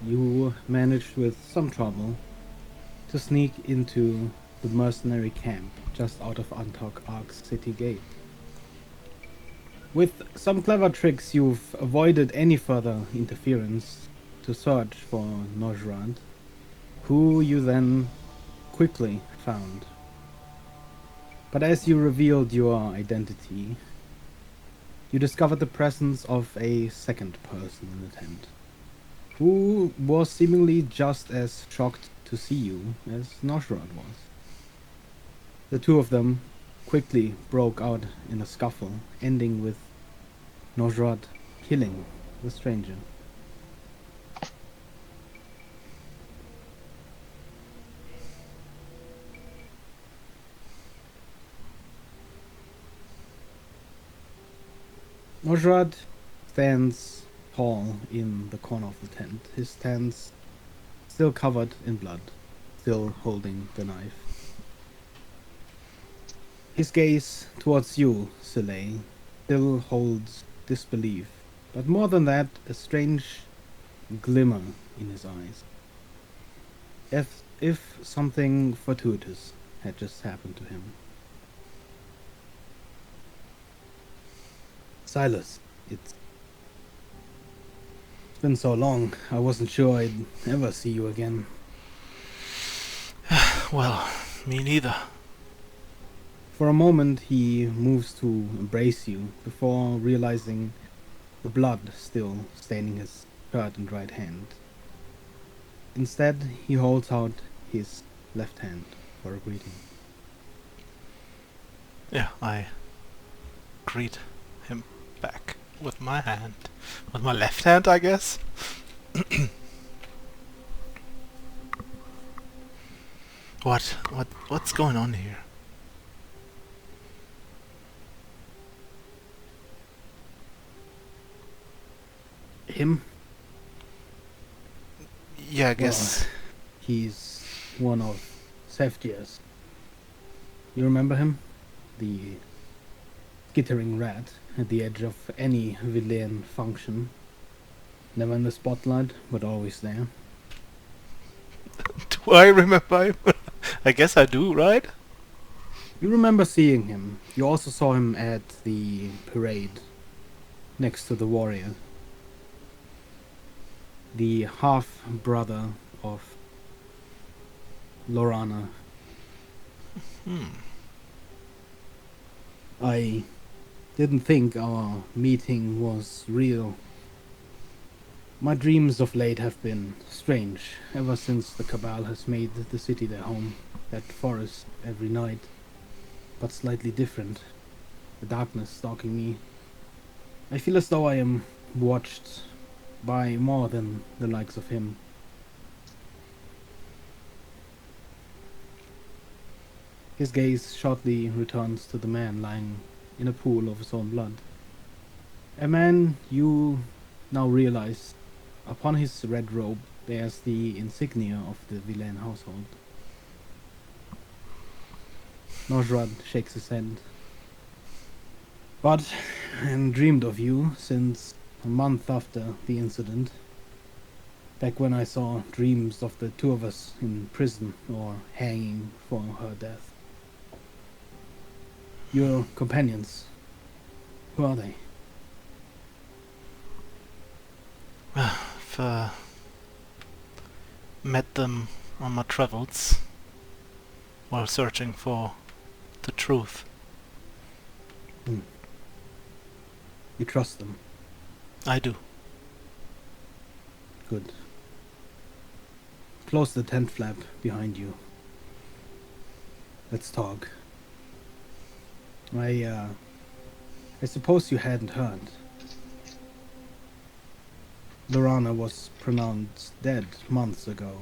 you managed with some trouble to sneak into the mercenary camp just out of Antok Ark's city gate. With some clever tricks, you've avoided any further interference to search for Nojrad, who you then quickly found. But as you revealed your identity, you discovered the presence of a second person in the tent, who was seemingly just as shocked to see you as Noshrad was. The two of them quickly broke out in a scuffle, ending with Noshrad killing the stranger. Noshrad stands tall in the corner of the tent, his hands still covered in blood, still holding the knife. His gaze towards you, Soleil, still holds disbelief, but more than that, a strange glimmer in his eyes. As if something fortuitous had just happened to him. Silas, it's been so long, I wasn't sure I'd ever see you again. Well, me neither. For a moment, he moves to embrace you before realizing the blood still staining his shirt and right hand. Instead, he holds out his left hand for a greeting. Yeah, I greet him back with my hand. With my left hand, I guess. What's going on here? Him? Yeah, I Well, guess. he's one of Seftia's. You remember him? The skittering rat at the edge of any villain function. Never in the spotlight, but always there. Do I remember him? I guess I do, right? You remember seeing him. You also saw him at the parade next to the warrior. The half brother of Lorana. Hmm. I didn't think our meeting was real. My dreams of late have been strange, ever since the Cabal has made the city their home. That forest every night, but slightly different. The darkness stalking me. I feel as though I am watched by more than the likes of him. His gaze shortly returns to the man lying in a pool of his own blood. A man you now realize upon his red robe bears the insignia of the Villain household. Nosrad shakes his head. But I dreamed of you since a month after the incident. Back when I saw dreams of the two of us in prison or hanging for her death. Your companions, who are they? I've met them on my travels while searching for the truth. You trust them? I do. Good. Close the tent flap behind you. Let's talk. I suppose you hadn't heard. Lorana was pronounced dead months ago.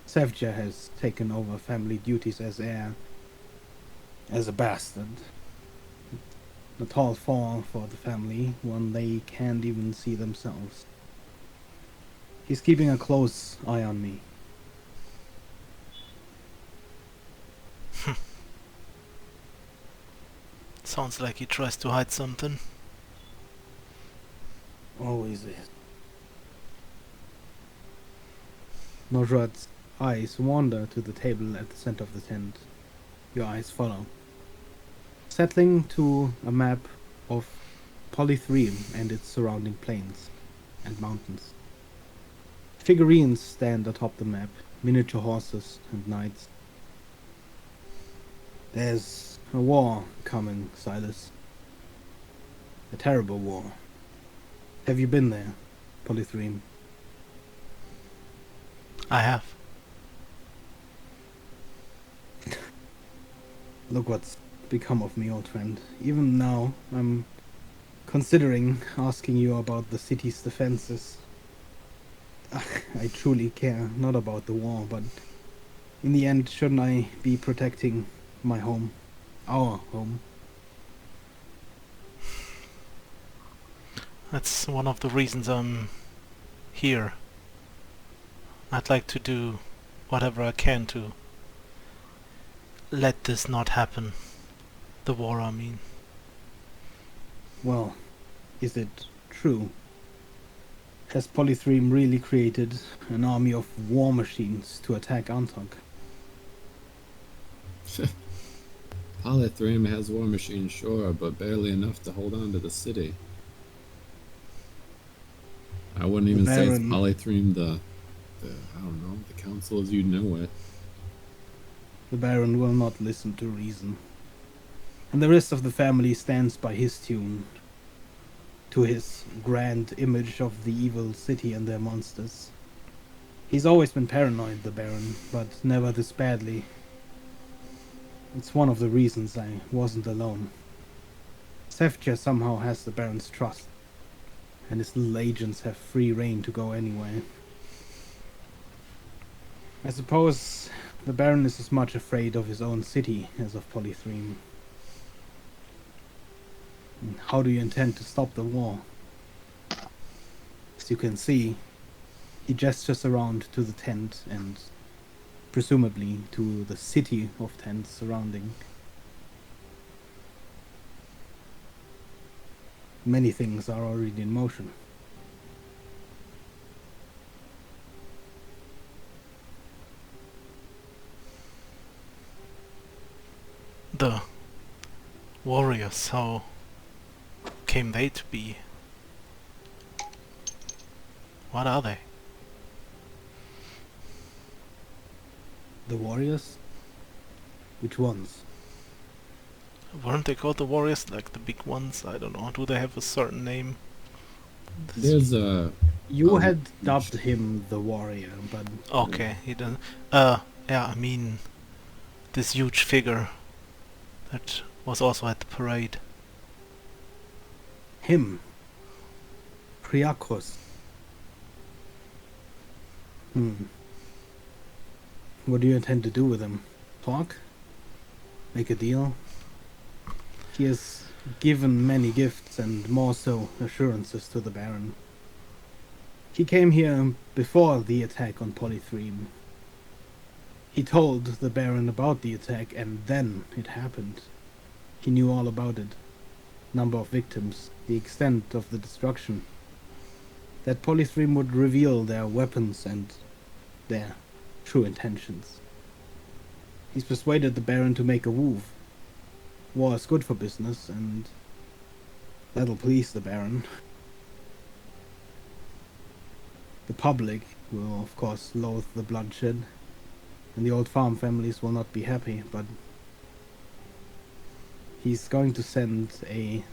Sevja has taken over family duties as heir. As a bastard. A tall fall for the family, one they can't even see themselves. He's keeping a close eye on me. Sounds like he tries to hide something. Always is. Nojrat's eyes wander to the table at the center of the tent. Your eyes follow, settling to a map of Polythreme and its surrounding plains and mountains. Figurines stand atop the map, miniature horses and knights. There's a war coming, Silas. A terrible war. Have you been there, Polythreme? I have. Look what's become of me, old friend. Even now, I'm considering asking you about the city's defenses. I truly care, not about the war, but in the end, shouldn't I be protecting my home? Our home? That's one of the reasons I'm here. I'd like to do whatever I can to let this not happen. The war, I mean. Well, is it true? Has Polythreme really created an army of war machines to attack Antok? Polythreme has war machines, sure, but barely enough to hold on to the city. I wouldn't even say it's Polythreme the I don't know, the council as you know it. The Baron will not listen to reason. And the rest of the family stands by his tune, to his grand image of the evil city and their monsters. He's always been paranoid, the Baron, but never this badly. It's one of the reasons I wasn't alone. Sefja somehow has the Baron's trust, and his little agents have free rein to go anywhere. I suppose the Baron is as much afraid of his own city as of Polythreme. How do you intend to stop the war? As you can see, he gestures around to the tent and presumably to the city of tents surrounding. Many things are already in motion. The warriors, how came they to be? What are they? The warriors? Which ones? Weren't they called the warriors, like the big ones? I don't know. Do they have a certain name? There's a... You had dubbed him the warrior, but... Okay, he doesn't... yeah, I mean... this huge figure that was also at the parade. Him. Kriakos. What do you intend to do with him? Talk? Make a deal? He has given many gifts and more so assurances to the Baron. He came here before the attack on Polythreme. He told the Baron about the attack and then it happened. He knew all about it. Number of victims, the extent of the destruction. That Polythreme would reveal their weapons and their true intentions. He's persuaded the Baron to make a move. War is good for business, and that'll please the Baron. The public will, of course, loathe the bloodshed, and the old farm families will not be happy, but he's going to send a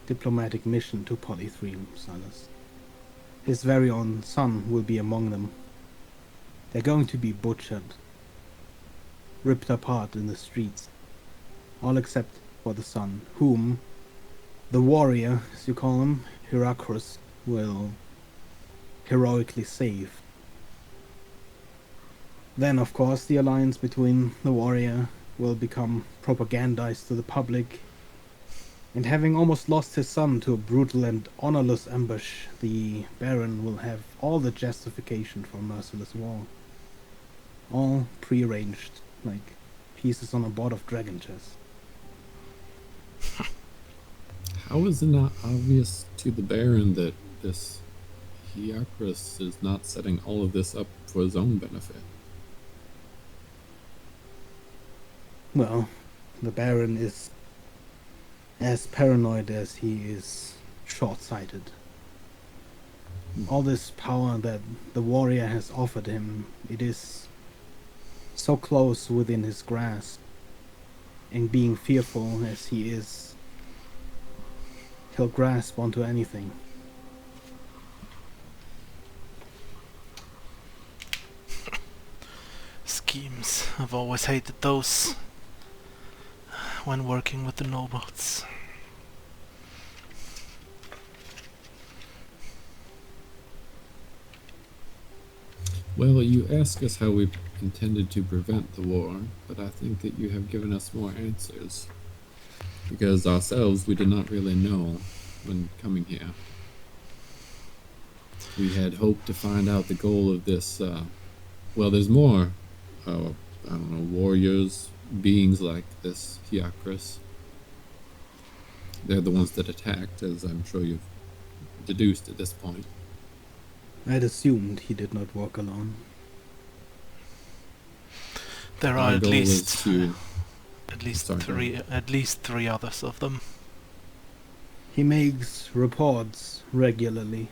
diplomatic mission to Polythreme, Silas. His very own son will be among them. They're going to be butchered, ripped apart in the streets, all except for the son, whom the warrior, as you call him, Heracrus, will heroically save. Then, of course, the alliance between the warrior will become propagandized to the public, and having almost lost his son to a brutal and honorless ambush, the Baron will have all the justification for merciless war. All prearranged, like pieces on a board of dragon chess. How is it not obvious to the Baron that this Hiakris is not setting all of this up for his own benefit. Well, the Baron is as paranoid as he is short-sighted. All this power that the warrior has offered him, it is so close within his grasp. And being fearful as he is, he'll grasp onto anything. Schemes. I've always hated those when working with the nobots. Well, you ask us how we intended to prevent the war, but I think that you have given us more answers. Because ourselves, we did not really know when coming here. We had hoped to find out the goal of this, well, there's more, I don't know, warriors, beings like this Hiakris. They're the ones that attacked, as I'm sure you've deduced at this point. I'd assumed he did not walk alone. There are Our at goal least is to... at least three others of them. He makes reports regularly.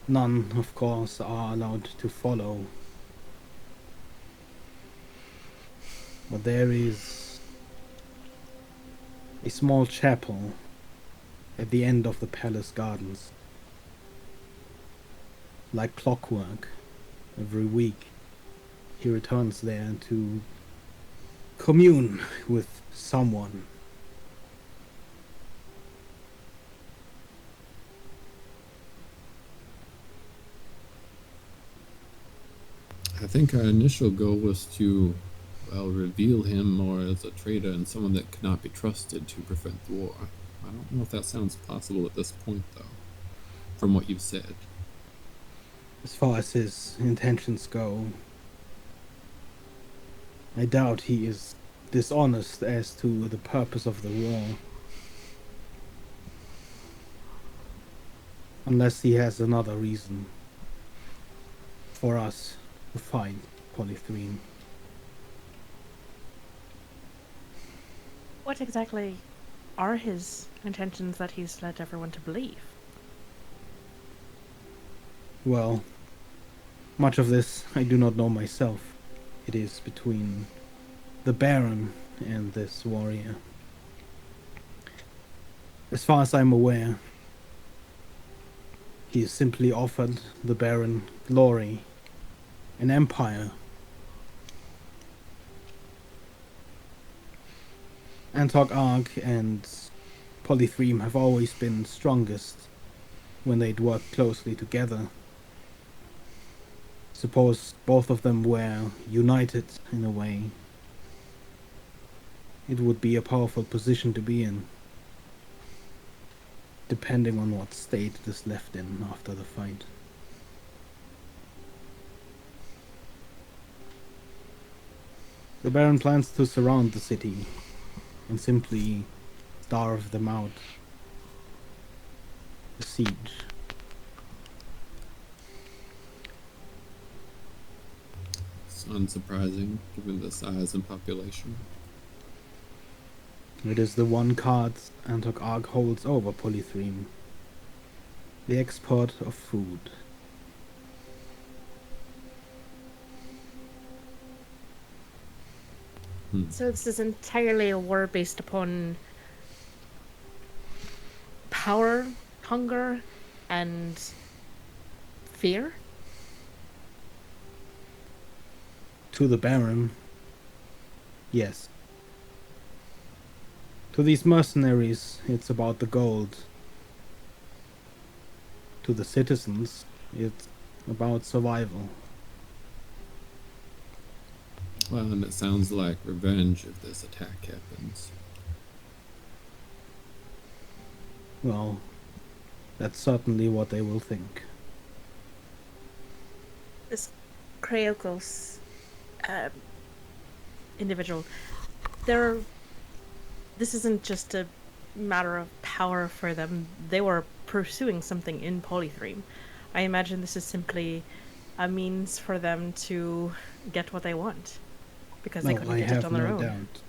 None, of course, are allowed to follow. But there is a small chapel at the end of the palace gardens. Like clockwork, every week he returns there to commune with someone. I think our initial goal was to, well, reveal him more as a traitor and someone that could not be trusted to prevent the war. I don't know if that sounds possible at this point, though, from what you've said. As far as his intentions go, I doubt he is dishonest as to the purpose of the war. Unless he has another reason for us to find Polythreme. What exactly are his intentions that he's led everyone to believe? Well, much of this I do not know myself. It is between the Baron and this warrior. As far as I'm aware, he has simply offered the Baron glory, an empire. Antok Ark and Polythreme have always been strongest when they'd worked closely together. Suppose both of them were united in a way. It would be a powerful position to be in, depending on what state it is left in after the fight. The Baron plans to surround the city and simply starve them out. A siege. It's unsurprising, given the size and population. It is the one card Antok Ark holds over Polythreme. The export of food. So this is entirely a war based upon power, hunger, and fear? To the Baron, yes. To these mercenaries, it's about the gold. To the citizens, it's about survival. Well, and it sounds like revenge if this attack happens. Well, that's certainly what they will think. This Kreokos individual, this isn't just a matter of power for them. They were pursuing something in Polythreme. I imagine this is simply a means for them to get what they want, because they No, couldn't I get it have on their no own. doubt.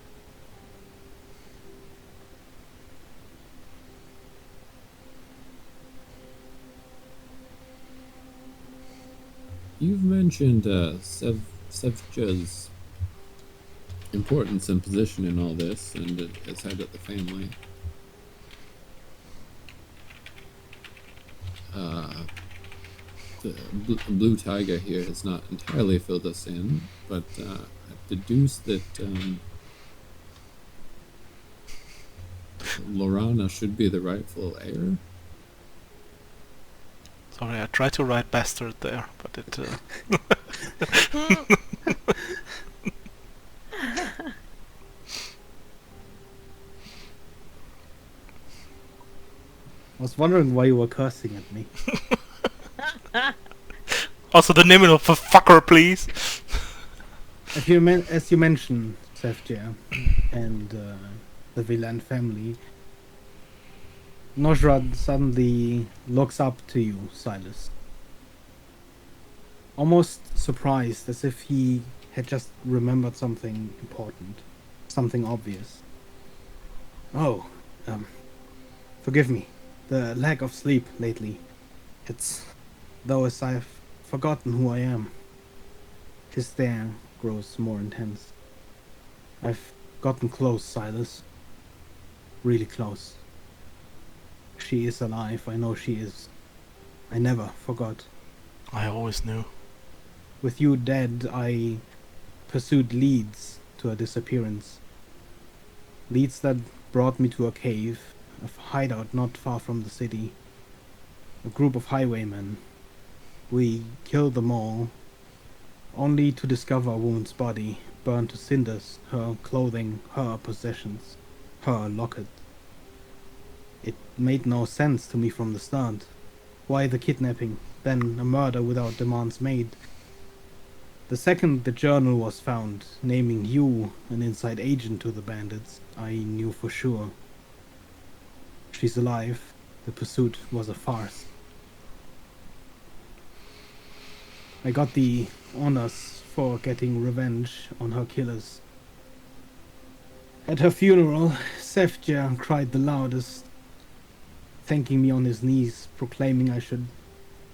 You've mentioned Sevja's importance and position in all this, and as head of the family. The blue tiger here has not entirely filled us in, but I've deduced that Lorana should be the rightful heir. Sorry, I tried to write bastard there, but it... I was wondering why you were cursing at me. Also the name of a fucker, please! As you mentioned, Sevja and the Villan family, Noshrad suddenly looks up to you, Silas. Almost surprised, as if he had just remembered something important, something obvious. Oh, forgive me. The lack of sleep lately. It's though as I've forgotten who I am. His stare grows more intense. I've gotten close, Silas. Really close. She is alive, I know she is. I never forgot. I always knew. With you dead, I pursued leads to her disappearance. Leads that brought me to a cave, a hideout not far from the city. A group of highwaymen. We killed them all, only to discover a woman's body, burned to cinders, her clothing, her possessions, her locket. It made no sense to me from the start. Why the kidnapping, then a murder without demands made? The second the journal was found, naming you an inside agent to the bandits, I knew for sure. She's alive. The pursuit was a farce. I got the honors for getting revenge on her killers. At her funeral, Sevja cried the loudest, thanking me on his knees, proclaiming I should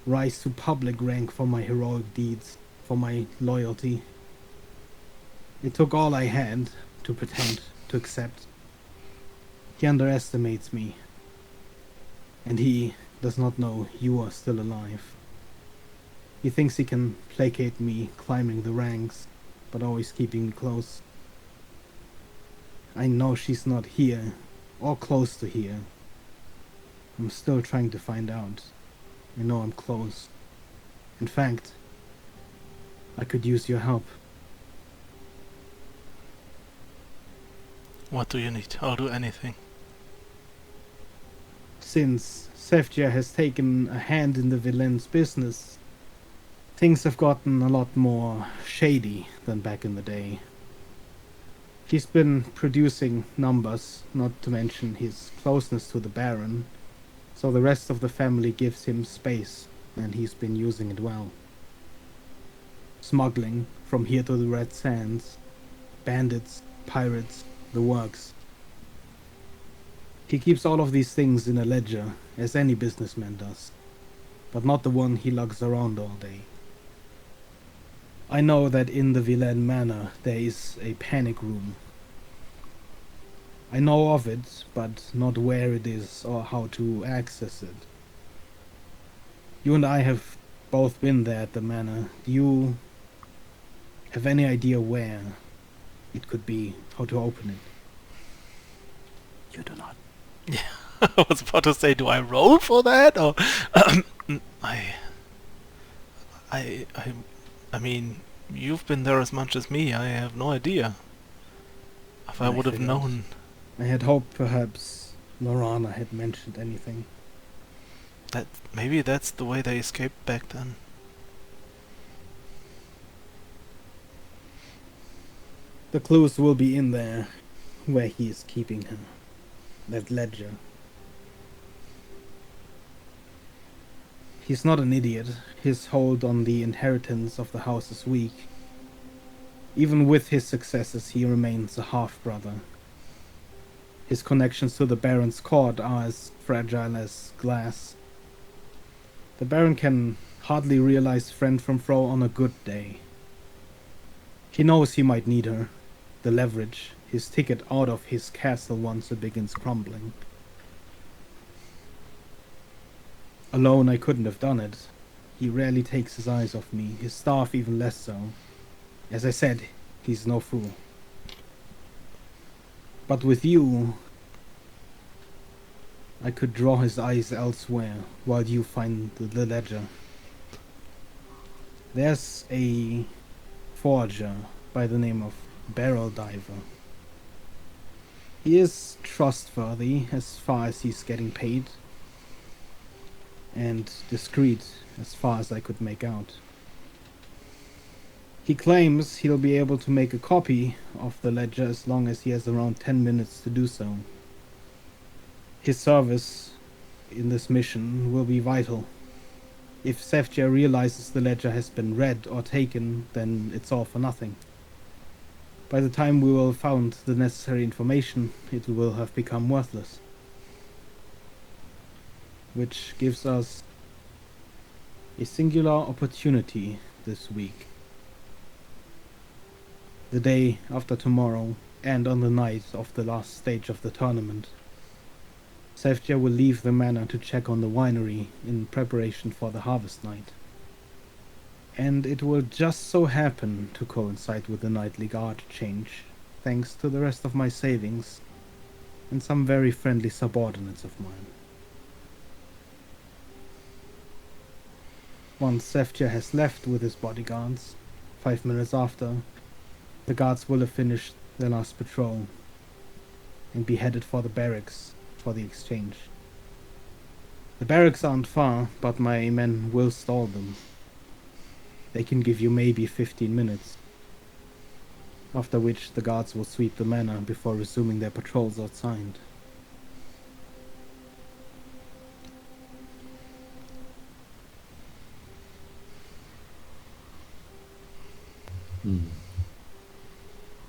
rise to public rank for my heroic deeds, for my loyalty. It took all I had to pretend to accept. He underestimates me, and he does not know you are still alive. He thinks he can placate me climbing the ranks, but always keeping me close. I know she's not here, or close to here. I'm still trying to find out. I know I'm close. In fact, I could use your help. What do you need? I'll do anything. Since Sevja has taken a hand in the villain's business, things have gotten a lot more shady than back in the day. He's been producing numbers, not to mention his closeness to the Baron, so the rest of the family gives him space, and he's been using it well. Smuggling from here to the Red Sands, bandits, pirates, the works. He keeps all of these things in a ledger, as any businessman does, but not the one he lugs around all day. I know that in the Villain Manor there is a panic room. I know of it, but not where it is or how to access it. You and I have both been there at the manor. Do you have any idea where it could be, how to open it? You do not. I was about to say, do I roll for that? Or I mean, you've been there as much as me. I have no idea. If I would have figured. known. I had hoped perhaps Lorana had mentioned anything. That maybe that's the way they escaped back then. The clues will be in there, where he is keeping her. That ledger. he's not an idiot. His hold on the inheritance of the house is weak. Even with his successes, he remains a half-brother. His connections to the Baron's court are as fragile as glass. The Baron can hardly realize friend from foe on a good day. He knows he might need her, the leverage, his ticket out of his castle once it begins crumbling. Alone I couldn't have done it. He rarely takes his eyes off me, his staff even less so. As I said, he's no fool. But with you, I could draw his eyes elsewhere while you find the ledger. There's a forger by the name of Barrel Diver. He is trustworthy as far as he's getting paid, and discreet as far as I could make out. He claims he'll be able to make a copy of the ledger as long as he has around 10 minutes to do so. His service in this mission will be vital. If Sevja realizes the ledger has been read or taken, then it's all for nothing. By the time we will have found the necessary information, it will have become worthless. Which gives us a singular opportunity this week. The day after tomorrow, and on the night of the last stage of the tournament, Sevja will leave the manor to check on the winery in preparation for the harvest night. And it will just so happen to coincide with the nightly guard change, thanks to the rest of my savings and some very friendly subordinates of mine. Once Sevja has left with his bodyguards, 5 minutes after, the guards will have finished their last patrol and be headed for the barracks for the exchange. The barracks aren't far, but my men will stall them. They can give you maybe 15 minutes, after which the guards will sweep the manor before resuming their patrols outside.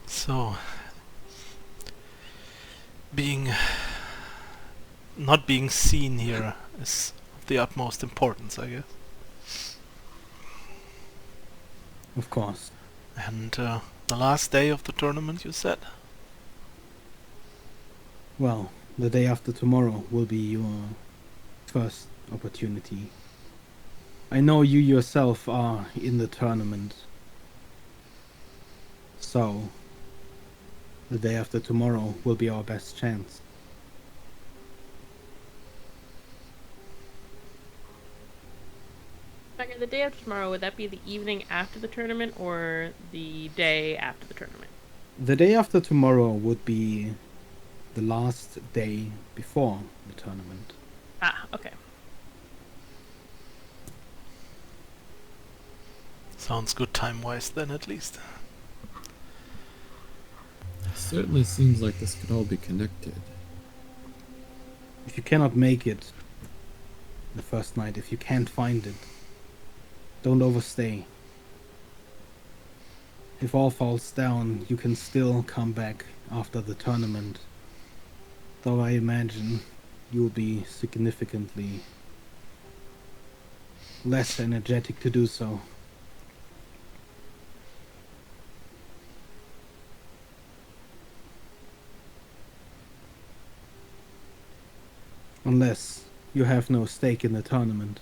So, not being seen here is of the utmost importance, I guess. Of course. And the last day of the tournament, you said? Well, the day after tomorrow will be your first opportunity. I know you yourself are in the tournament. So, the day after tomorrow will be our best chance. Okay, the day after tomorrow, would that be the evening after the tournament or the day after the tournament? The day after tomorrow would be the last day before the tournament. Ah, okay. Sounds good time-wise then, at least. Certainly seems like this could all be connected. If you cannot make it the first night, if you can't find it, don't overstay. If all falls down, you can still come back after the tournament. Though I imagine you'll be significantly less energetic to do so. Unless you have no stake in the tournament.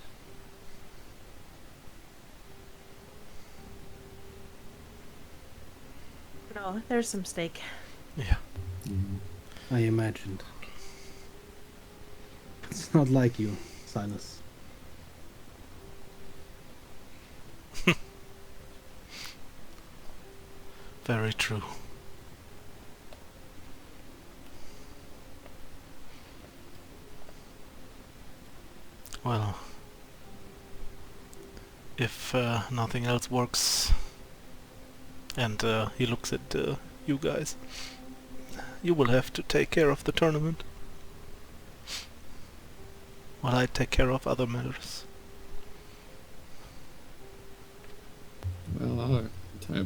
No, there's some stake. Yeah. I imagined. It's not like you, Silas. Very true. Well, if nothing else works, and he looks at you guys, you will have to take care of the tournament, while I take care of other matters.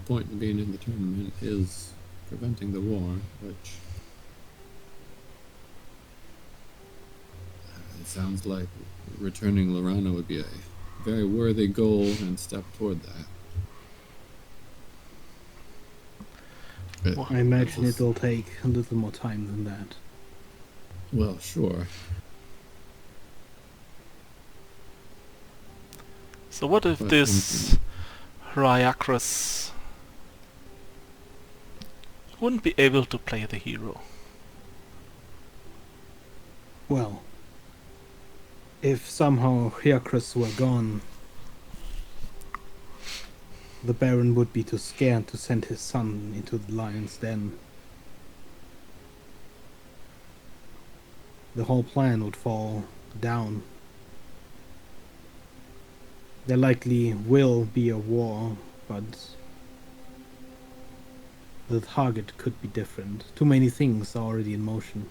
point in being in the tournament is preventing the war, which it sounds like returning Lorana would be a very worthy goal and step toward that. But, I imagine it'll take a little more time than that. well, sure. So what if But this Ryakras wouldn't be able to play the hero? Well, if somehow Hyakris were gone, the Baron would be too scared to send his son into the lion's den. The whole plan would fall down. There likely will be a war, but the target could be different. Too many things are already in motion.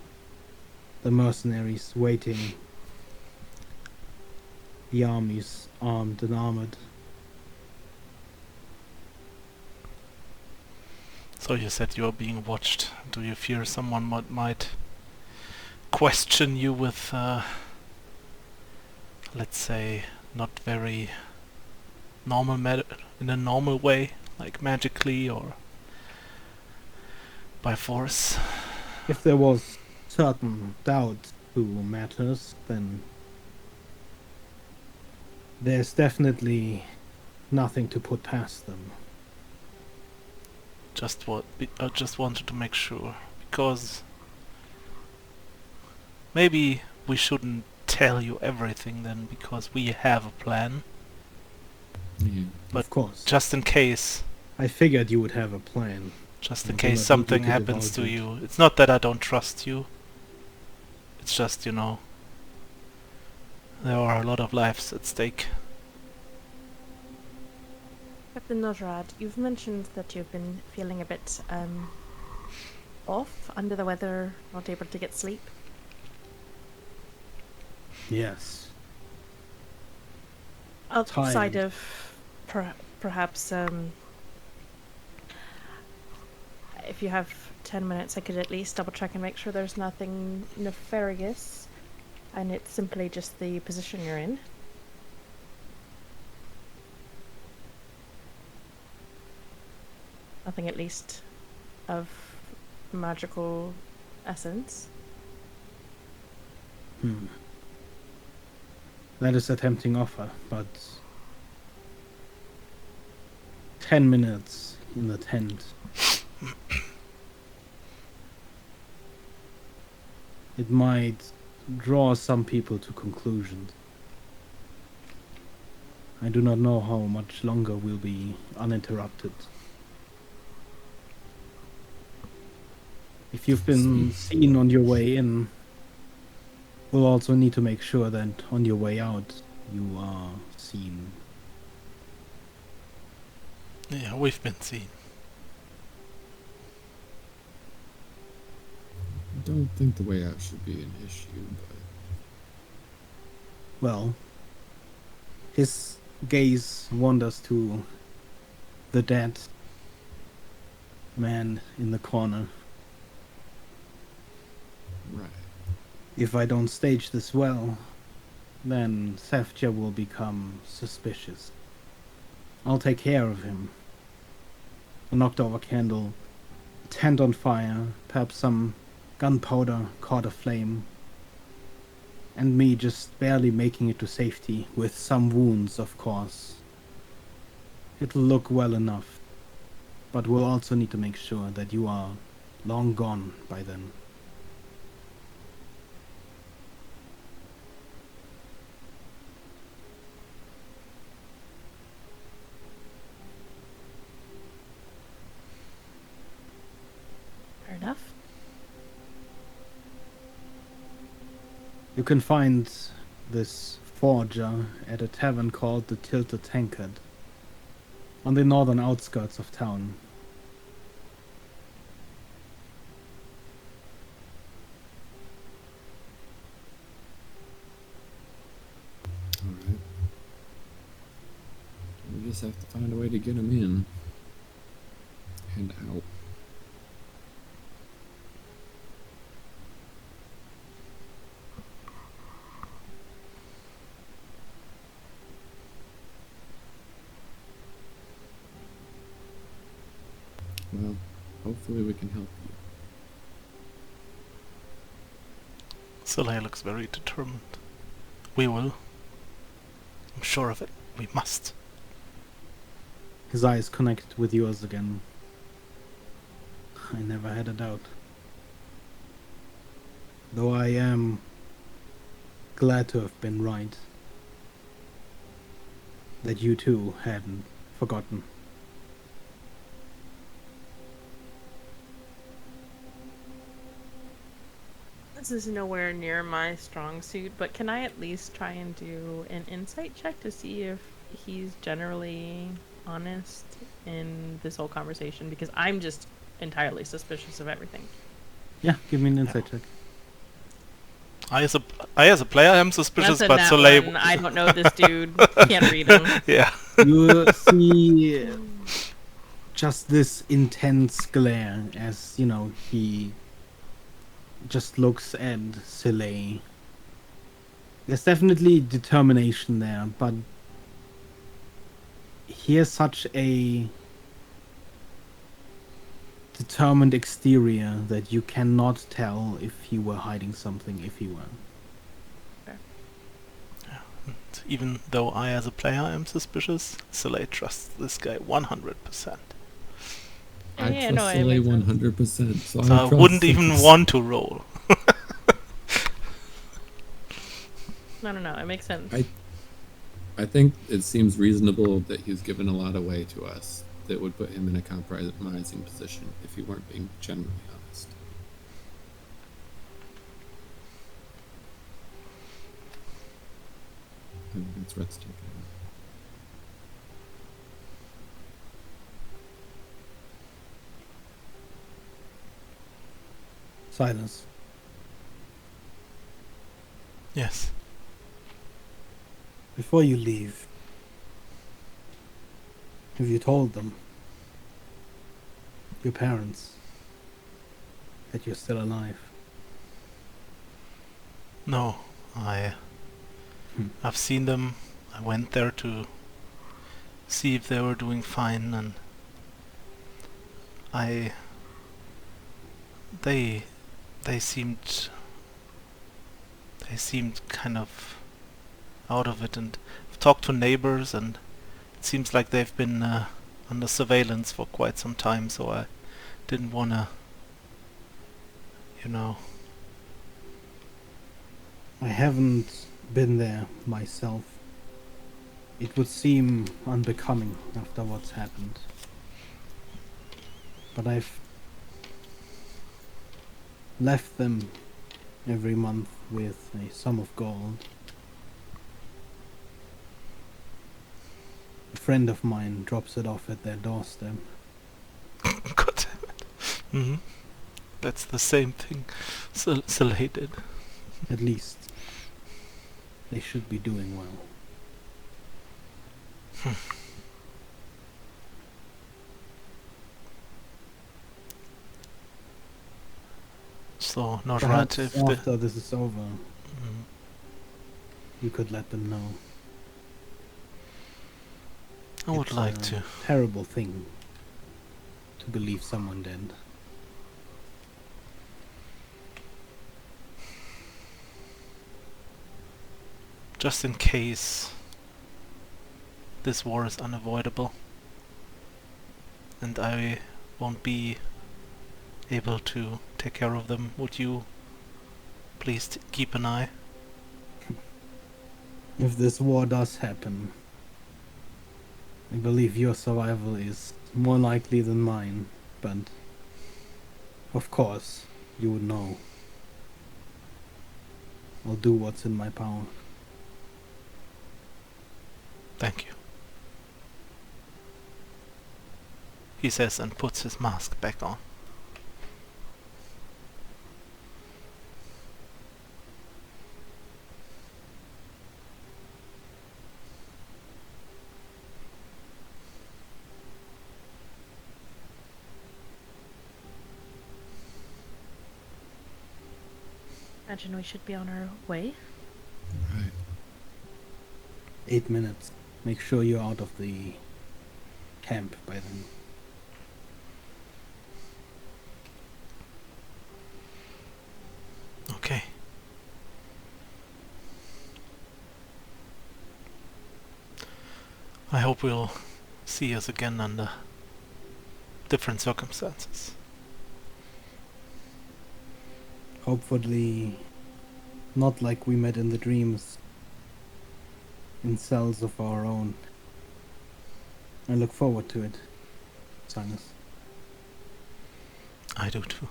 The mercenaries waiting, the armies armed and armored. So you said you are being watched. Do you fear someone might question you with, let's say, not very normal in a normal way, like magically or by force? If there was certain doubt to matters, then there's definitely nothing to put past them. I just wanted to make sure, because maybe we shouldn't tell you everything then, because we have a plan. Yeah. But of course, just in case, I figured you would have a plan. just in I do case not need something you to happens to divulge it. you. It's not that I don't trust you. It's just, you know, there are a lot of lives at stake. Captain Nosrad, you've mentioned that you've been feeling a bit off, under the weather, not able to get sleep. Yes. Outside Tired. of perhaps if you have 10 minutes, I could at least double check and make sure there's nothing nefarious and it's simply just the position you're in. Nothing at least of magical essence. That is a tempting offer, but 10 minutes in the tent. It might draw some people to conclusions. I do not know how much longer we'll be uninterrupted. If you've been seen on your way in, we'll also need to make sure that on your way out you are seen. Yeah, we've been seen. I don't think the way out should be an issue, but Well, his gaze wanders to the dead man in the corner. right. If I don't stage this well, then Sefja will become suspicious. I'll take care of him. A knocked over candle, a tent on fire, perhaps some gunpowder caught aflame, and me just barely making it to safety, with some wounds, of course. It'll look well enough, but we'll also need to make sure that you are long gone by then. Fair enough. You can find this forger at a tavern called the Tilted Tankard, on the northern outskirts of town. Alright. We just have to find a way to get him in. And how? Well, hopefully we can help you. Soleil looks very determined. We will. I'm sure of it. We must. His eyes connect with yours again. I never had a doubt. Though I am glad to have been right. That you too hadn't forgotten. This is nowhere near my strong suit, but can I at least try and do an insight check to see if he's generally honest in this whole conversation? Because I'm just entirely suspicious of everything. Yeah, give me an insight check. I as a player am suspicious, That's a but nat Soleil... one. I don't know this dude. Can't read him. Yeah. You see just this intense glare as, you know, he just looks at Soleil. There's definitely determination there, but he has such a determined exterior that you cannot tell if he were hiding something, if he were. Even though I as a player am suspicious, Soleil trusts this guy 100%. I Yeah, trust no, it Soleil makes sense. 100%, so So I trust wouldn't even this. want to roll. I don't know. It makes sense. I think it seems reasonable that he's given a lot away to us that would put him in a compromising position if he weren't being generally honest. I think that's Rhett's take on it. Silence. Yes. Before you leave, have you told them, your parents, that you're still alive? No, I've seen them. I went there to see if they were doing fine, and they seemed kind of out of it, and I've talked to neighbors, and it seems like they've been under surveillance for quite some time, so I didn't wanna, you know. I haven't been there myself. It would seem unbecoming after what's happened. But I've left them every month with a sum of gold. A friend of mine drops it off at their doorstep. God damn it. Mm-hmm. That's the same thing Soleil did. At least they should be doing well. So, not Perhaps right if the... after this is over, Mm, you could let them know. I would It's like a to. terrible thing to believe someone dead. Just in case this war is unavoidable and I won't be able to take care of them, would you please keep an eye? If this war does happen, I believe your survival is more likely than mine, but of course, you would know. I'll do what's in my power. Thank you. He says and puts his mask back on. Imagine we should be on our way. Right. 8 minutes. Make sure you're out of the camp by then. Okay. I hope we'll see us again under different circumstances. Hopefully not like we met in the dreams, in cells of our own. I look forward to it, Silas. I do too.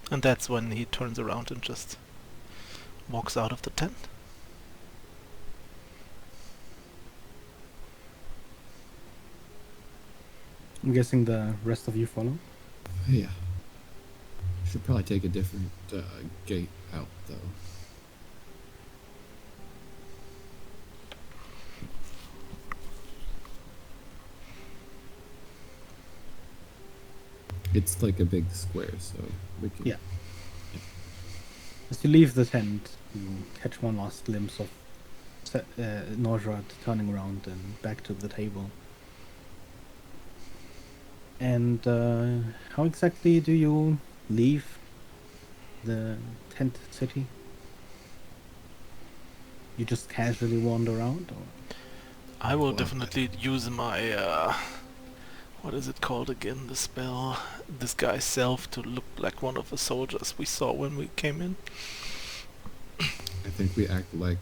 And that's when he turns around and just walks out of the tent. I'm guessing the rest of you follow? Yeah. Should probably take a different gate out, though. It's like a big square, so we can... Yeah. As you leave the tent, you catch one last glimpse of Norjrad turning around and back to the table. And how exactly do you leave the tent city? You just casually wander around, or? I will Well, definitely use my what is it called again? The spell, disguise self, to look like one of the soldiers we saw when we came in. I think we act like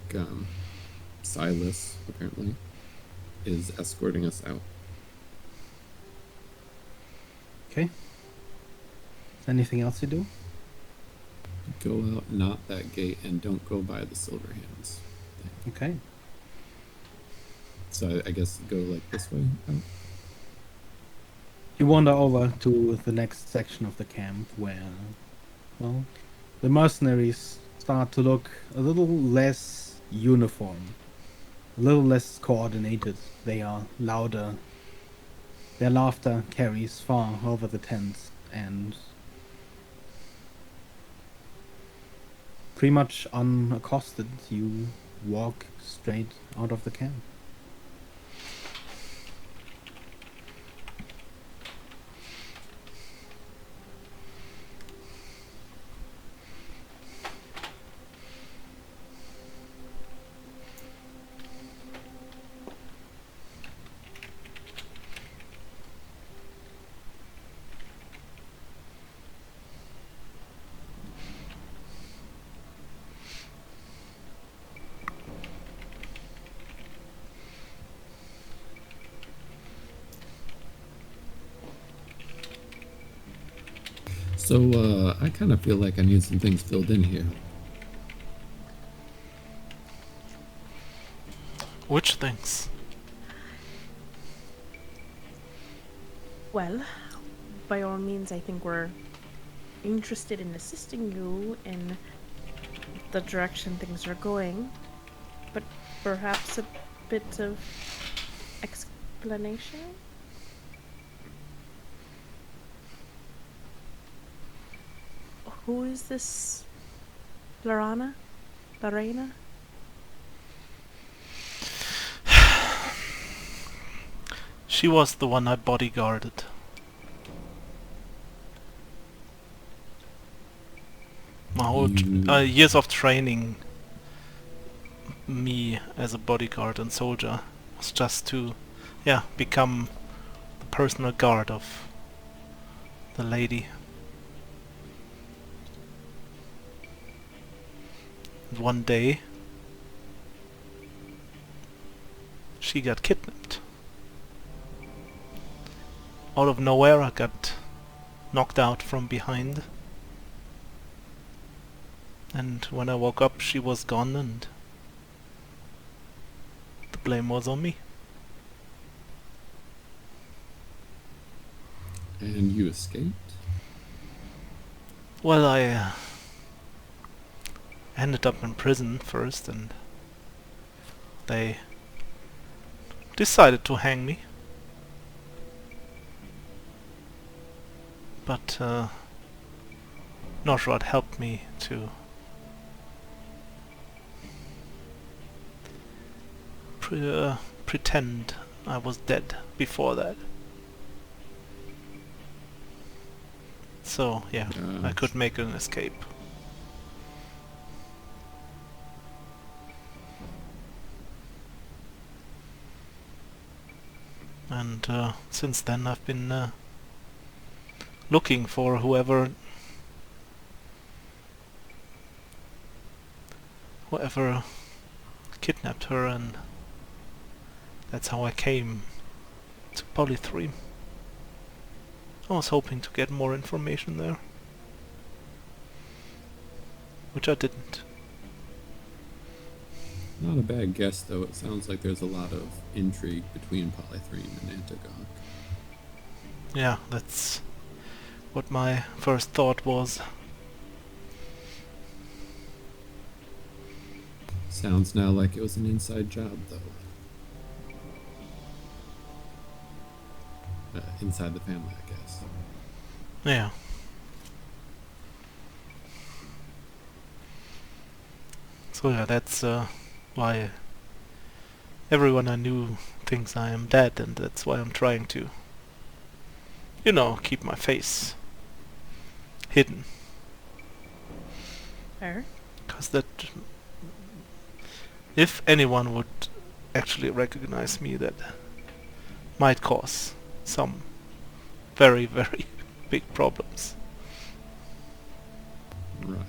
Silas, apparently, is escorting us out. Okay. Is anything else you do? Go out, not that gate, and don't go by the silver hands. Okay. So I guess go like this way out. You wander over to the next section of the camp where, well, the mercenaries start to look a little less uniform, a little less coordinated. They are louder. Their laughter carries far over the tents, and pretty much unaccosted, you walk straight out of the camp. So I kind of feel like I need some things filled in here. Which things? Well, by all means, I think we're interested in assisting you in the direction things are going, but perhaps a bit of explanation? Who is this Lorena? She was the one I bodyguarded. My whole years of training me as a bodyguard and soldier was just to, yeah, become the personal guard of the lady. And one day she got kidnapped. Out of nowhere I got knocked out from behind. And when I woke up she was gone and the blame was on me. And you escaped? Well, I ended up in prison first and they decided to hang me. but Noshrad helped me to pretend I was dead before that. So yeah, I could make an escape. And since then I've been looking for whoever kidnapped her, and that's how I came to Polythreme. I was hoping to get more information there, which I didn't. Not a bad guess, though. It sounds like there's a lot of intrigue between Polythreme and Antagog. Yeah, that's what my first thought was. Sounds now like it was an inside job, though. Inside the family, I guess. Yeah. So yeah, that's why everyone I knew thinks I am dead, and that's why I'm trying to, you know, keep my face hidden. Fair. Because that, if anyone would actually recognize me, that might cause some very, very big problems. Right.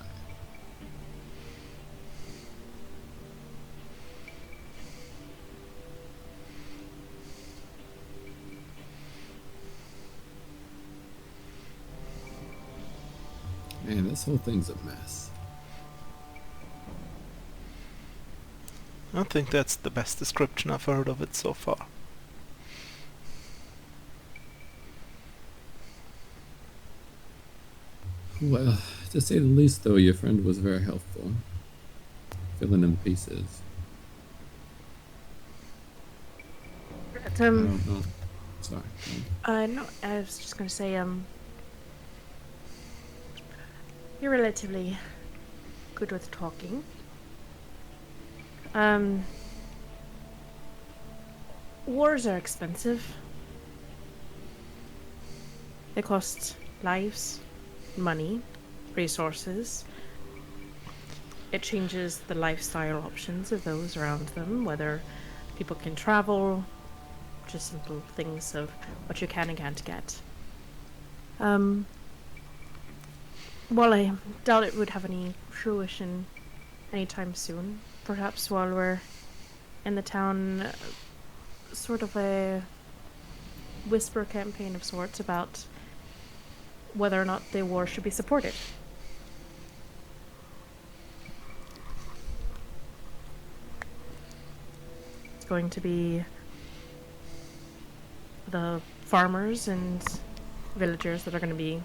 Man, this whole thing's a mess. I think that's the best description I've heard of it so far. Well, to say the least, though, your friend was very helpful. Filling in pieces. But, I don't know. Sorry. no, I was just gonna say, you're relatively good with talking. Wars are expensive. They cost lives, money, resources. It changes the lifestyle options of those around them, whether people can travel, just simple things of what you can and can't get. While I doubt it would have any fruition anytime soon, perhaps while we're in the town, sort of a whisper campaign of sorts about whether or not the war should be supported. It's going to be the farmers and villagers that are going to be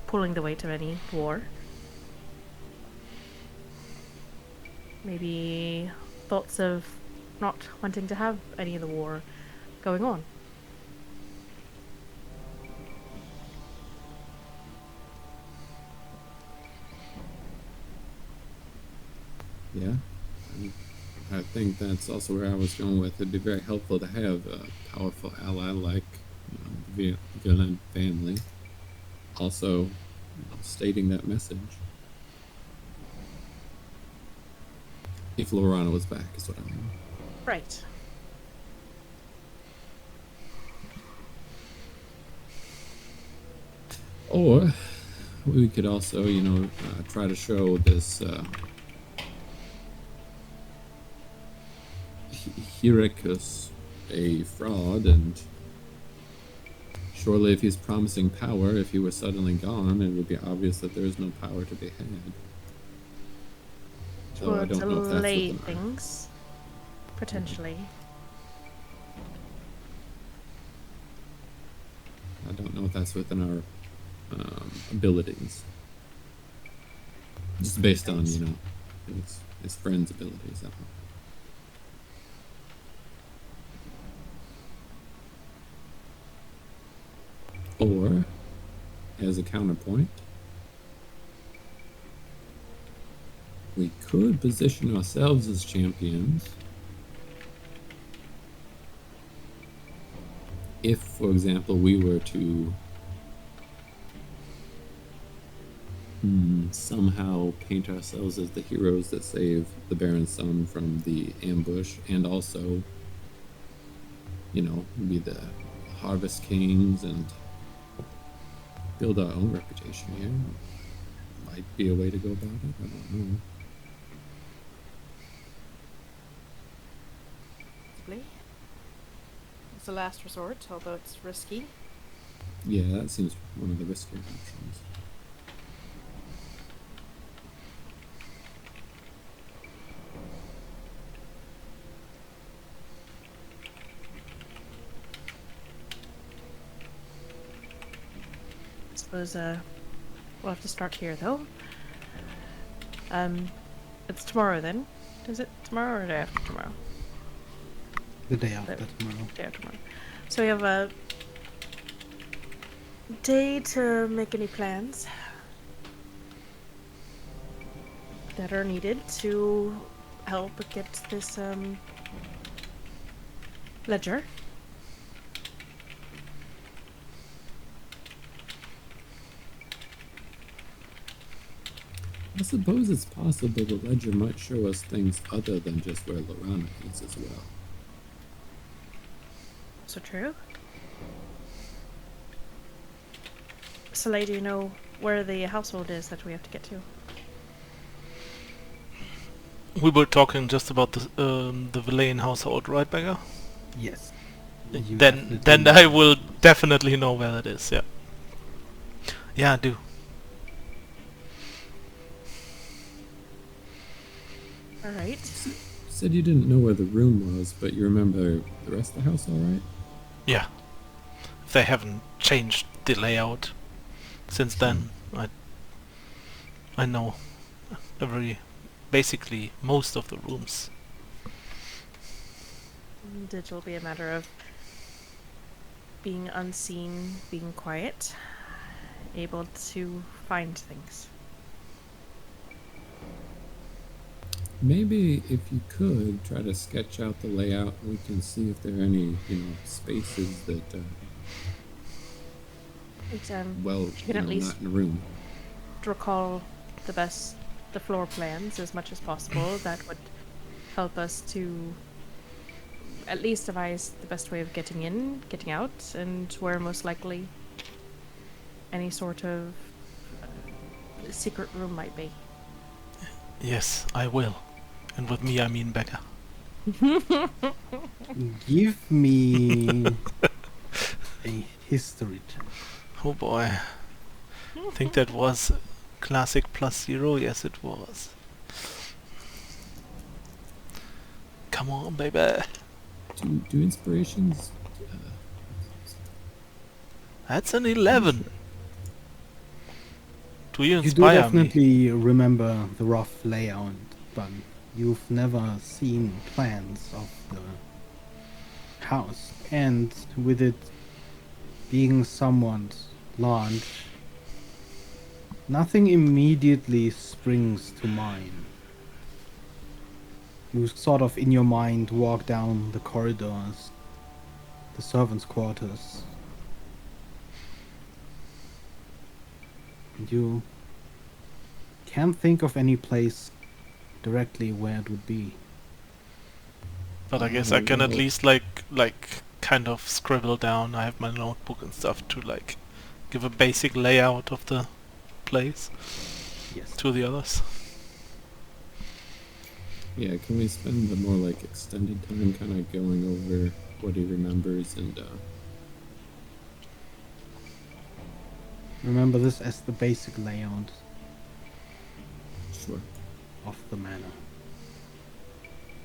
pulling the weight of any war. Maybe thoughts of not wanting to have any of the war going on. Yeah. I think that's also where I was going with. It'd be very helpful to have a powerful ally like the villain family. Also, stating that message. If Lorana was back, is what I mean. Right. Or we could also, try to show this Hyricus a fraud, and surely if he's promising power, if he were suddenly gone, it would be obvious that there is no power to be had. So I don't know if that's delay within our- things, potentially. I don't know if that's within our abilities. Just based on, his friend's abilities. I don't know. Or as a counterpoint, we could position ourselves as champions if, for example, we were to somehow paint ourselves as the heroes that save the Baron's son from the ambush, and also, be the Harvest Kings and build our own reputation here. Might be a way to go about it. I don't know. It's a last resort, although it's risky. Yeah, that seems one of the riskier options. I suppose we'll have to start here, though. It's tomorrow then. Is it tomorrow or day after tomorrow? The day after tomorrow. Day after tomorrow. So we have a day to make any plans that are needed to help get this ledger. I suppose it's possible the ledger might show us things other than just where Lorana is as well. So true. Soleil, do you know where the household is that we have to get to? We were talking just about the Villain household, right, Becca? Yes. You Then definitely- I will definitely know where it is. Yeah. Yeah, I do. Alright. You said you didn't know where the room was, but you remember the rest of the house all right? Yeah. If they haven't changed the layout since then, I know basically most of the rooms. And it will be a matter of being unseen, being quiet, able to find things. Maybe if you could try to sketch out the layout, we can see if there are any, spaces that, It's, well, you can at least not in a room. recall the floor plans as much as possible. That would help us to at least devise the best way of getting in, getting out, and where most likely any sort of secret room might be. Yes, I will. And with me, I mean Becca. Give me a history check. Oh boy. I think that was classic +0. Yes, it was. Come on, baby. Do inspirations? That's an 11. Do you You do inspire me? definitely remember the rough layout, but you've never seen plans of the house. And with it being somewhat large, nothing immediately springs to mind. You sort of in your mind walk down the corridors, the servants' quarters, and you can't think of any place directly where it would be. But I guess I can at least like kind of scribble down. I have my notebook and stuff to like give a basic layout of the place Yes. to the others. Yeah, can we spend the more like extended time kind of going over what he remembers and Remember this as the basic layout sure. of the manor.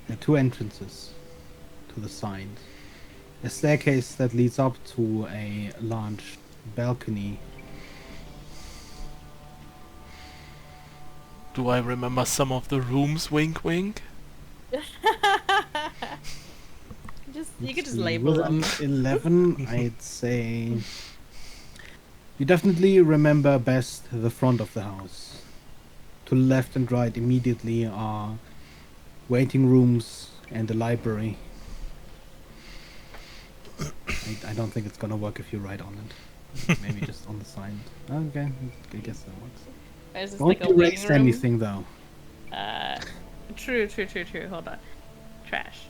There are two entrances to the side. A staircase that leads up to a large balcony. Do I remember some of the rooms? Wink, wink. You could just See, label with them. an 11, I'd say You definitely remember best the front of the house. To the left and right immediately are waiting rooms and a library. I don't think it's gonna work if you write on it. Maybe just on the side. Okay, I guess that works. Is this Won't like a waiting erase room? anything though. True. Hold on. Trash.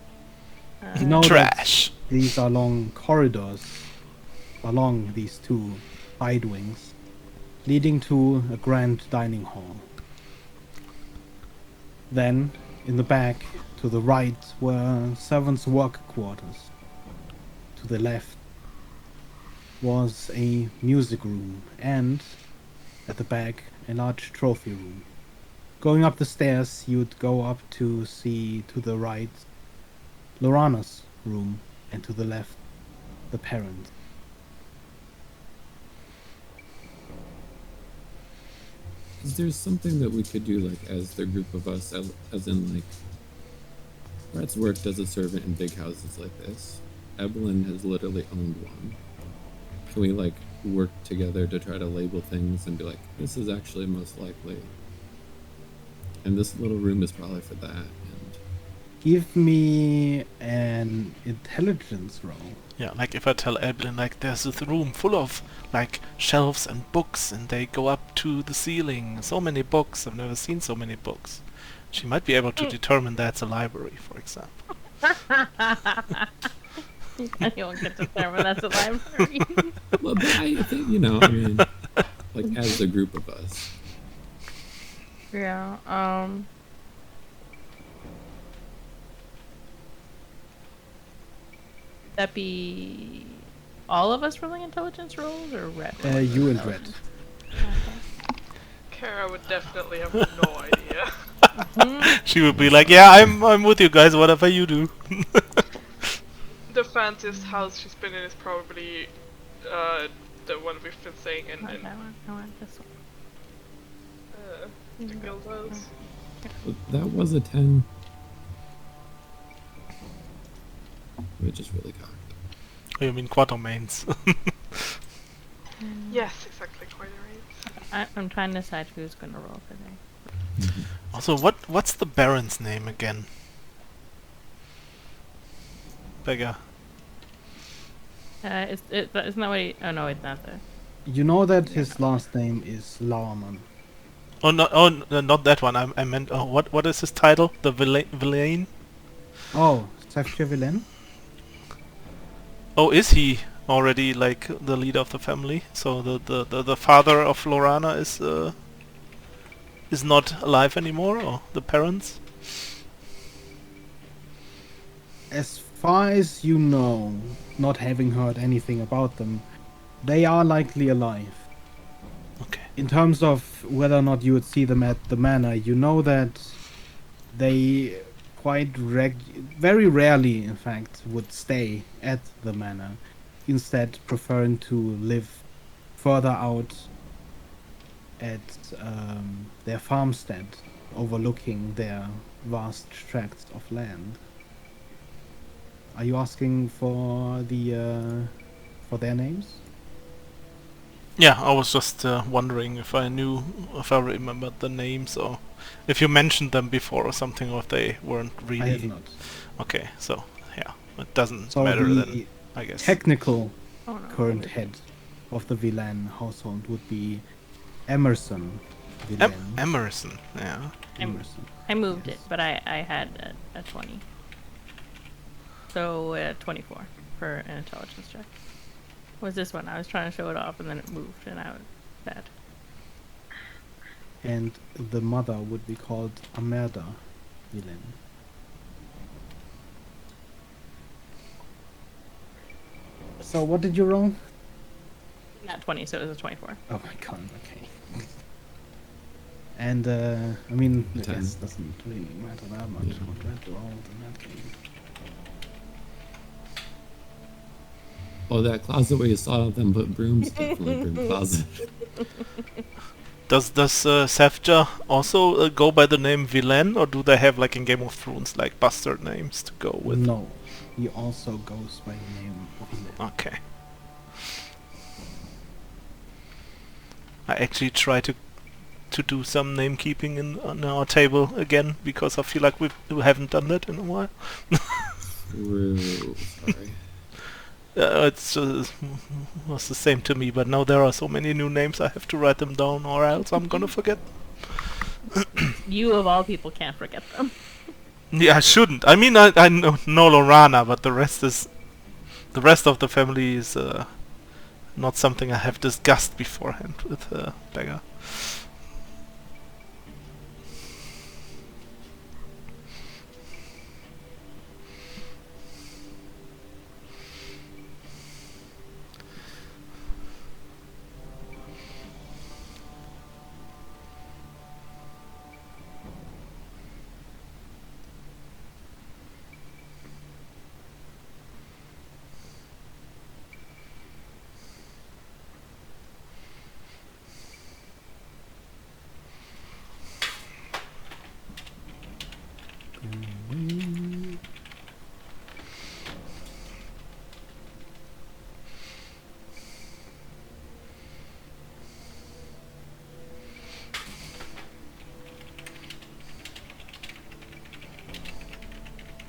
You know Trash. that these are long corridors along these two side wings, leading to a grand dining hall. Then, in the back, to the right, were servants' work quarters. To the left was a music room, and at the back, a large trophy room. Going up the stairs, you'd go up to see to the right Lorana's room, and to the left, the parents. Is there something that we could do, like, as the group of us, as in, like, Brett's worked as a servant in big houses like this. Evelyn has literally owned one. Can we, like, work together to try to label things and be like, this is actually most likely, and this little room is probably for that, and Give me an intelligence roll. Yeah, like if I tell Evelyn, like, there's this room full of, like, shelves and books, and they go up to the ceiling. So many books. I've never seen so many books. She might be able to determine that's a library, for example. Anyone can determine that's a library. well, but I think, you know, I mean, like, as a group of us. Yeah. That be all of us rolling intelligence rolls, or Red? rolling You and Red. intelligence? Kara would definitely have no idea. She would be like, yeah, I'm with you guys, whatever you do. The fanciest house she's been in is probably the one we've been saying in Not that one. I want this one. the guild house. That was a 10. We're just really cocked. Oh, you mean Quatermains. Yes, exactly, quite right. I'm trying to decide who's gonna roll today. Also, what's the Baron's name again? Beggar. Isn't that what he... Oh no, it's not there. You know that his last name is Lauerman. Oh no, not that one. I meant. Oh, what is his title? The villain? Oh, Safja Villain? Oh, is he already like the leader of the family? So the father of Lorana is not alive anymore, or the parents? As far as you know, not having heard anything about them, they are likely alive. Okay. In terms of whether or not you would see them at the manor, you know that they very rarely, in fact, would stay at the manor, instead preferring to live further out at their farmstead, overlooking their vast tracts of land. Are you asking for their names? Yeah, I was just wondering if I remembered the names, or if you mentioned them before or something, or if they weren't really. I have not. Okay, so yeah, it doesn't So matter the then, I guess. technical Oh no. current head of the Villain household would be Emerson Villain. Emerson, yeah. Emerson. I moved Yes. it, but I had a 20. So 24 for an intelligence check. Was this one? I was trying to show it off, and then it moved, and I was bad. And the mother would be called Amerda Villain. So what did you roll? Not 20, so it was a 24. Oh my god, okay. And I mean, I Ten. guess doesn't really matter that much Yeah. what Red rolled in that case. Oh, that closet where you saw them put brooms, definitely broom closet. Does Safja also go by the name Villain, or do they have, like in Game of Thrones, like bastard names to go with? No, he also goes by the name of Villain. Okay. I actually try to do some name keeping on our table again, because I feel like we haven't done that in a while. True. Sorry. It's was the same to me, but now there are so many new names I have to write them down, or else I'm gonna forget. You of all people can't forget them. Yeah, I shouldn't. I mean, I know Lorana, but the rest of the family is not something I have discussed beforehand with Beggar.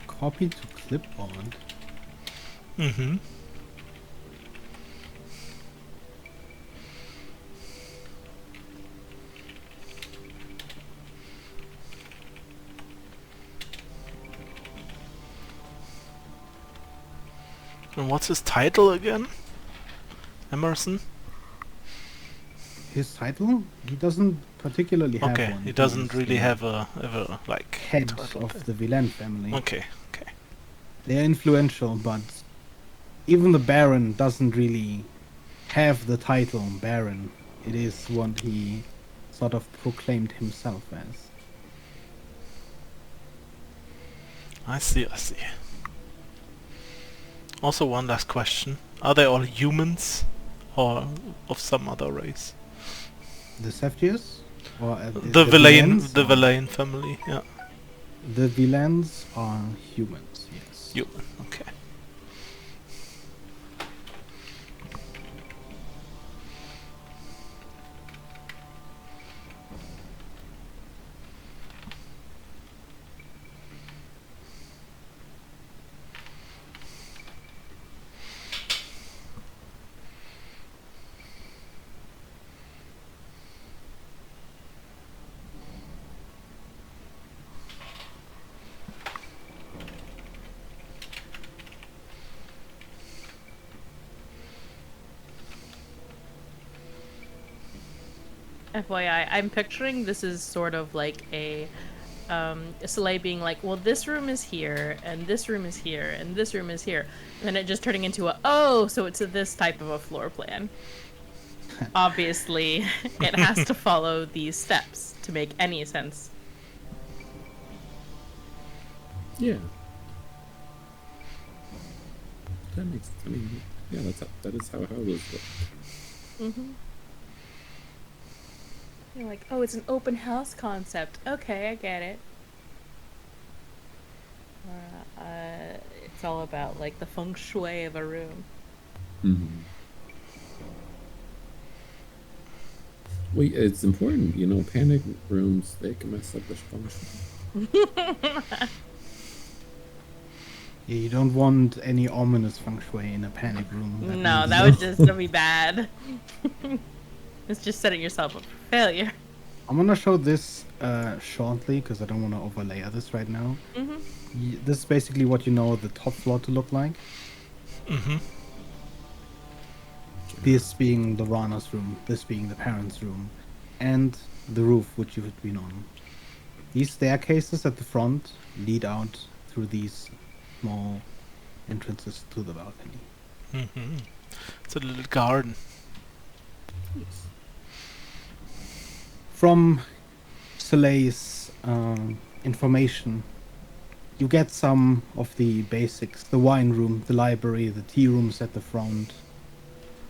Copy to clipboard. Mm-hmm. And what's his title again? Emerson? His title? He doesn't particularly have Okay, one. he doesn't He's really the have a like head title of thing. the Villain family. Okay, okay. They're influential, but even the Baron doesn't really have the title Baron. It is what he sort of proclaimed himself as. I see, I see. Also, one last question. Are they all humans? Or of some other race? The Seftius? Or The Villains, or- Villain family, yeah. The Villains are humans, yes. Human, okay. FYI, I'm picturing this is sort of like a Soleil being like, well, this room is here, and this room is here, and this room is here. And then it just turning into a, oh, so it's this type of a floor plan. Obviously, it has to follow these steps to make any sense. Yeah. That makes. I mean, yeah. That is how houses work. Mm-hmm. You're like, oh, it's an open house concept. Okay, I get it. It's all about like the feng shui of a room. Mm-hmm. Well, it's important, you know. Panic rooms, they can mess up the function. Yeah, you don't want any ominous feng shui in a panic room. No, means that would just be bad. It's just setting yourself up for failure. I'm gonna show this shortly because I don't want to overlay this right now. Mm-hmm. This is basically what you know the top floor to look like. Mm-hmm. This being the Rana's room, this being the parents' room, and the roof which you've been on. These staircases at the front lead out through these small entrances to the balcony. Mm-hmm. It's a little garden. From Soleil's information, you get some of the basics: the wine room, the library, the tea rooms at the front,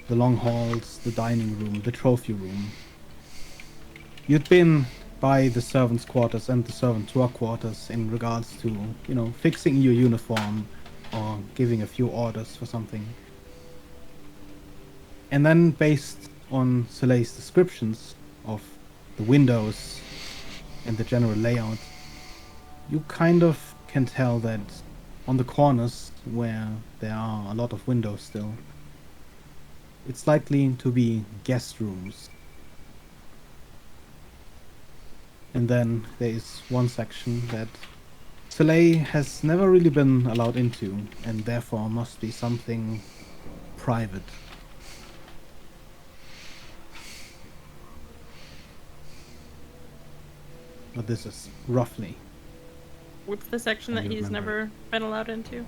the long halls, the dining room, the trophy room. You'd been by the servants' quarters and the servant tour quarters in regards to, you know, fixing your uniform or giving a few orders for something. And then based on Soleil's descriptions of the windows and the general layout, you kind of can tell that on the corners where there are a lot of windows still, it's likely to be guest rooms. And then there is one section that Soleil has never really been allowed into, and therefore must be something private. But this is roughly. What's the section How that you he's remember never been allowed into?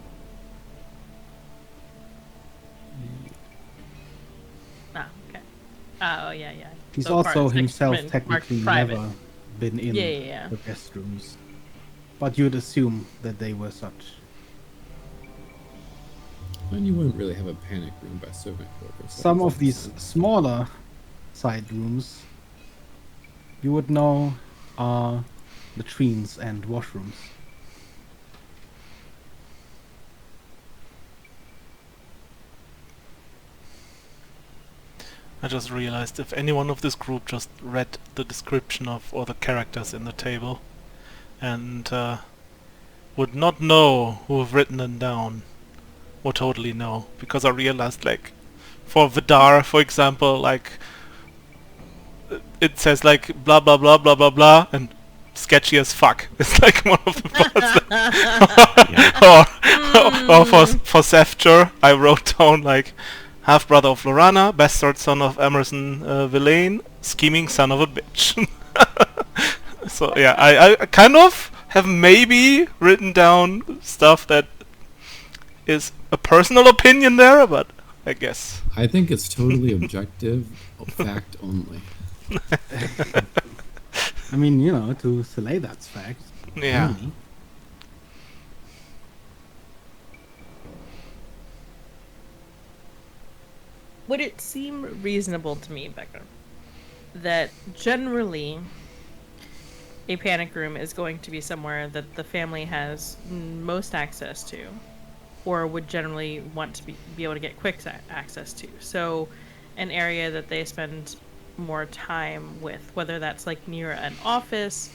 Ah, okay. Oh, yeah. He's So also part himself section marked technically private. never been in Yeah. the guest rooms. But you'd assume that they were such. And you wouldn't really have a panic room by servant quarters. Some That of makes these sense. smaller side rooms you would know are latrines and washrooms. I just realized if anyone of this group just read the description of all the characters in the table and would not know who have written them down, or totally know, because I realized, like, for Vidar, for example, like, it says like blah blah blah blah blah blah and sketchy as fuck. It's like one of the parts. Or for Sefter, I wrote down like half brother of Lorana, bastard son of Emerson Villain, scheming son of a bitch. So yeah, I kind of have maybe written down stuff that is a personal opinion there, but I guess. I think it's totally objective, fact only. I mean, you know, to Soleil that's fact. Yeah. Only. Would it seem reasonable to me, Becca, that generally a panic room is going to be somewhere that the family has most access to, or would generally want to be able to get quick access to? So an area that they spend more time with, whether that's like near an office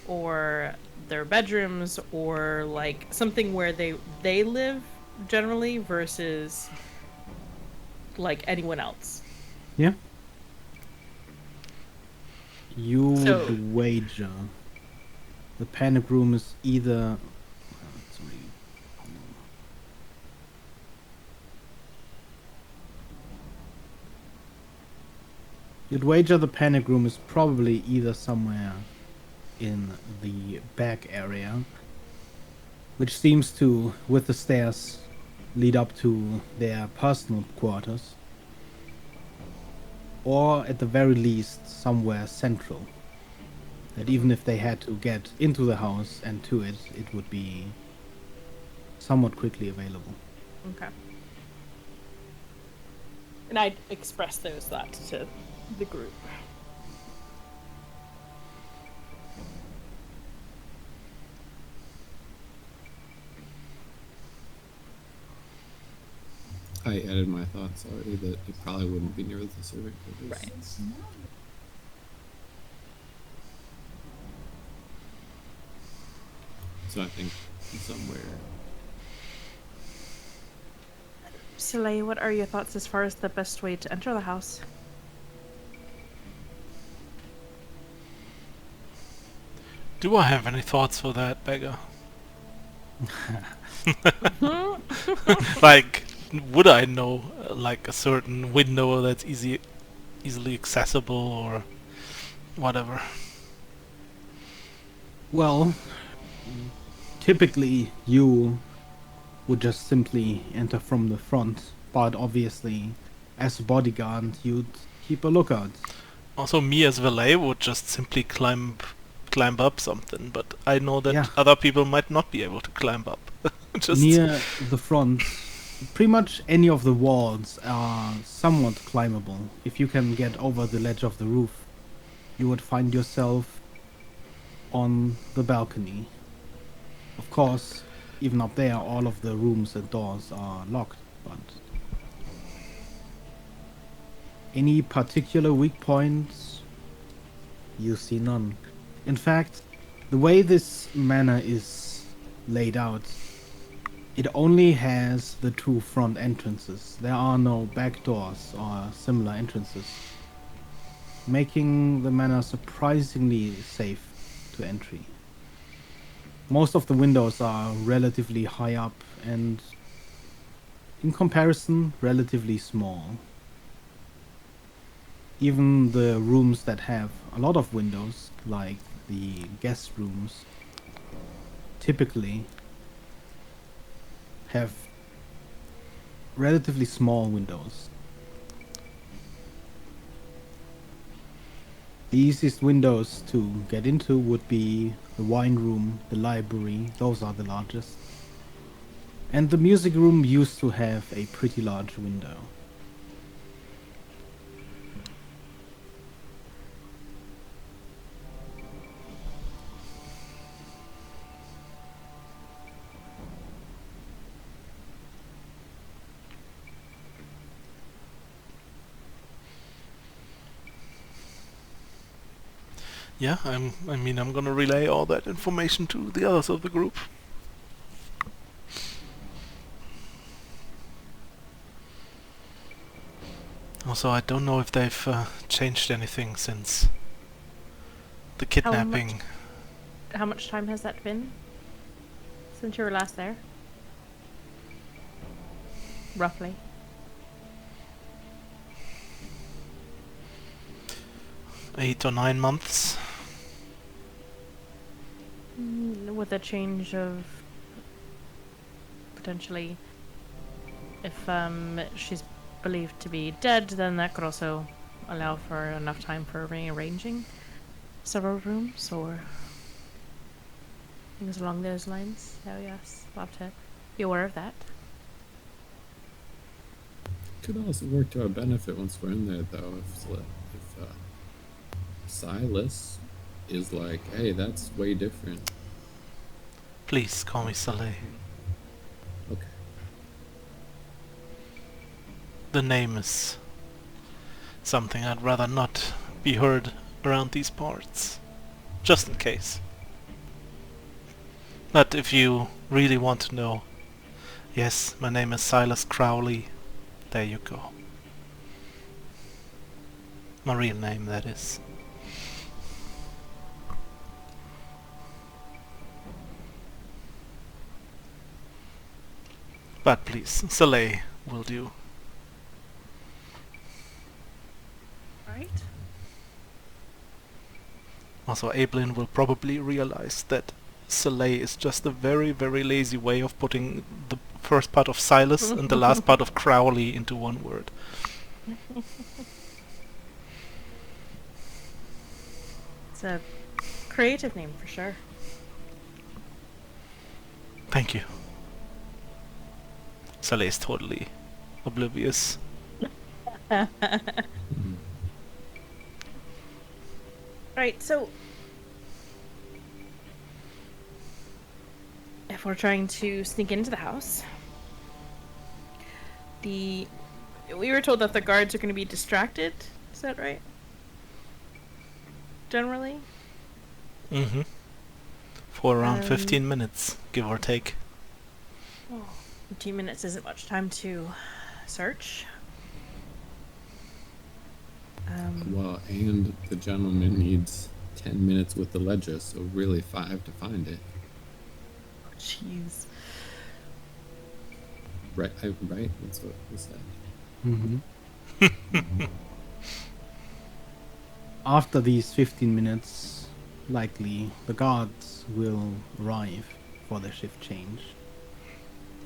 or their bedrooms, or like something where they live generally versus like anyone else. Yeah. You So- would wager the panic room is either. Sorry. You'd wager the panic room is probably either somewhere in the back area, which seems to, with the stairs, lead up to their personal quarters, or at the very least somewhere central, that even if they had to get into the house and to it, it would be somewhat quickly available. Okay. And I'd express those thoughts to the group. I added my thoughts already that it probably wouldn't be near the servant quarters. Right. So I think somewhere. Soleil, what are your thoughts as far as the best way to enter the house? Do I have any thoughts for that, beggar? Like, would I know like a certain window that's easily accessible or whatever? Well, typically you would just simply enter from the front, but obviously, as a bodyguard, you'd keep a lookout. Also, me as valet would just simply climb up something, but I know that Yeah. other people might not be able to climb up. Just Near the front, pretty much any of the walls are somewhat climbable. If you can get over the ledge of the roof, you would find yourself on the balcony. Of course, even up there, all of the rooms and doors are locked, but Any particular weak points? You see none. In fact, the way this manor is laid out, it only has the two front entrances. There are no back doors or similar entrances, making the manor surprisingly safe to entry. Most of the windows are relatively high up and, in comparison, relatively small. Even the rooms that have a lot of windows, like the guest rooms, typically have relatively small windows. The easiest windows to get into would be the wine room, the library, those are the largest. And the music room used to have a pretty large window. Yeah, I'm gonna relay all that information to the others of the group. Also, I don't know if they've changed anything since the kidnapping. How much time has that been since you were last there? Roughly. Eight or 9 months. With a change of potentially, if she's believed to be dead, then that could also allow for enough time for rearranging several rooms or things along those lines. So yes, we'll have to be aware of that. Could also work to our benefit once we're in there, though. If Silas is like, hey, that's way different. Please call me Saleh. Okay. The name is something I'd rather not be heard around these parts. Just in case. But if you really want to know, yes, my name is Silas Crowley. There you go. My real name, that is. But please, Saleh will do. Right. Also, Ablin will probably realize that Saleh is just a very, very lazy way of putting the first part of Silas and the last part of Crowley into one word. It's a creative name for sure. Thank you. Saleh is totally oblivious. Right, so if we're trying to sneak into the house, we were told that the guards are going to be distracted. Is that right? Generally? Mm-hmm. For around 15 minutes, give or take. 15 minutes isn't much time to search. Well, and the gentleman needs 10 minutes with the ledger, so really 5 to find it. Jeez. Right? Right? That's what we said. Mm-hmm. After these 15 minutes, likely the guards will arrive for their shift change.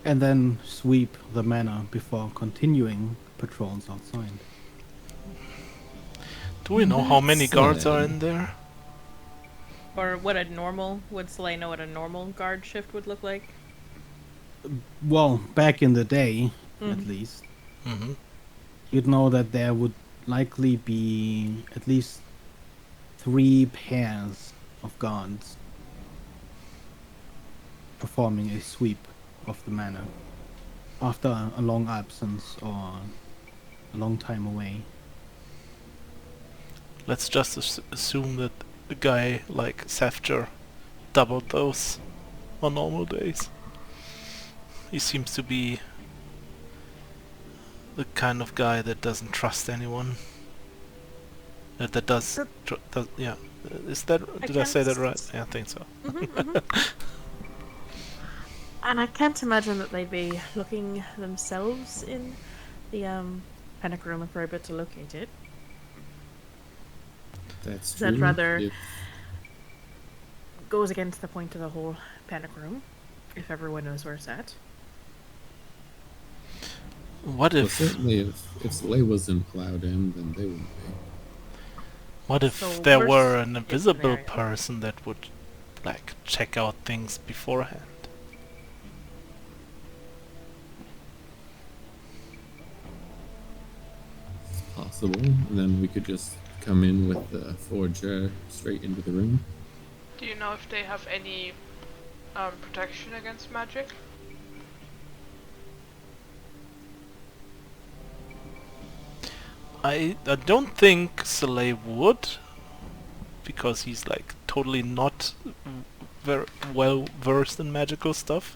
And then sweep the manor before continuing patrols outside. Do we know how many guards are in there? Or would Slay know what a normal guard shift would look like? Well, back in the day, at least, Mm-hmm. you'd know that there would likely be at least 3 pairs of guards performing a sweep of the manor after a long absence or a long time away. let's just assume that a guy like Safter doubled those on normal days. He seems to be the kind of guy that doesn't trust anyone. That does, yeah. Is that, did I say that right? Yeah, I think so. And I can't imagine that they'd be looking themselves in the panic room if we're able to locate it. That's That true. rather If, goes against the point of the whole panic room, if everyone knows where it's at. What well, if, certainly if Soleil wasn't allowed in, then they wouldn't be. what if So there worst were an case invisible scenario. person that would, like, check out things beforehand? It's possible. And then we could just come in with the forger straight into the room. Do you know if they have any protection against magic? I don't think Soleil would, because he's like totally not very well versed in magical stuff.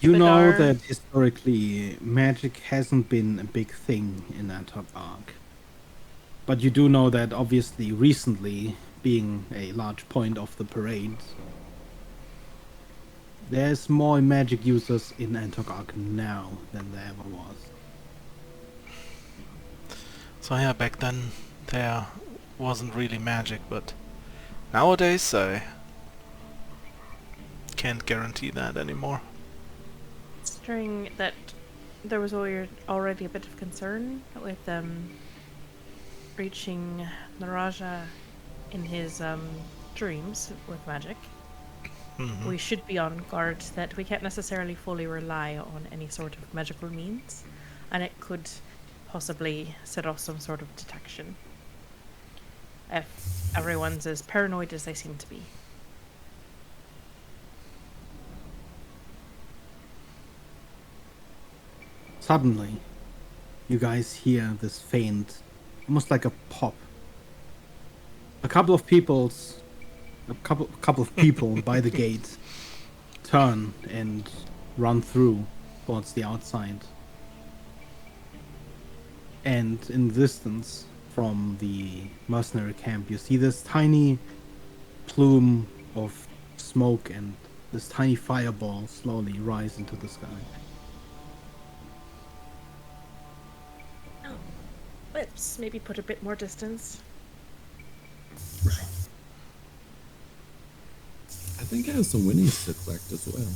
You But know our- that historically magic hasn't been a big thing in Antok Arc. But you do know that obviously recently, being a large point of the parade, there's more magic users in Antok Arc now than there ever was. So yeah, back then there wasn't really magic, but nowadays I can't guarantee that anymore. Considering that there was already a bit of concern with reaching Naraja in his dreams with magic, Mhm. we should be on guard that we can't necessarily fully rely on any sort of magical means, and it could possibly set off some sort of detection if everyone's as paranoid as they seem to be. Suddenly, you guys hear this faint, almost like a pop. A couple of people by the gate turn and run through towards the outside. And in the distance from the mercenary camp, you see this tiny plume of smoke and this tiny fireball slowly rise into the sky. Let's maybe put a bit more distance. I think I have some winnings to collect as well.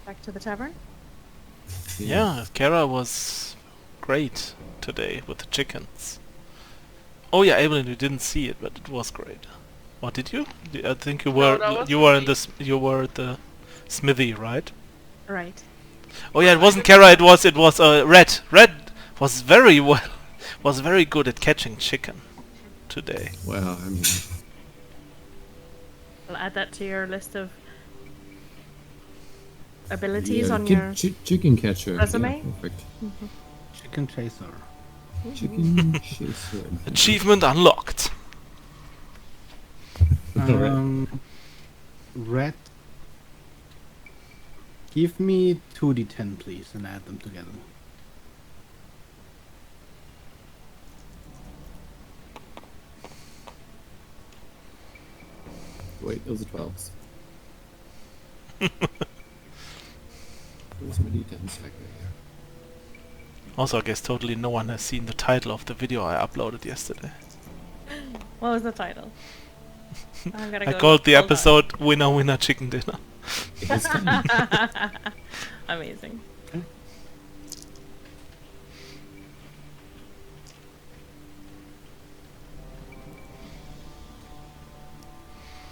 Back to the tavern. Yeah, Kara was great today with the chickens. Oh yeah, Evelyn, you didn't see it, but it was great. What did you? I think you No, were that you wasn't were in me. the you were at the smithy, right? Right. Oh yeah, it wasn't Kara. It was Red. Red was was very good at catching chicken today. Well, I mean, I'll add that to your list of abilities yeah, on your chicken catcher. resume? Yeah, perfect. Chicken chaser. Chicken chaser. Achievement unlocked. Alright. Red. Give me 2d10, please, and add them together. Wait, those are 12s. Where's my d10 stack right here? Also, I guess totally no one has seen the title of the video I uploaded yesterday. What was the title? I'm gonna I go called the hold on. episode "Winner Winner Chicken Dinner." It's fine. Amazing.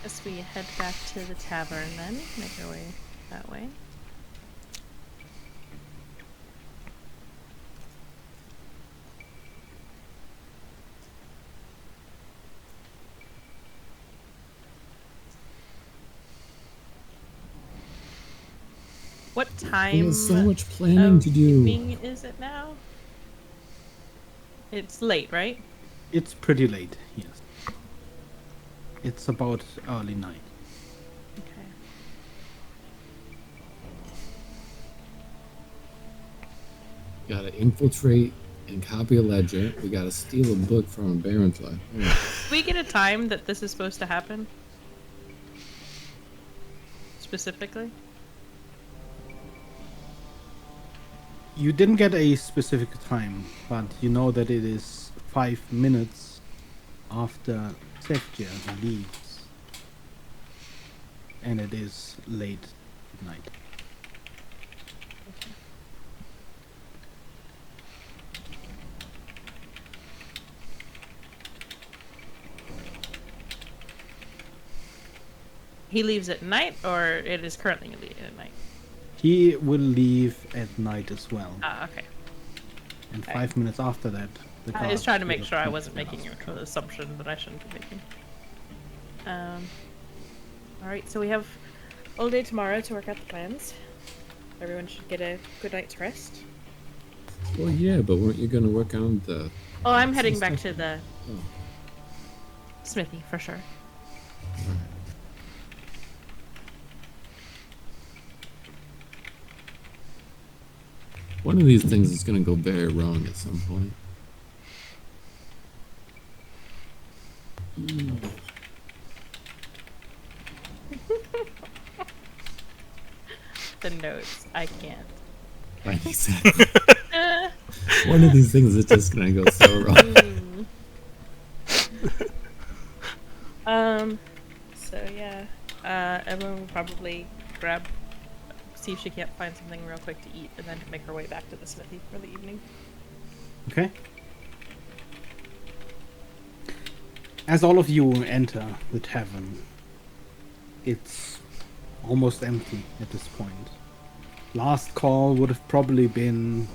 As we head back to the tavern then, make our way that way. What We time have so much planning of to do. evening is it now? It's late, right? It's pretty late, yes. It's about early night. Okay. Gotta infiltrate and copy a ledger. We gotta steal a book from a Baron's life. Do we get a time that this is supposed to happen? Specifically? You didn't get a specific time, but you know that it is 5 minutes after Sefja leaves. And it is late at night. He leaves at night, or it is currently at night? He will leave at night as well. Ah, okay. And Okay. 5 minutes after that, the I was guards trying to will make sure I come wasn't to the making house. an assumption that I shouldn't be making. Alright, so we have all day tomorrow to work out the plans. Everyone should get a good night's rest. Well, yeah, but weren't you gonna work on the? Oh, I'm heading some back stuff? to the Oh, smithy for sure. alright. One of these things is gonna go very wrong at some point. The notes, I can't. Like exactly. One of these things is just gonna go so wrong. So yeah, everyone will probably see if she can't find something real quick to eat, and then make her way back to the smithy for the evening. Okay. As all of you enter the tavern, it's almost empty at this point. Last call would have probably been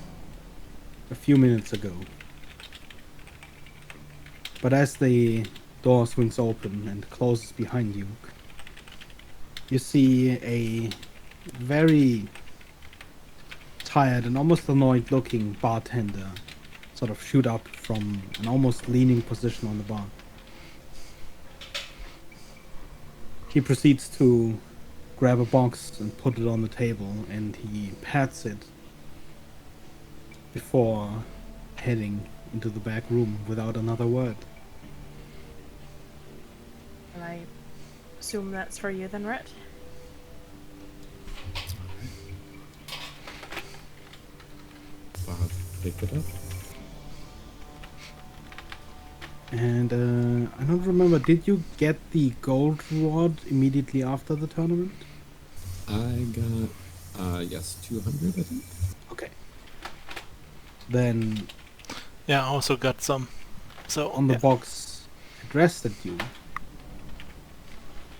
a few minutes ago. But as the door swings open and closes behind you, you see a very tired and almost annoyed looking bartender sort of shoot up from an almost leaning position on the bar. He proceeds to grab a box and put it on the table, and he pats it before heading into the back room without another word. And I assume that's for you then, Rhett? I'll pick it up. And I don't remember, did you get the gold reward immediately after the tournament? I got, yes, 200, I think. Okay. Then Yeah, I also got some. So on the yeah. box addressed at you,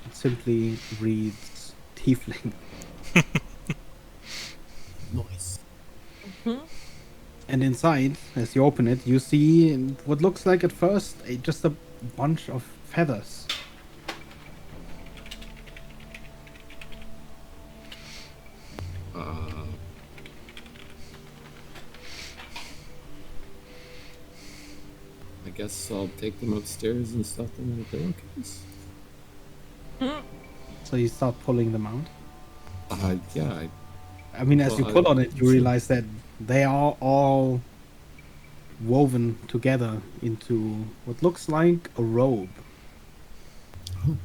it simply reads Tiefling. Nice. And inside, as you open it, you see what looks like at first just a bunch of feathers. I guess I'll take them upstairs and stuff them in a pillowcase. So you start pulling them out. Yeah, I mean, as you Well, pull on it, you sure. realize that they are all woven together into what looks like a robe. Oh.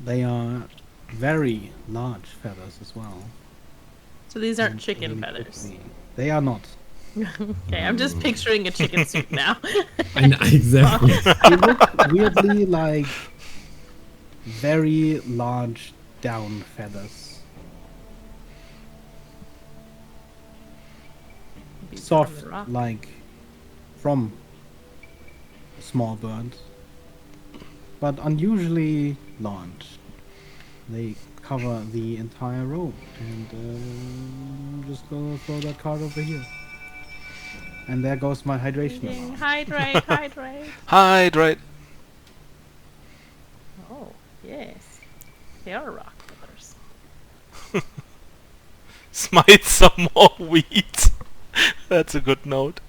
They are very large feathers as well. So these aren't And chicken really feathers. quickly- They are not. Okay, I'm just picturing a chicken suit now. I know, exactly. They look weirdly like very large down feathers. Maybe from Soft the rock. like from a small bird, but unusually large. They cover the entire robe, and I'm just gonna throw that card over here. And there goes my hydration alarm. Hydrate, hydrate. Hide, right? Oh, yes. They are rock. smite some more wheat. That's a good note.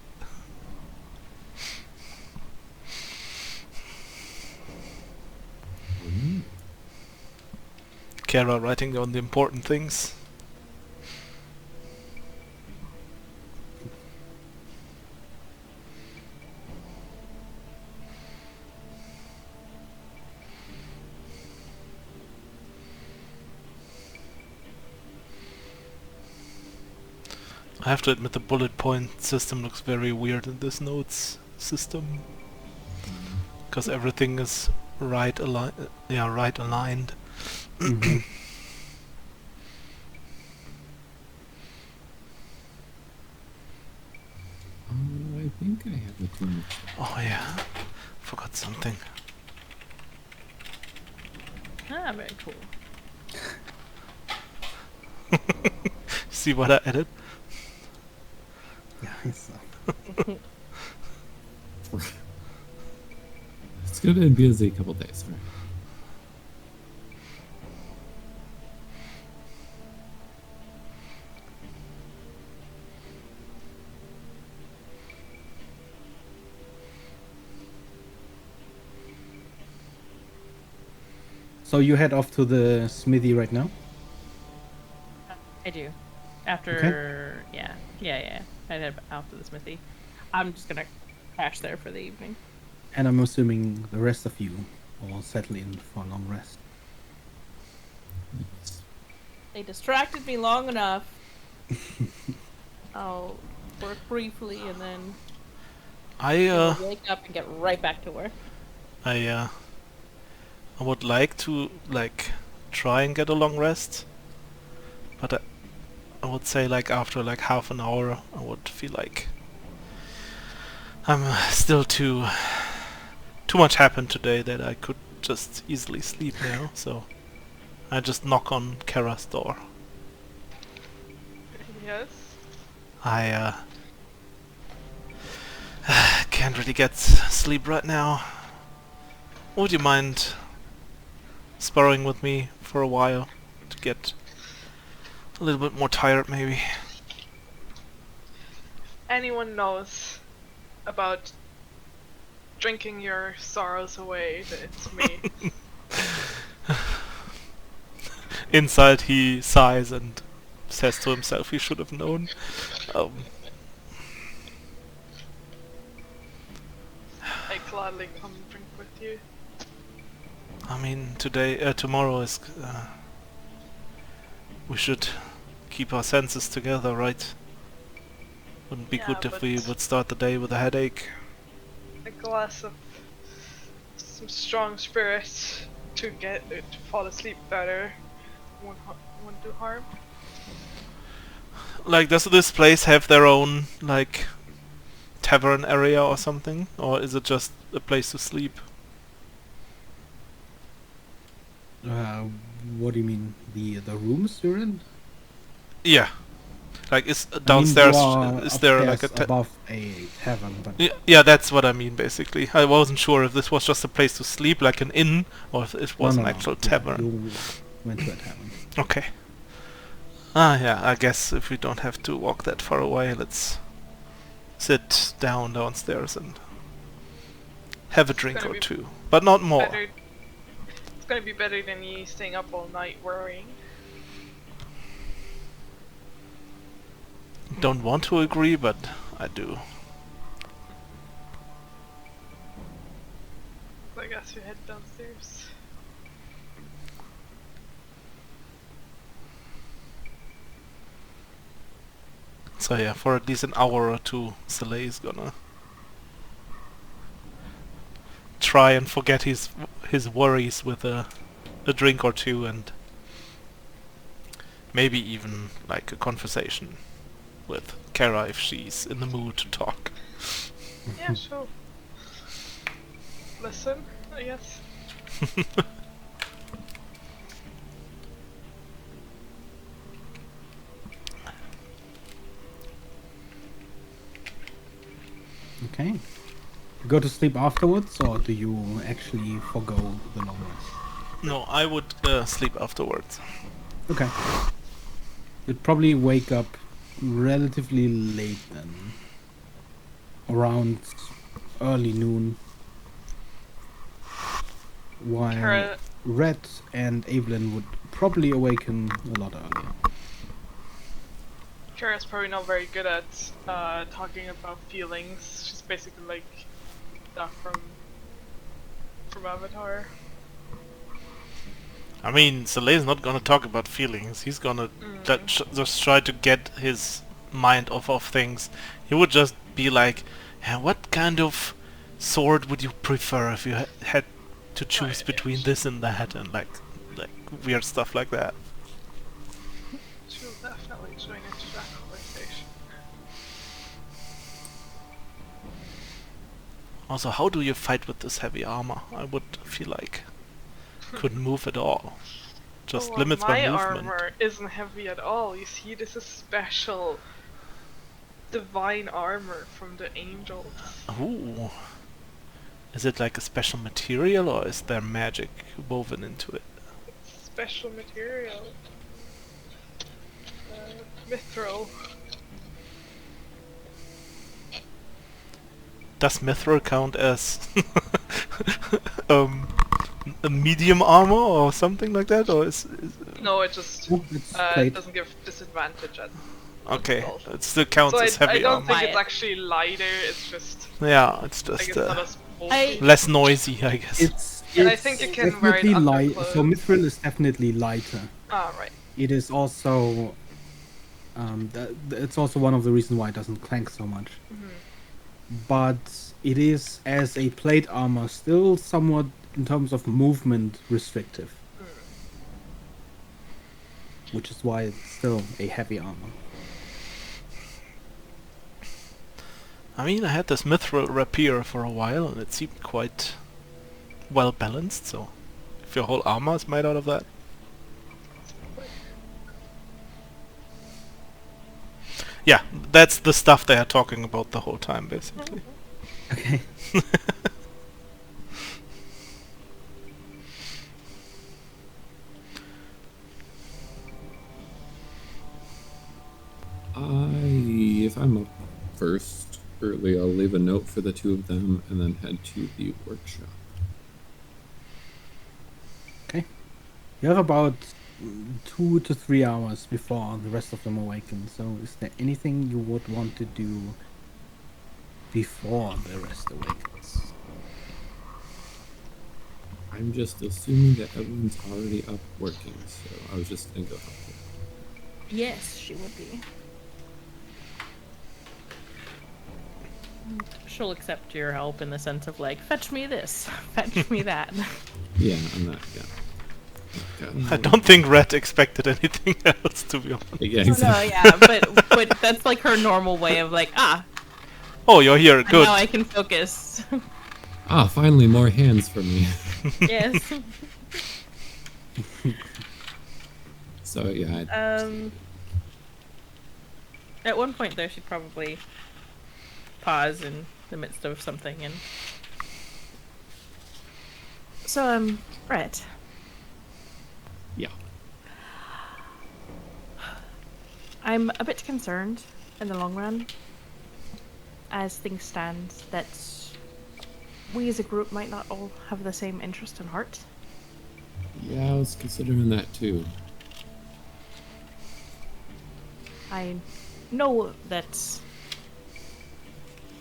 Kara writing down the important things. I have to admit the bullet point system looks very weird in this notes system. Because everything is right aligned. Right aligned. Mhm. I think I have a too much. Oh yeah, forgot something. Ah, very cool. See what I added? Yeah, it's, It's gonna be a busy couple days. Right? so you head off to the smithy right now? I do. After, yeah. I head out to the smithy. I'm just gonna crash there for the evening. And I'm assuming the rest of you all settle in for a long rest. Yes. They distracted me long enough. I'll work briefly and then I wake up and get right back to work. I would like to try and get a long rest, but I would say after half an hour I would feel like I'm still too much happened today that I could just easily sleep now. So I just knock on Kara's door. Yes. I can't really get sleep right now. Would you mind sparring with me for a while to get a little bit more tired, maybe? Anyone knows about drinking your sorrows away, that it's me. Inside he sighs and says to himself he should have known. I gladly come drink with you. I mean, tomorrow is... we should keep our senses together, right? Wouldn't be Yeah, good if but we would start the day with a headache. a glass of some strong spirit to fall asleep better won't do harm. Does this place have their own, tavern area or something? Or is it just a place to sleep? What do you mean? The rooms you're in? Yeah. Is I mean, downstairs, you are is there a upstairs above a tavern, but Yeah, that's what I mean, basically. I wasn't sure if this was just a place to sleep, like an inn, or if it was no, an actual yeah, tavern. you went to a tavern. Okay. Yeah, I guess if we don't have to walk that far away, let's sit downstairs and have a drink gonna or be two. But not more. It's gonna be better than you staying up all night worrying. Don't want to agree, but I do. I guess we head downstairs. So yeah, for at least an hour or two, Soleil is gonna try and forget his worries with a drink or two, and maybe even a conversation with Kara if she's in the mood to talk. Yeah, sure. Listen, I guess. Okay. You go to sleep afterwards, or do you actually forgo the long rest? No, I would sleep afterwards. Okay. You'd probably wake up relatively late then, around early noon, while Kara, Red and Evelyn would probably awaken a lot earlier. Kara's probably not very good at talking about feelings. She's basically like that from Avatar. I mean, Soleil's not gonna talk about feelings. He's gonna just try to get his mind off of things. He would just be like, yeah, what kind of sword would you prefer if you had to choose Right, between yeah. this and that, and like weird stuff like that. She'll definitely join into that conversation. Also, how do you fight with this heavy armor? I would feel like couldn't move at all. Just Oh, limits my my movement. armor isn't heavy at all. You see, this is special divine armor from the angels. Ooh. Is it like a special material, or is there magic woven into it? Special material. Mithril. Does mithril count as a medium armor or something like that, or is No, it just Oh, it's plate. doesn't give disadvantage at. okay? rolls. It still counts So as I heavy don't armor. think it's Why? actually lighter. It's just Yeah, it's like just it's not as bulky. I- less noisy, I guess. It's And I think you can wear it definitely under light. clothes. So mithril is definitely lighter. Ah, right. It is also it's also one of the reasons why it doesn't clank so much. But it is, as a plate armor, still somewhat in terms of movement restrictive, which is why it's still a heavy armor. I mean, I had this mithril rapier for a while, and it seemed quite well balanced. So, if your whole armor is made out of that, yeah, that's the stuff they are talking about the whole time, basically. Okay. If I'm up first early, I'll leave a note for the two of them and then head to the workshop. Okay. You have about 2 to 3 hours before the rest of them awaken. So, is there anything you would want to do before the rest awakens? I'm just assuming that everyone's already up working, so I was just gonna go help her. Yes, she would be. She'll accept your help in the sense of like, fetch me this, fetch me that. Yeah, I'm not. Yeah. I don't think Red expected anything else, to be honest. Yeah, No, exactly. yeah, but that's like her normal way of like, Oh, you're here. and Good. now I can focus. Ah, finally, more hands for me. Yes. So yeah, At one point though, she'd probably pause in the midst of something and. So Brett. yeah. I'm a bit concerned in the long run, as things stand, that we as a group might not all have the same interest and heart. Yeah, I was considering that too. I know that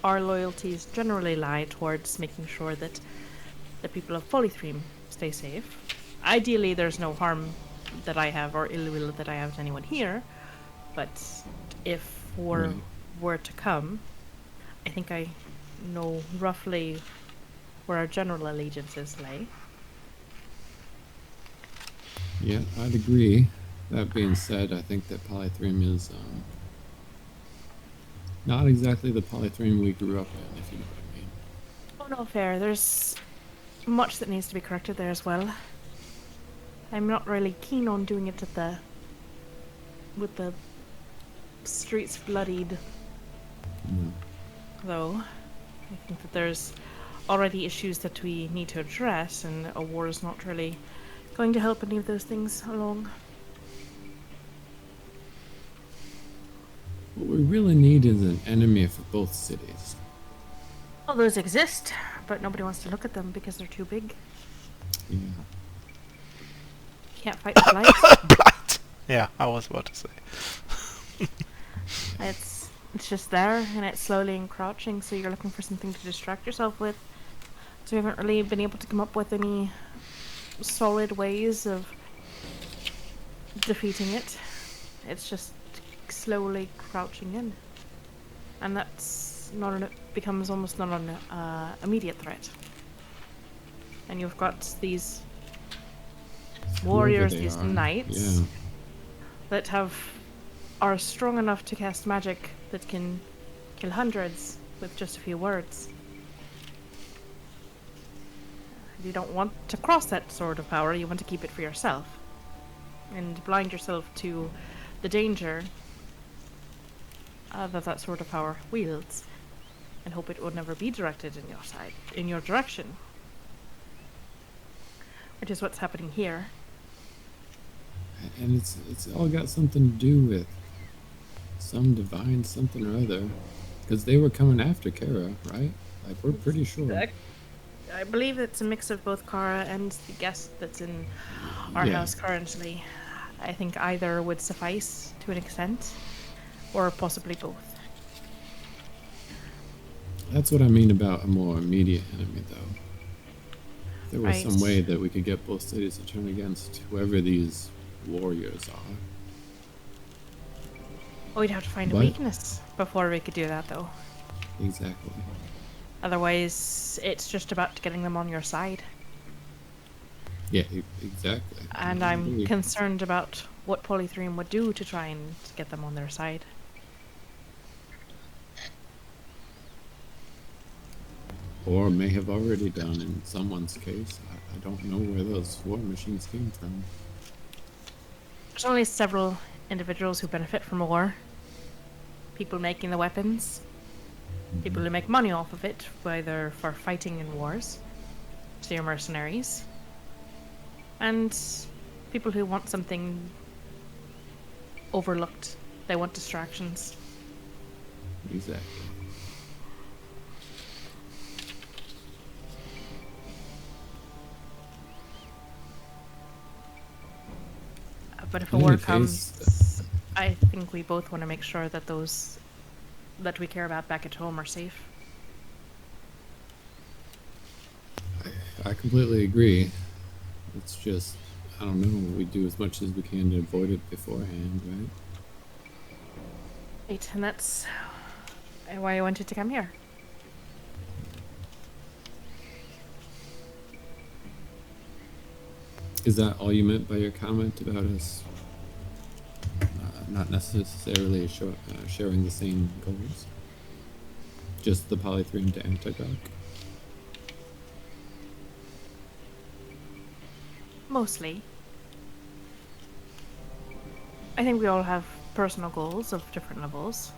our loyalties generally lie towards making sure that the people of Polythreme stay safe. Ideally, there's no harm that I have or ill will that I have to anyone here, but if war Right. were to come, I think I know roughly where our general allegiances lay. Yeah, I'd agree. That being said, I think that Polythreme is not exactly the Polythreme we grew up in, if you know what I mean. Oh no, fair. There's much that needs to be corrected there as well. I'm not really keen on doing it with the streets bloodied, No. though. I think that there's already issues that we need to address, and a war is not really going to help any of those things along. What we really need is an enemy for both cities. All those exist, but nobody wants to look at them because they're too big. Yeah. Can't fight the blight. Blight! Yeah, I was about to say. It's just there, and it's slowly encroaching, so you're looking for something to distract yourself with. So we haven't really been able to come up with any solid ways of defeating it. It's just slowly crouching in. And becomes almost not an immediate threat. And you've got these warriors, these knights, that are strong enough to cast magic that can kill hundreds with just a few words. You don't want to cross that sort of power, you want to keep it for yourself. And blind yourself to the danger that sort of power wields. And hope it would never be directed in your direction. Which is what's happening here. And it's all got something to do with some divine something or other. Because they were coming after Kara, right? Like, we're pretty sure. I believe it's a mix of both Kara and the guest that's in our house currently. I think either would suffice to an extent, or possibly both. That's what I mean about a more immediate enemy, though. If there was some way that we could get both cities to turn against whoever these warriors are. We'd have to find a weakness before we could do that, though. Exactly. Otherwise, it's just about getting them on your side. Yeah, exactly. And I'm concerned about what Polythreme would do to try and get them on their side. Or may have already done in someone's case. I don't know where those war machines came from. There's only several individuals who benefit from war. People making the weapons. People who make money off of it, whether for fighting in wars, so your mercenaries. And people who want something overlooked. They want distractions. Exactly. But if a war comes, I think we both want to make sure that those that we care about back at home are safe. I completely agree. It's just, I don't know, we do as much as we can to avoid it beforehand, right? Right, and that's why I wanted to come here. Is that all you meant by your comment about us not necessarily sharing the same goals? Just the Polythreme to Antidoc? Mostly. I think we all have personal goals of different levels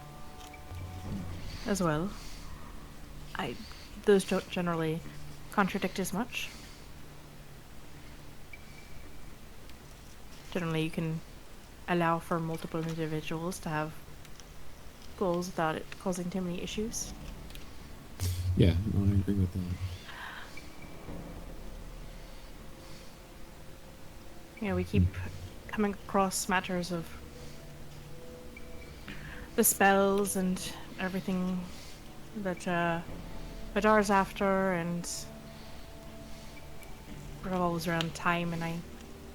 as well. Those don't generally contradict as much. Generally, you can allow for multiple individuals to have goals without it causing too many issues. Yeah, no, I agree with that. You know, we keep coming across matters of the spells and everything that Adar's after, and revolves around time, and I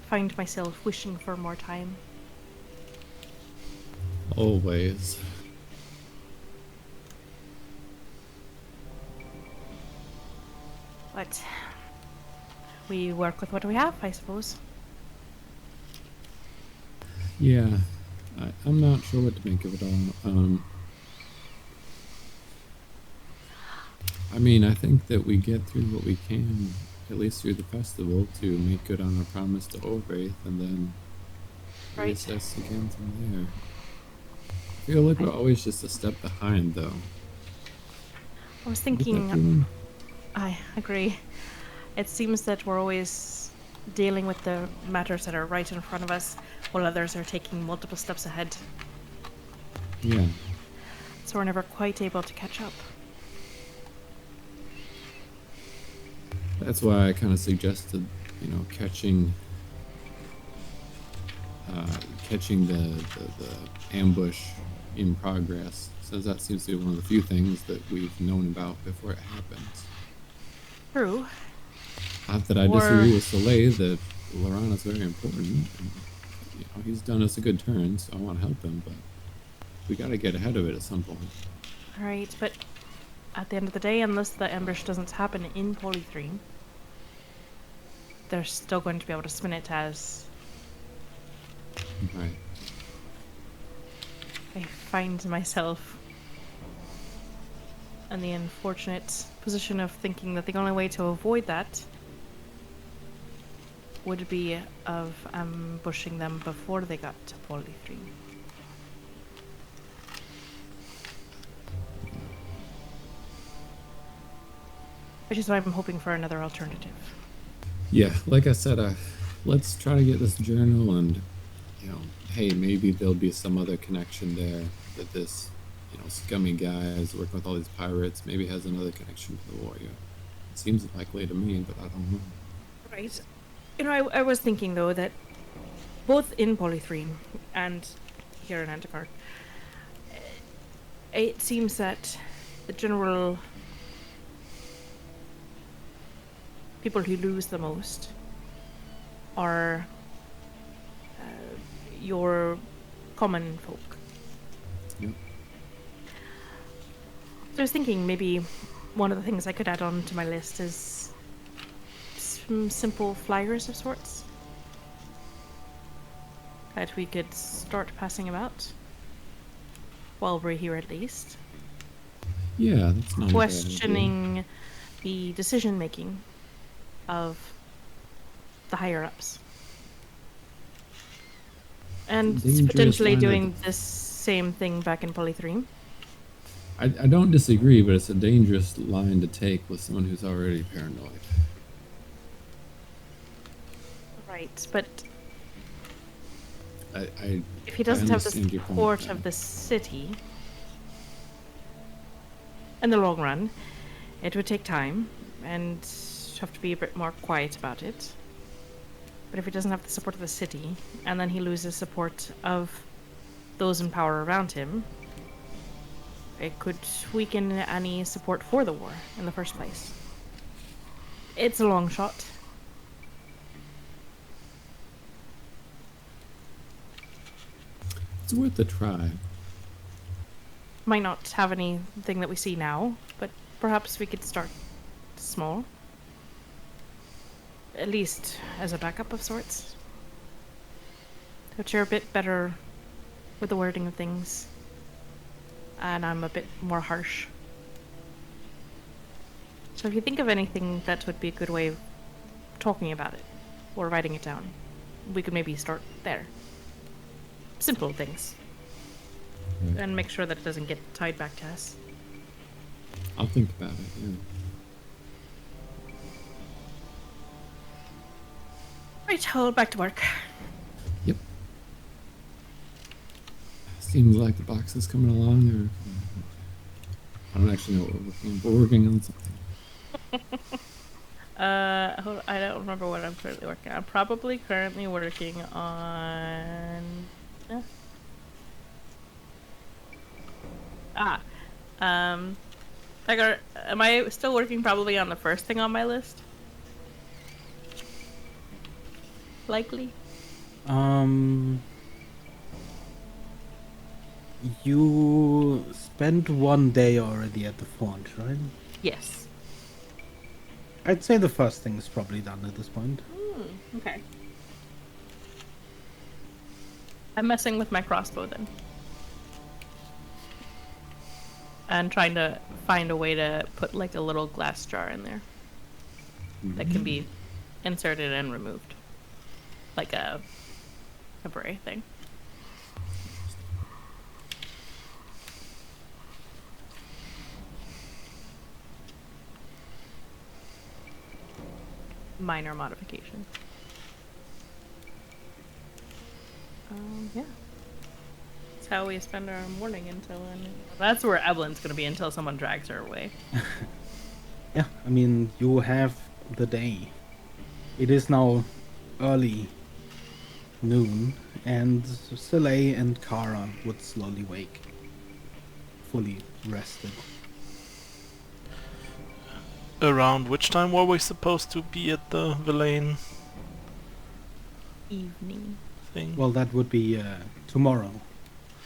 find myself wishing for more time. Always. But we work with what we have, I suppose. Yeah, I'm not sure what to make of it all. I mean, I think that we get through what we can, at least through the festival, to make good on our promise to Orwraith, and then reassess again from there. I feel like we're always just a step behind, though. I was thinking, I agree. It seems that we're always dealing with the matters that are right in front of us, while others are taking multiple steps ahead. Yeah, So we're never quite able to catch up. That's why I kind of suggested, catching the ambush in progress, since that seems to be one of the few things that we've known about before it happens. True. Not that I disagree with Soleil that Lorana's very important, and, he's done us a good turn, so I want to help him, but we got to get ahead of it at some point. Right, but at the end of the day, unless the ambush doesn't happen in Polythreme, they're still going to be able to spin it as... Right. I find myself in the unfortunate position of thinking that the only way to avoid that would be of ambushing them before they got to Polythreme. Which is why I'm hoping for another alternative. Yeah, like I said, let's try to get this journal, and hey, maybe there'll be some other connection there that this scummy guy is working with all these pirates. Maybe has another connection to the warrior. It seems likely to me, but I don't know. Right. I was thinking though that both in Polythreme and here in Anticar, it seems that the general people who lose the most are your common folk. Yep. So I was thinking maybe one of the things I could add on to my list is some simple flyers of sorts that we could start passing about while we're here at least. Yeah, that's not questioning the decision making of the higher ups. And potentially doing this same thing back in Polythreme. I don't disagree, but it's a dangerous line to take with someone who's already paranoid. Right, but I if he doesn't have the understand your support point, of the city, in the long run, it would take time and have to be a bit more quiet about it. But if he doesn't have the support of the city, and then he loses support of those in power around him, it could weaken any support for the war in the first place. It's a long shot. It's worth a try. Might not have anything that we see now, but perhaps we could start small. At least as a backup of sorts. But you're a bit better with the wording of things. And I'm a bit more harsh. So if you think of anything that would be a good way of talking about it, or writing it down, we could maybe start there. Simple things. Right. And make sure that it doesn't get tied back to us. I'll think about it, yeah. Right, I'll back to work. Yep. Seems like the box is coming along, or I don't actually know what we're working on, but we're working on something. I don't remember what I'm currently working on. I'm probably currently working on... am I still working probably on the first thing on my list? Likely. You spent one day already at the font, right? Yes. I'd say the first thing is probably done at this point. Okay. I'm messing with my crossbow then. And trying to find a way to put like a little glass jar in there that can be inserted and removed. Like a temporary thing. Minor modification. Yeah. how we spend our morning until then. That's where Evelyn's gonna be until someone drags her away. Yeah, I mean, you have the day. It is now early noon, and Soleil and Kara would slowly wake, fully rested. Around which time were we supposed to be at the Villain Evening. thing? Well, that would be tomorrow.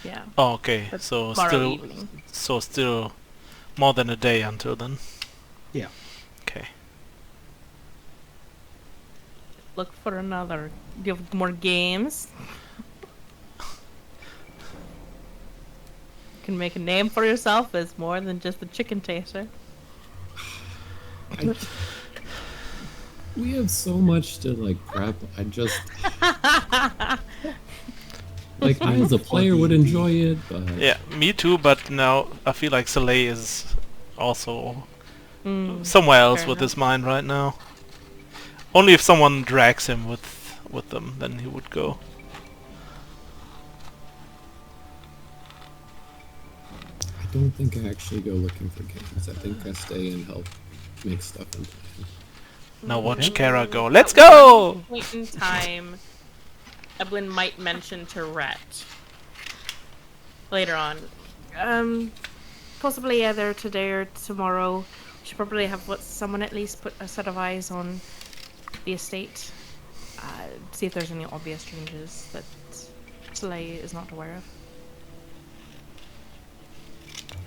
Yeah. Oh, okay. But So tomorrow evening. still more than a day until then. Yeah. Okay. Look for another. Do you have more games? You can make a name for yourself as more than just a chicken taster. We have so much to like prep. I just like I as a player would enjoy it, but Yeah, me too. But now I feel like Soleil is also somewhere else fair with enough. his mind right now. Only if someone drags him with them, then he would go. I don't think I actually go looking for games. I think I stay and help make stuff and plan. Now watch Kara go. Let's go! Point in time, Evelyn might mention to Rhett later on. Possibly either today or tomorrow. Should probably have someone at least put a set of eyes on the estate. See if there's any obvious changes that Soleil is not aware of.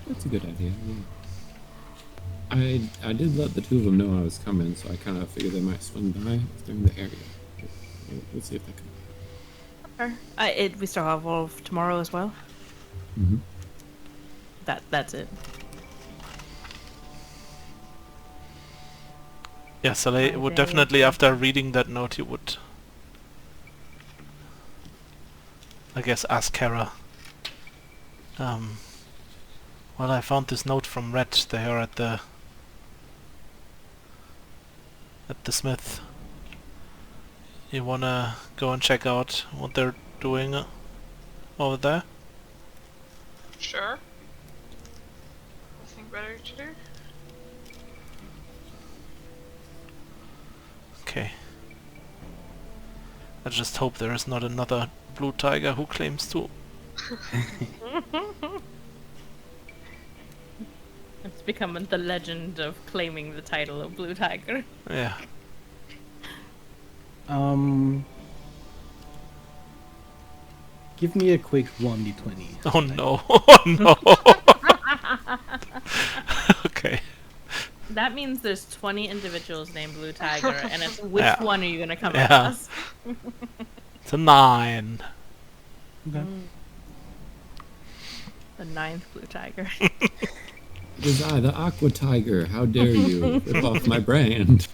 That's a good idea. Yeah. I did let the two of them know I was coming, so I kind of figured they might swing by if they're in the area. We'll see if they come. We still have Wolf tomorrow as well. Mm-hmm. That's it. Yeah, Soleil would Okay. definitely, after reading that note, he would, I guess, ask Kara. Well, I found this note from Red there at the smith. You wanna go and check out what they're doing over there? Sure. Nothing better to do. Okay. I just hope there is not another blue tiger who claims to. It's become the legend of claiming the title of Blue Tiger. Yeah. Give me a quick 1d20. Oh no. Oh no. Okay. That means there's 20 individuals named Blue Tiger, and it's which Yeah. one are you gonna come Yeah. across? It's a 9. Okay. The 9th Blue Tiger. It is I, the Aqua Tiger. How dare you rip off my brand?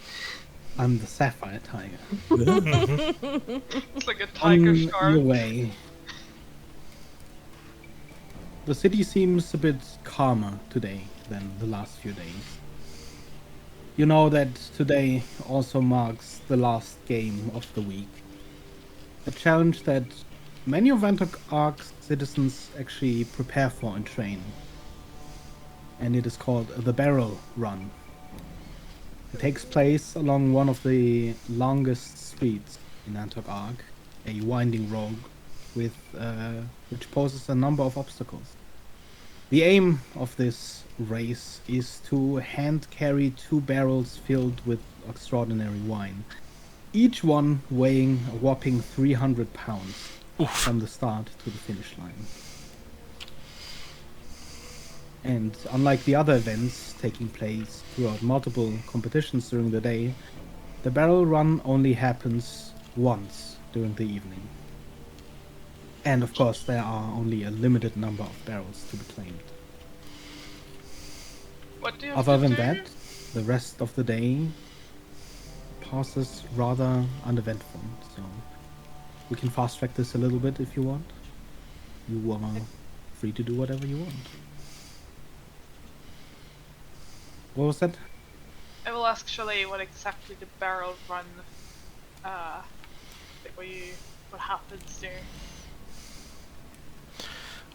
I'm the Sapphire Tiger. It's like a tiger On scarf. your way. The city seems a bit calmer today than the last few days. You know that today also marks the last game of the week. A challenge that many of Antioch's citizens actually prepare for and train. And it is called the Barrel Run. It takes place along one of the longest streets in Antioch, a winding road with which poses a number of obstacles. The aim of this race is to hand carry 2 barrels filled with extraordinary wine, each one weighing a whopping 300 pounds from the start to the finish line. And unlike the other events taking place throughout multiple competitions during the day, the barrel run only happens once during the evening. And of course, there are only a limited number of barrels to be claimed. What do you have Other to than do? that, the rest of the day passes rather uneventful. So we can fast track this a little bit if you want. You are free to do whatever you want. What was that? I will ask Chalet what exactly the barrel run, like what happens there.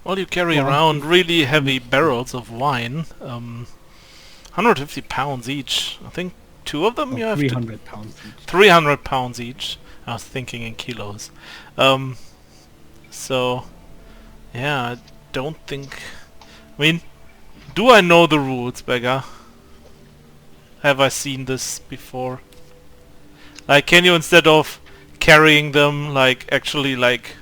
Well, you carry Well, around really heavy barrels of wine, 150 pounds each. I think 2 of them you have to... 300 pounds each. 300 pounds each. I was thinking in kilos. So, yeah, I don't think... I mean, do I know the rules, Beggar? Have I seen this before? Like, can you, instead of carrying them, like, actually, like,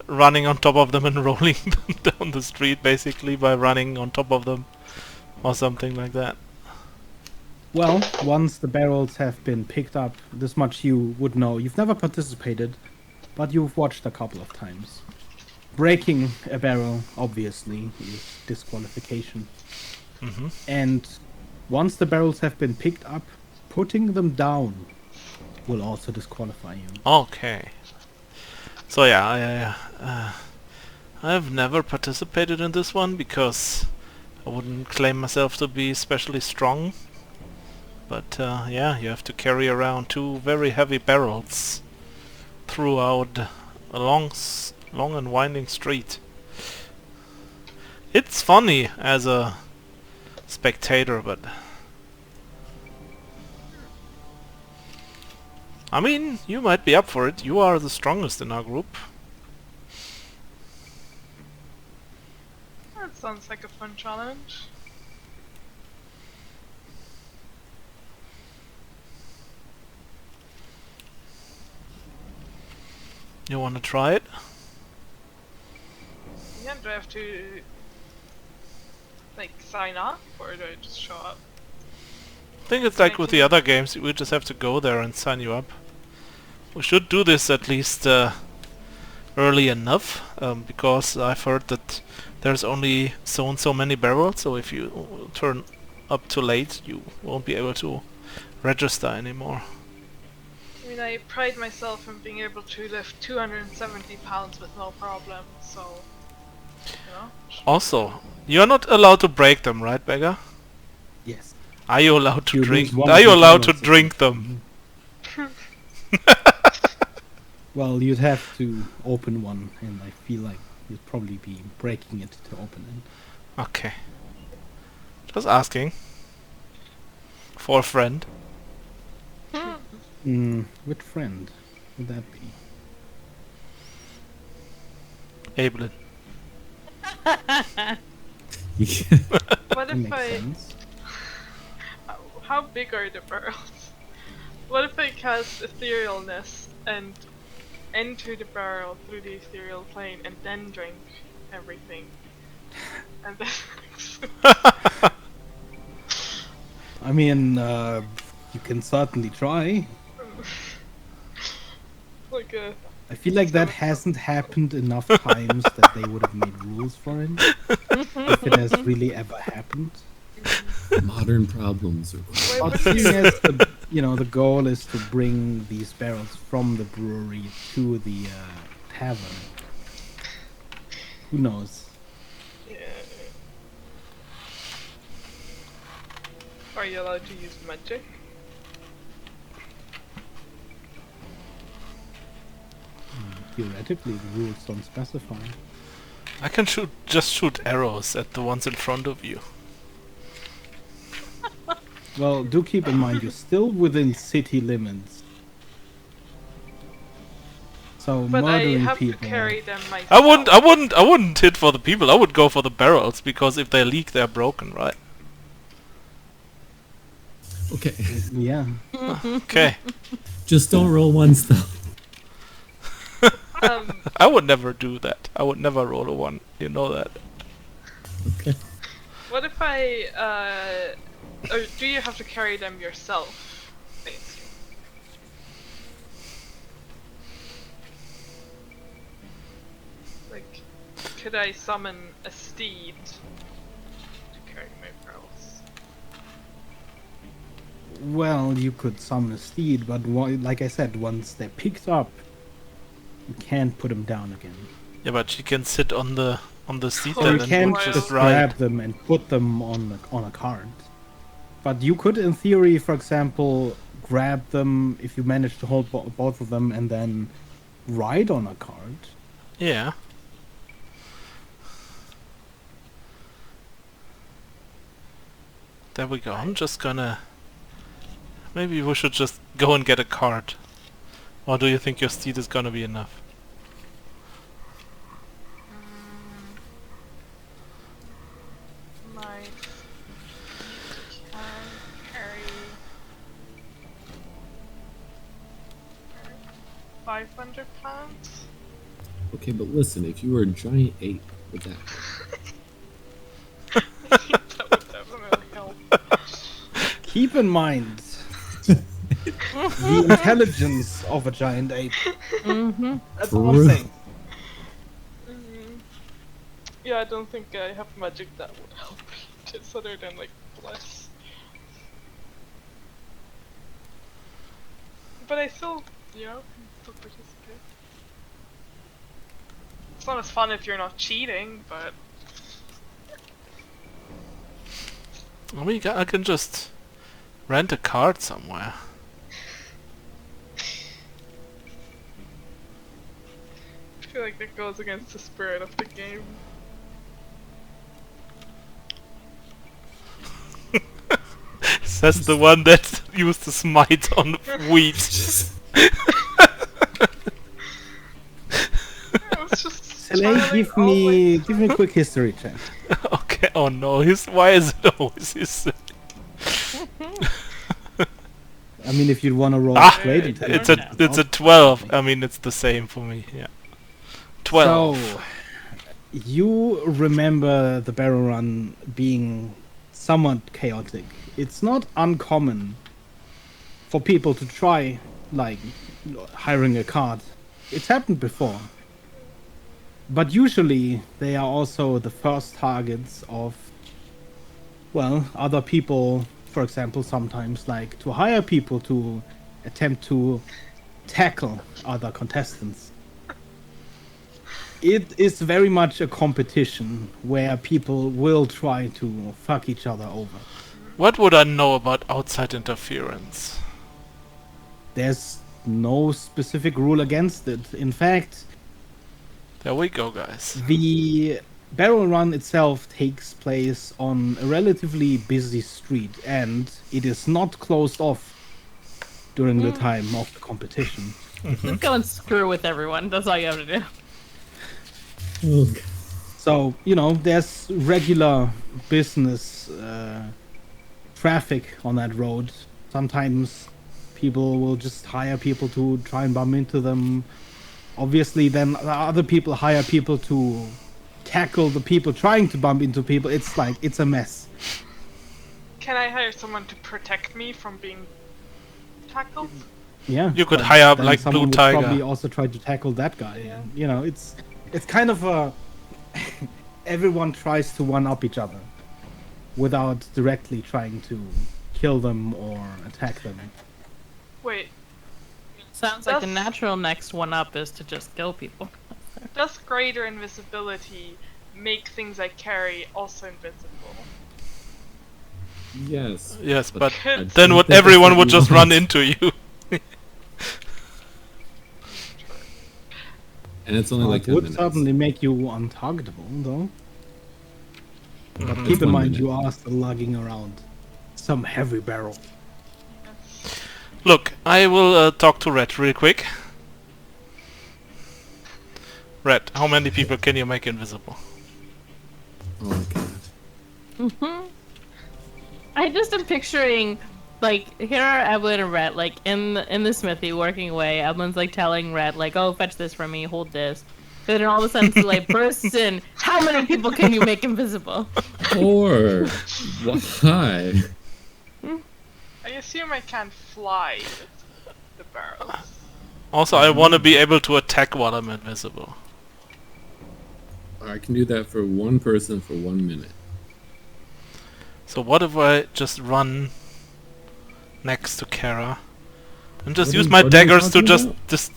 running on top of them and rolling them down the street, basically, by running on top of them? Or something like that. Well, once the barrels have been picked up, this much you would know. You've never participated, but you've watched a couple of times. Breaking a barrel, obviously, is disqualification. Mm-hmm. And once the barrels have been picked up, putting them down will also disqualify you. Okay. So yeah, I've never participated in this one because I wouldn't claim myself to be especially strong. But yeah, you have to carry around 2 very heavy barrels throughout a long and winding street. It's funny as a spectator, but I mean, you might be up for it. You are the strongest in our group. That sounds like a fun challenge. You want to try it? Yeah, do I have to like sign up or do I just show up? I think it's like with the other games, we just have to go there and sign you up. We should do this at least early enough, because I've heard that there's only so and so many barrels, so if you turn up too late, you won't be able to register anymore. I mean, I pride myself in being able to lift 270 pounds with no problem, so, you know. Also, you're not allowed to break them, right, Beggar? Yes. Are you allowed to You drink? lose one Are of you the allowed to barrels. drink them? Well, you'd have to open one, and I feel like you'd probably be breaking it to open it. Okay. Just asking. For a friend. Which friend would that be? Evelyn. What That if makes I... sense. How big are the barrels? What if I cast etherealness and enter the barrel through the ethereal plane and then drink everything? And then... I mean, you can certainly try. like a... I feel like that hasn't happened enough times that they would have made rules for it. If it has really ever happened. Modern problems require. But seeing as the goal is to bring these barrels from the brewery to the tavern. Who knows? Yeah. Are you allowed to use magic? Theoretically, the rules don't specify. I can just shoot arrows at the ones in front of you. Well, do keep in mind you're still within city limits. So But I murdering have people. to carry them myself. I wouldn't hit for the people. I would go for the barrels because if they leak, they're broken, right? Okay, Yeah. Okay. just don't roll ones though. I would never do that. I would never roll a 1. You know that. Okay. What if I, or do you have to carry them yourself, basically? Like, could I summon a steed to carry my barrels? Well, you could summon a steed, but like I said, once they're picked up, you can't put them down again. Yeah, but she can sit on the seat Oh, So then you and can't would well. just ride. grab them and put them on a cart. But you could, in theory, for example, grab them if you manage to hold both of them and then ride on a cart. Yeah. There we go. I'm just gonna... Maybe we should just go and get a cart. Or do you think your steed is gonna be enough? My can carry 500 pounds. Okay, but listen, if you were a giant ape, would that? That would definitely help. Keep in mind the intelligence of a giant ape. Mm-hmm. That's all I'm saying. Yeah, I don't think I have magic that would help. Just other than like bless. But I still, still participate. It's not as fun if you're not cheating, but I mean, I can just rent a cart somewhere. I feel like that goes against the spirit of the game. Says the one that used the smite on wheat. I was just Soleil, smiling give me a quick history check. Okay, oh no, why is it always his... I mean, if you want to roll Ah, straight, it's a 12. I mean, it's the same for me, yeah. 12. So, you remember the barrel run being somewhat chaotic. It's not uncommon for people to try, like, hiring a cart. It's happened before. But usually, they are also the first targets of, well, other people. For example, sometimes like to hire people to attempt to tackle other contestants. It is very much a competition where people will try to fuck each other over. What would I know about outside interference? There's no specific rule against it. In fact, There we go, guys. the barrel run itself takes place on a relatively busy street, and it is not closed off during the time of the competition. Just go and screw with everyone. That's all you have to do. Ugh. So, there's regular business traffic on that road. Sometimes people will just hire people to try and bump into them. Obviously, then other people hire people to tackle the people trying to bump into people. It's a mess. Can I hire someone to protect me from being tackled? Yeah. You could but hire up then like someone Blue would Tiger. probably also try to tackle that guy. And, it's kind of a everyone tries to one up each other without directly trying to kill them or attack them. Wait, Sounds like the That's- natural next one up is to just kill people. does greater invisibility make things I carry also invisible? Yes. Yes, But but I then don't what think that's everyone what would you just want. run into you. And it's only like It 10 would minutes. certainly make you untargetable, though. But Mhm. keep in 1 mind, minute. you are still lugging around some heavy barrel. Look, I will talk to Red real quick. Red, how many people can you make invisible? Oh my god. I just am picturing, like, here are Evelyn and Rhett, like, in the smithy, working away. Evelyn's, like, telling Rhett, like, oh, fetch this for me, hold this. But then all of a sudden, Soleil bursts in. How many people can you make invisible? 4! Why? I assume I can't fly with the barrels. Also, I want to be able to attack while I'm invisible. I can do that for one person for 1 minute. So what if I just run next to Kara and just What use are- my what are you daggers to talking just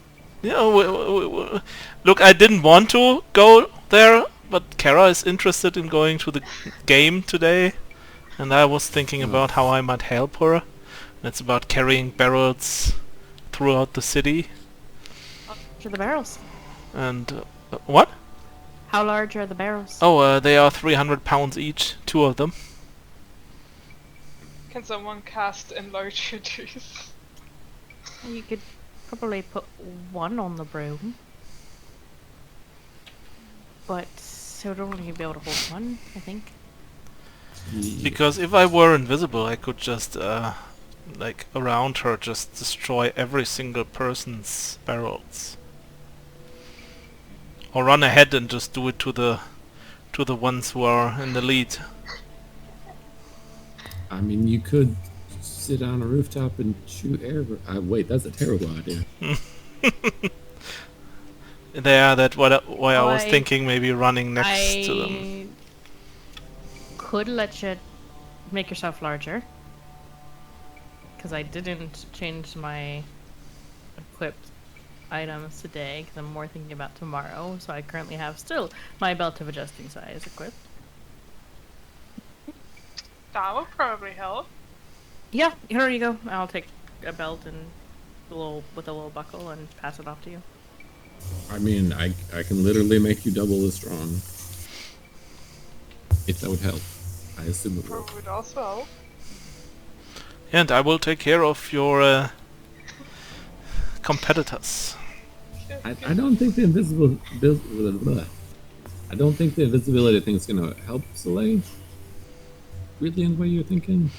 look, I didn't want to go there, but Kara is interested in going to the game today, and I was thinking about how I might help her. It's about carrying barrels throughout the city. To the barrels. And what? How large are the barrels? Oh, they are 300 pounds each, 2 of them. Can someone cast Enlarge Reduce? You could probably put one on the broom. But it would only be able to hold one, I think. Because if I were invisible, I could just, like, around her, just destroy every single person's barrels. Or run ahead and just do it to the ones who are in the lead. I mean, you could sit on a rooftop and shoot air. Wait, that's a terrible idea. Yeah, that's why I was I- thinking maybe running next to them. I could let you make yourself larger. Because I didn't change my equipped items today, because I'm more thinking about tomorrow. So I currently have still my belt of adjusting size equipped. That would probably help. Yeah, here you go. I'll take a belt and with a little buckle and pass it off to you. I mean, I can literally make you double as strong. If that would help. I assume it will. Or would also help. And I will take care of your competitors. I don't think the I don't think the invisibility thing is gonna help Soleil. Really, in the way you're thinking?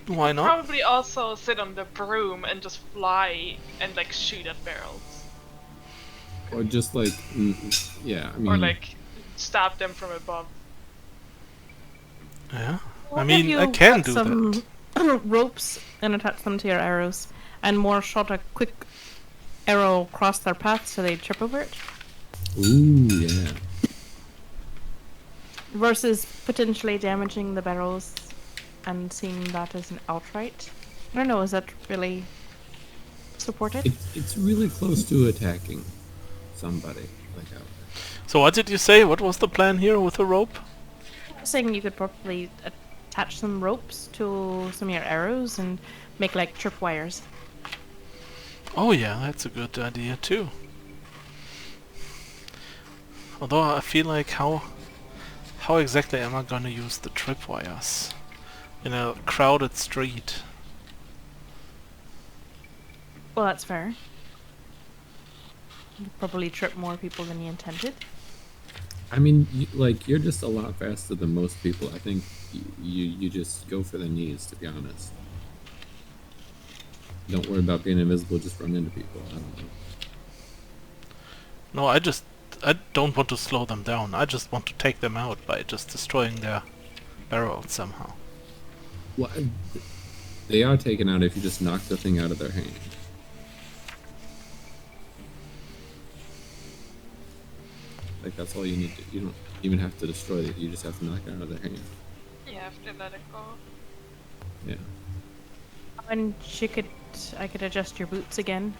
Why not? Probably also sit on the broom and just fly and like shoot at barrels. Or just like, yeah, I mean, Or like stab them from above. Yeah. What I if mean, you I can got do some that. ropes and attach them to your arrows, and more shot a quick arrow across their path so they trip over it, ooh, yeah. versus potentially damaging the barrels and seeing that as an outright. I don't know, is that really supported? It's really close to attacking somebody. Like out there. So what did you say? What was the plan here with the rope? I was saying you could probably attach some ropes to some of your arrows and make like tripwires. Oh yeah, that's a good idea too. Although I feel like how exactly am I gonna use the tripwires in a crowded street? Well, that's fair. You probably trip more people than you intended. I mean, you're just a lot faster than most people. I think you just go for the knees, to be honest. Don't worry about being invisible, just run into people. I don't know. No, I don't want to slow them down. I just want to take them out by just destroying their barrels somehow. Well, they are taken out if you just knock the thing out of their hand. Like, that's all you need to... You don't even have to destroy it. You just have to knock it out of their hand. You have to let it go. Yeah. And I could adjust your boots again.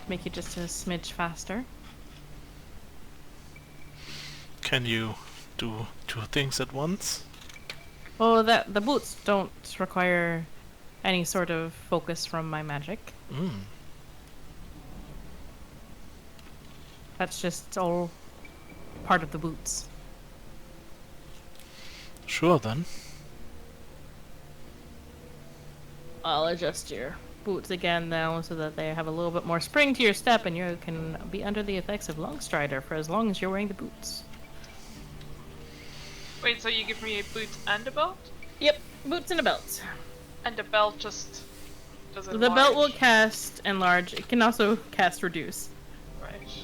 Make it just a smidge faster. Can you do two things at once? Oh, the boots don't require any sort of focus from my magic. Mm. That's just all part of the boots. Sure then. I'll adjust your boots again now so that they have a little bit more spring to your step and you can be under the effects of Longstrider for as long as you're wearing the boots. Wait, so you give me a boot and a belt? Yep, boots and a belt. And the belt just does it The belt will cast enlarge. It can also cast reduce. Right.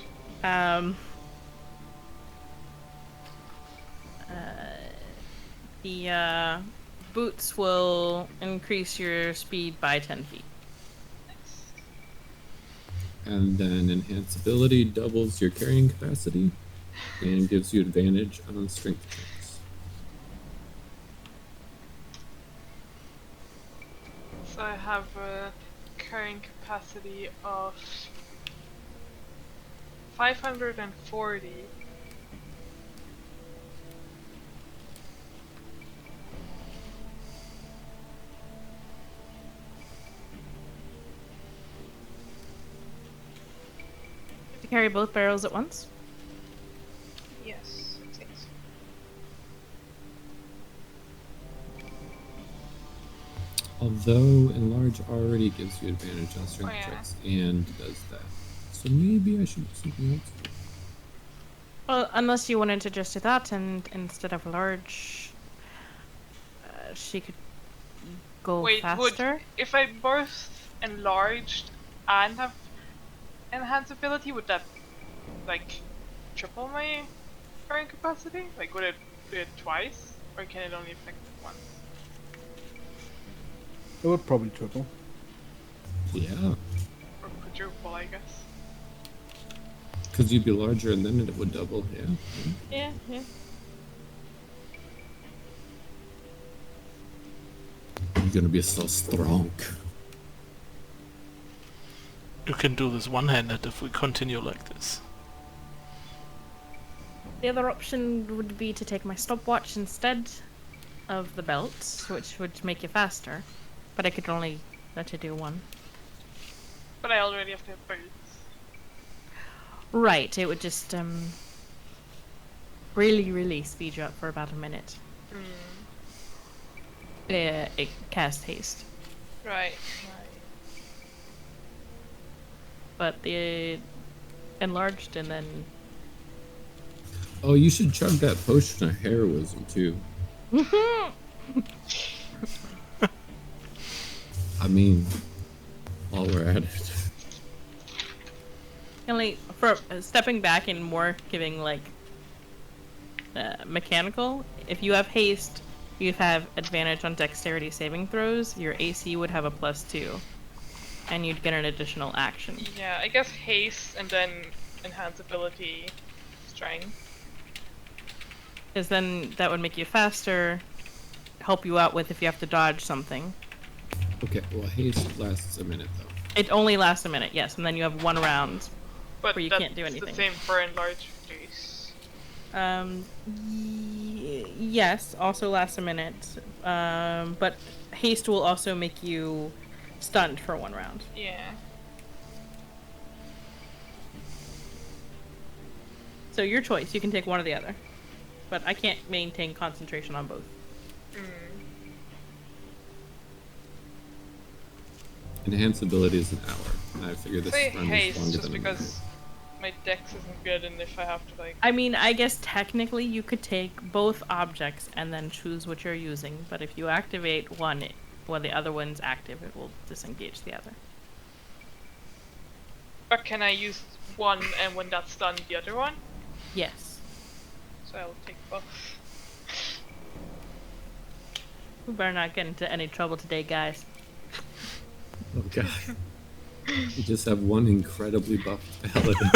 The boots will increase your speed by 10 feet. And then enhanceability doubles your carrying capacity and gives you advantage on strength checks. So I have a carrying capacity of 540. To carry both barrels at once? Yes, it is. Although enlarge already gives you advantage on strength yeah. checks and does that. So maybe I should do something else. Well, unless you wanted to just do that, and instead of large, she could go Wait, faster. if I both enlarged and have enhanced ability, would that like triple my current capacity? Like, would it do it twice, or can it only affect it once? It would probably triple. Yeah, Or quadruple, I guess. because you'd be larger and then it would double. Yeah. Yeah, yeah. You're gonna be so strong. You can do this one-handed if we continue like this. The other option would be to take my stopwatch instead of the belt, which would make you faster. But I could only let you do one. But I already have to have boots. Right, it would just really speed you up for about a minute. It cast haste. Right. But the enlarged and then Oh, you should chug that potion of heroism too. I mean, while we're at it. only for stepping back and more giving like mechanical. If you have haste, you have advantage on dexterity saving throws. Your AC would have a +2, and you'd get an additional action. Yeah, I guess haste and then enhance ability, strength. Because then that would make you faster, help you out with if you have to dodge something. Okay, well, haste lasts a minute though. It only lasts a minute, yes, and then you have one round But where you can't do that's anything. the same for enlarged reduce. Yes, also lasts a minute. But haste will also make you stunned for one round. Yeah. So your choice, you can take one or the other. But I can't maintain concentration on both. Enhance ability is an hour. I figure this Say run is haste longer just than an because my dex isn't good, and if I have to like. I mean, I guess technically you could take both objects and then choose what you're using, but if you activate one while the other one's active, it will disengage the other. But can I use one, and when that's done, the other one? Yes. So I'll take both. We better not get into any trouble today, guys. Okay. You just have one incredibly buffed paladin.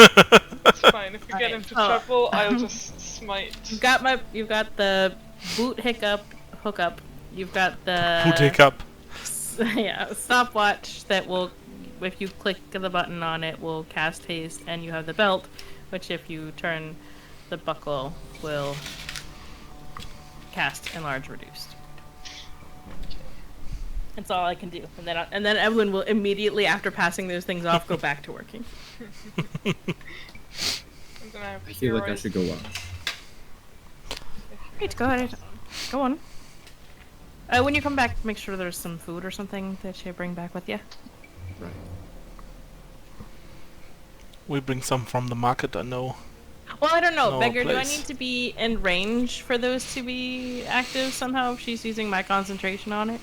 It's fine. If we get Alright. into trouble, I'll just smite. You've got the boot hookup. You've got the Who take up? yeah, stopwatch that will, if you click the button on it, will cast haste, and you have the belt, which if you turn the buckle will cast enlarge reduced. That's all I can do, and then Evelyn will immediately, after passing those things off, go back to working. I'm gonna have I feel like I heroic- should go watch. Great, go ahead. Go on. When you come back, make sure there's some food or something that you bring back with you. Right. We bring some from the market, I know. Well, I don't know, No Beggar, do I place. need to be in range for those to be active somehow if she's using my concentration on it?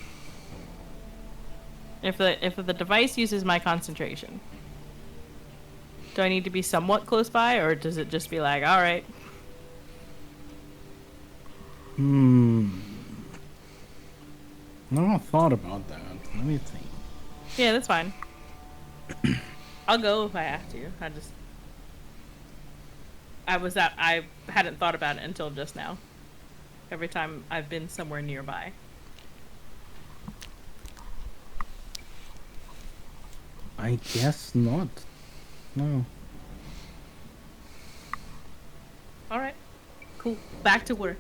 If the device uses my concentration, do I need to be somewhat close by, or does it just be like, alright? I never thought about that. Let me think. Yeah, that's fine. I'll go if I have to. I hadn't thought about it until just now. Every time I've been somewhere nearby. I guess not. No. Alright. Cool. Back to work.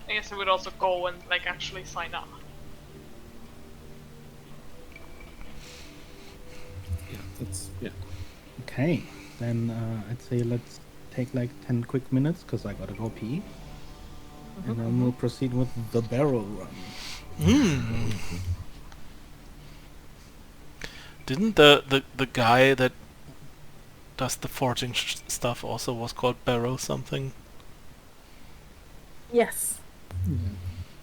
I guess I would also go and like actually sign up. That's yeah. Okay, then I'd say let's take like 10 quick minutes because I gotta go pee. And then we'll proceed with the barrel run. Didn't the guy that does the forging stuff also was called Barrow something? Yes. Yeah.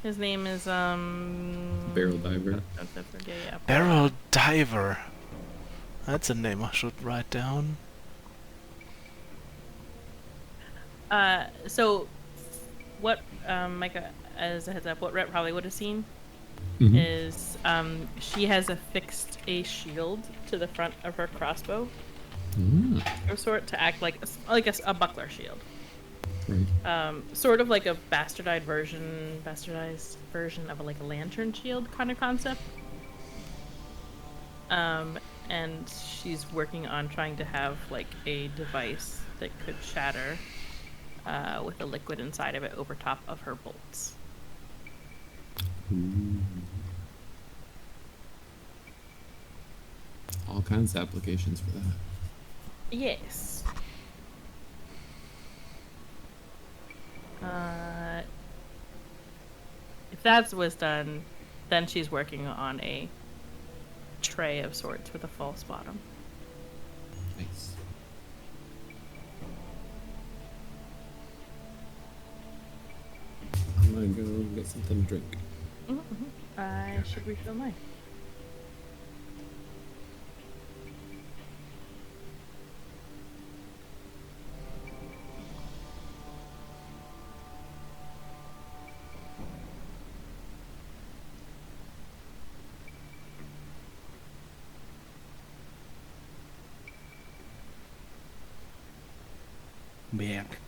His name is Barrel diver. Yeah. Barrel Diver. That's a name I should write down. So what Micah, as a heads up, what Rhett probably would have seen Mhm. is she has affixed a shield to the front of her crossbow of sort to act like a buckler shield. Right. Sort of like a bastardized version of a lantern shield kind of concept. And she's working on trying to have a device that could shatter with a liquid inside of it over top of her bolts. All kinds of applications for that. Yes. If that was done, then she's working on a tray of sorts with a false bottom. Nice. I'm gonna go get something to drink. I should refill mine. Back.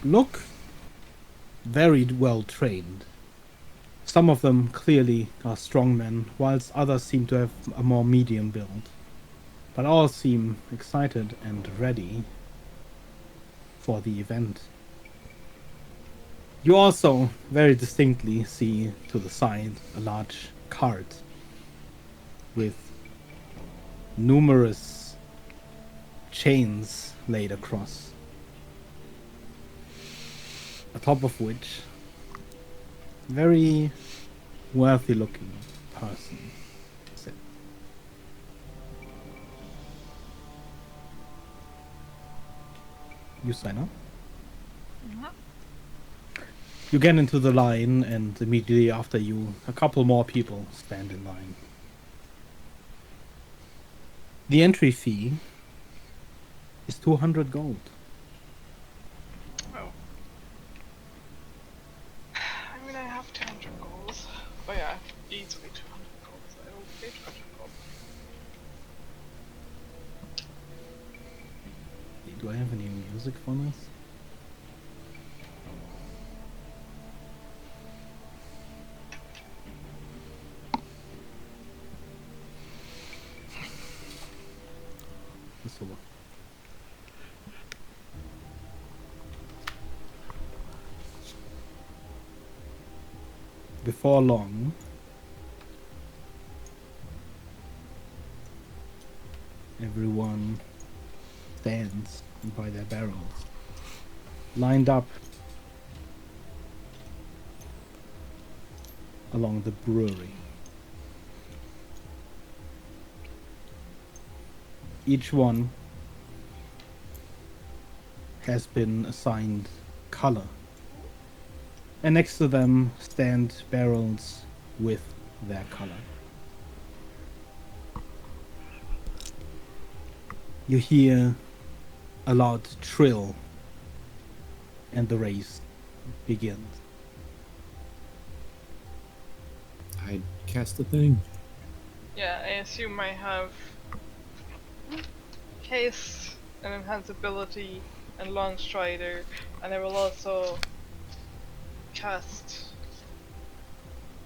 Look very well trained. Some of them clearly are strong men, whilst others seem to have a more medium build. But all seem excited and ready for the event. You also very distinctly see to the side a large cart with numerous chains laid across, atop of which very wealthy looking person sits. You sign up? You get into the line, and immediately after you, a couple more people stand in line. The entry fee is 200 gold. Oh. I mean, I have 200 goals. Oh yeah, easily 200 goals. I will pay 200 gold. Do I have any music for this? This will work. Before long, everyone stands by their barrels, lined up along the brewery. Each one has been assigned color. And next to them stand barrels with their color. You hear a loud trill, and the race begins. I cast a thing. Yeah, I assume I have haste and enhance ability and long strider, and I will also cast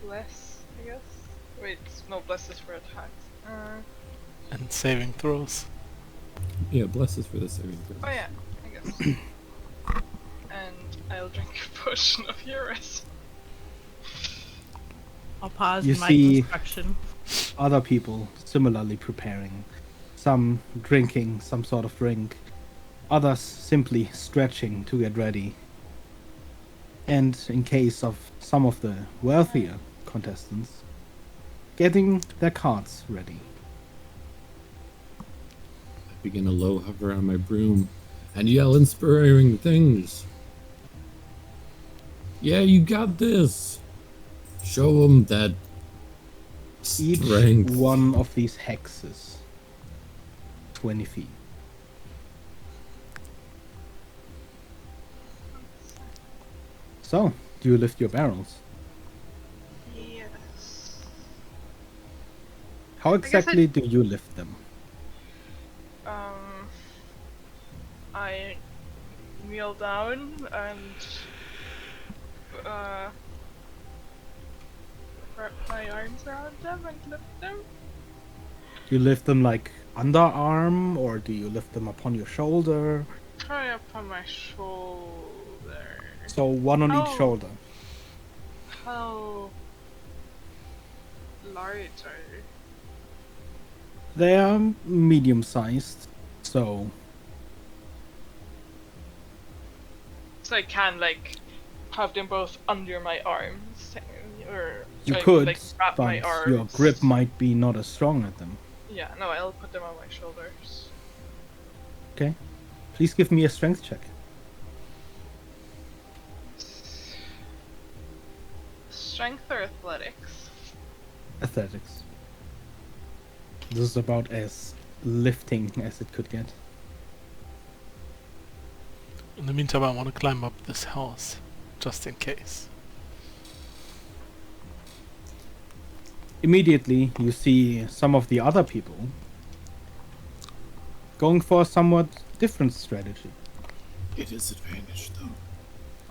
bless, I guess. Wait, no, bless is for attacks. And saving throws. Yeah, bless us for the saving throw. Oh yeah, I guess. And I'll drink a potion of Eurus. I'll pause You my see- construction. Other people similarly preparing. Some drinking some sort of drink. Others simply stretching to get ready. And in case of some of the wealthier contestants, getting their cards ready. I begin to low hover on my broom and yell inspiring things. Yeah, you got this. Show them that Each strength. one of these hexes, 20 feet. So, do you lift your barrels? Yes. How guess I- exactly do you lift them? I kneel down and wrap my arms around them and lift them. Do you lift them like underarm, or do you lift them upon your shoulder? Try up on my shoulder. So one on each Oh. shoulder. How large are they? They are medium-sized, so So I can like have them both under my arms, or you I could, like wrap my but arms. your grip might be not as strong at them. Yeah, no, I'll put them on my shoulders. Okay? Please give me a strength check. Strength or athletics? Athletics. This is about as lifting as it could get. In the meantime, I want to climb up this house, just in case. Immediately, you see some of the other people going for a somewhat different strategy. It is advantage though.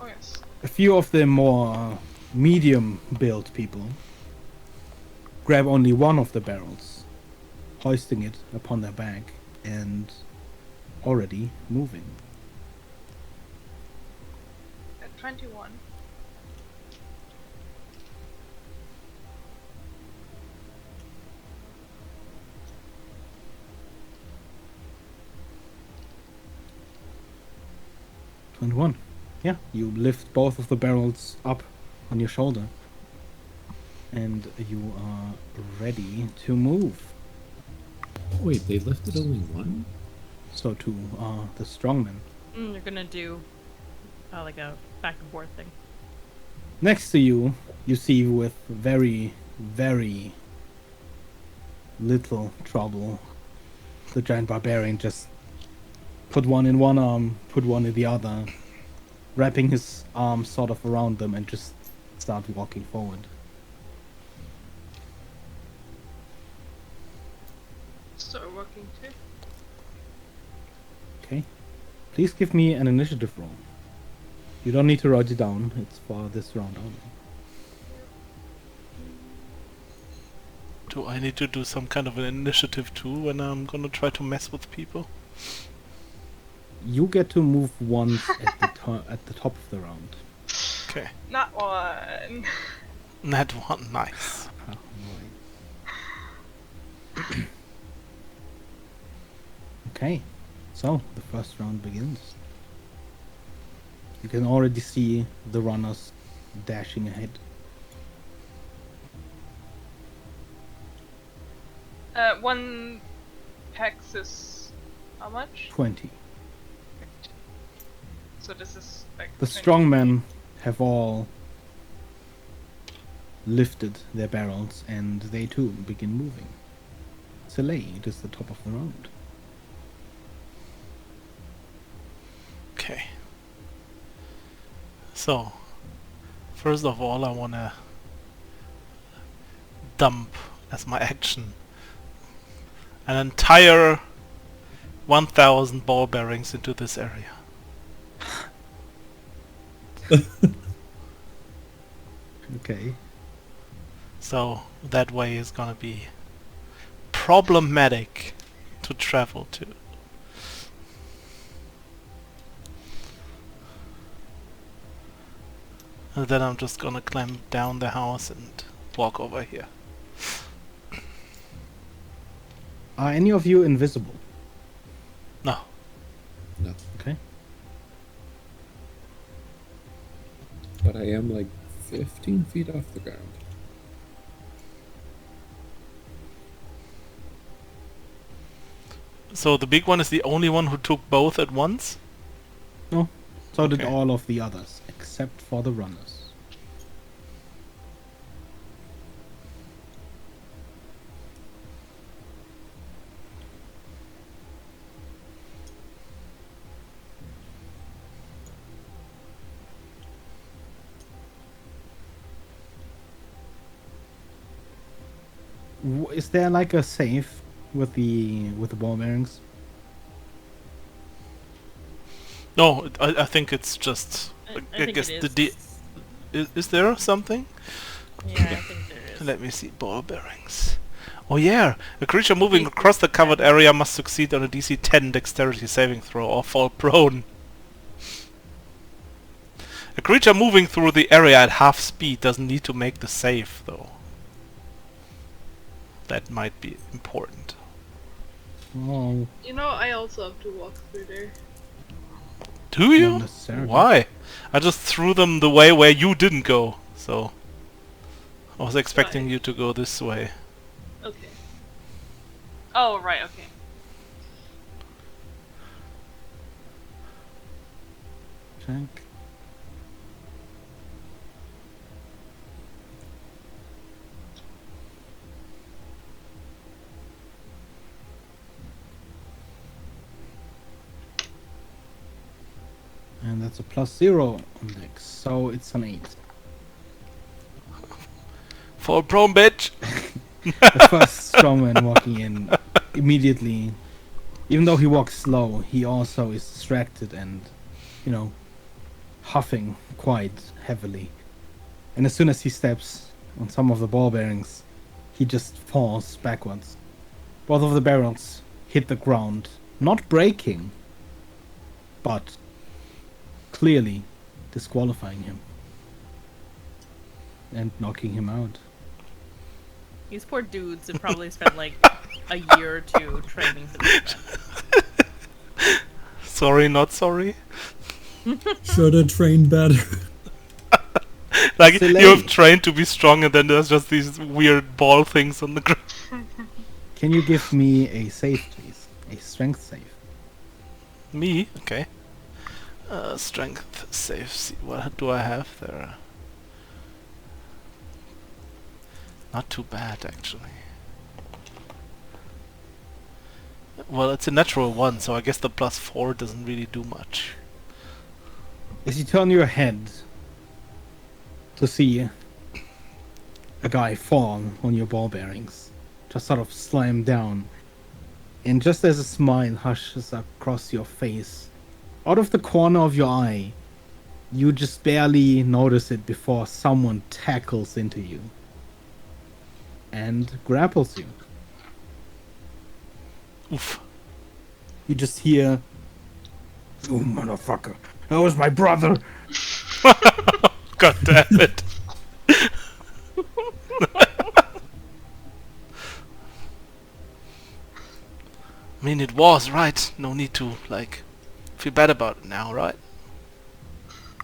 Oh yes. A few of the more medium-built people grab only one of the barrels, hoisting it upon their back and already moving. At 21. One. Yeah, you lift both of the barrels up on your shoulder. And you are ready to move. Wait, they lifted only one? So to the strongmen. You're gonna do like a back and forth thing. Next to you, you see with very, very little trouble, the giant barbarian just put one in one arm, put one in the other, wrapping his arm sort of around them and just start walking forward. Start walking too. Okay. Please give me an initiative roll. You don't need to write it down, it's for this round only. Do I need to do some kind of an initiative too when I'm gonna try to mess with people? You get to move once at the top of the round. Okay. Not one. That one, nice. Ah, annoying. Okay, so the first round begins. You can already see the runners dashing ahead. One hex is how much? 20. So this is like The 20 strong feet. men have all lifted their barrels, and they too begin moving. Soleil, it is the top of the round. Okay. So, first of all, I wanna dump as my action an entire 1,000 ball bearings into this area. Okay. So that way is gonna be problematic to travel to. And then I'm just gonna climb down the house and walk over here. Are any of you invisible? No. No. Okay. But I am like 15 feet off the ground. So the big one is the only one who took both at once? No. So did Okay. all of the others, except for the runners. Is there like a safe with the ball bearings? No, I think it's just... I I think guess it the is. is there something? Yeah, I think there is. Let me see. Ball bearings. Oh yeah! A creature moving across the covered area must succeed on a DC 10 dexterity saving throw or fall prone. A creature moving through the area at half speed doesn't need to make the save, though. That might be important. Oh, You know, I also have to walk through there. Do not you? necessarily. Why? I just threw them the way where you didn't go, so... I was expecting Right. you to go this way. Okay. Oh, right, okay. check. And that's a +0 on dex, so it's an 8. Fall prone, bitch! The first strongman walking in immediately, even though he walks slow, he also is distracted and, huffing quite heavily. And as soon as he steps on some of the ball bearings, he just falls backwards. Both of the barrels hit the ground, not breaking, but clearly disqualifying him and knocking him out. These poor dudes have probably spent like a year or two training for this. Sorry, not sorry. Should have trained better. Like, Soleil. you have trained to be strong and then there's just these weird ball things on the ground. Can you give me a save, please? A strength save. Me? Okay. Strength save. See, what do I have there? Not too bad, actually. Well, it's a natural 1, so I guess the +4 doesn't really do much. As you turn your head to see a guy fall on your ball bearings, just sort of slam down, and just as a smile hushes across your face, out of the corner of your eye, you just barely notice it before someone tackles into you and grapples you. Oof. You just hear, "You motherfucker, that was my brother." God damn it. I mean, it was, right? No need to, like, feel bad about it now, right?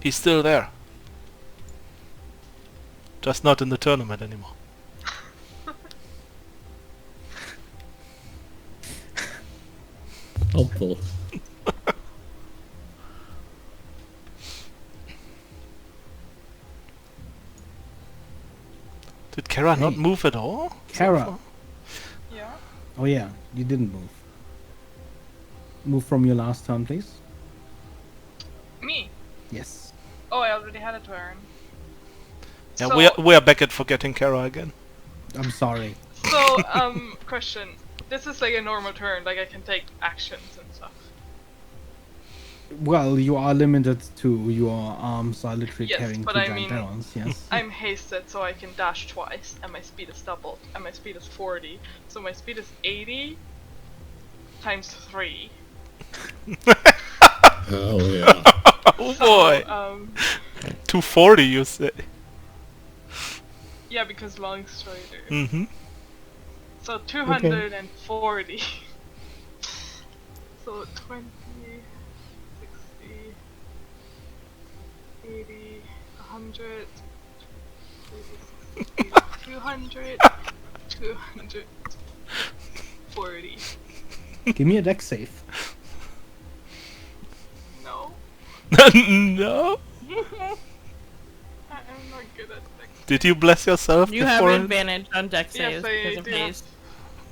He's still there. Just not in the tournament anymore. Did Kara not Hey. move at all? Kara. Yeah. Oh yeah, you didn't move. Move from your last turn, please. Me. Yes. Oh, I already had a turn. Yeah, So, we are back at forgetting Kara again. I'm sorry. so, question. This is like a normal turn, like I can take actions and stuff. Well, you are limited to your arms are literally Yes, carrying but two I giant mean- barrels, yes. I'm hasted, so I can dash twice, and my speed is doubled, and my speed is 40. So my speed is 80 times 3. Hell yeah. Oh So, boy! 240, you say? yeah, because long strider. Mm-hmm. So 240. So 20, 60, 80, 100, 200, 240. Give me a deck save. No, No? I'm not good at dex. Did you bless yourself You have before? advantage on deck Yes, saves I because of do have. haste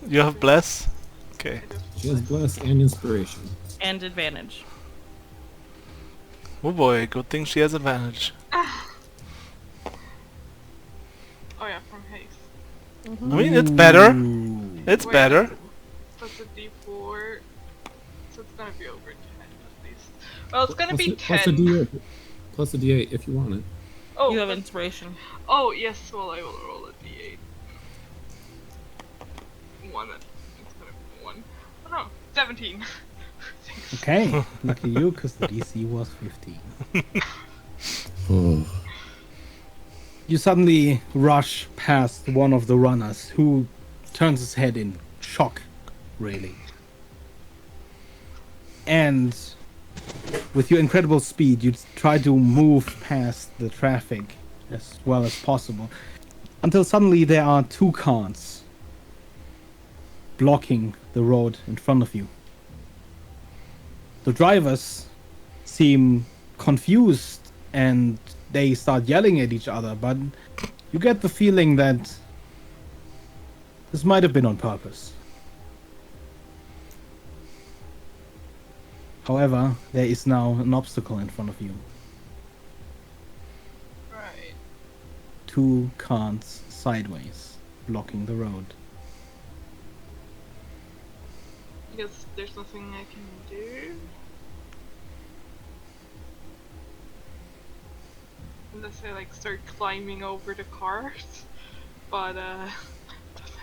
You have bless? Okay. She has bless and inspiration. and advantage. Oh boy, good thing she has advantage. Oh yeah, from haste. I mean, it's better. Ooh. It's Wait. better. That's a d4. So it's gonna be over 10 at least. Well, it's gonna be 10. Plus a d8. Plus a d8 if you want it. Oh, You have but- inspiration. oh yes, well I will roll a d8. 1. It's gonna be 1. Oh no, 17. Okay, lucky you, because the DC was 15. Oh. You suddenly rush past one of the runners, who turns his head in shock, really. And with your incredible speed, you try to move past the traffic as well as possible, until suddenly there are two cars blocking the road in front of you. The drivers seem confused and they start yelling at each other, but you get the feeling that this might have been on purpose. However, there is now an obstacle in front of you. Right. Two cars sideways, blocking the road. I guess there's nothing I can do. Unless I like start climbing over the cars. But that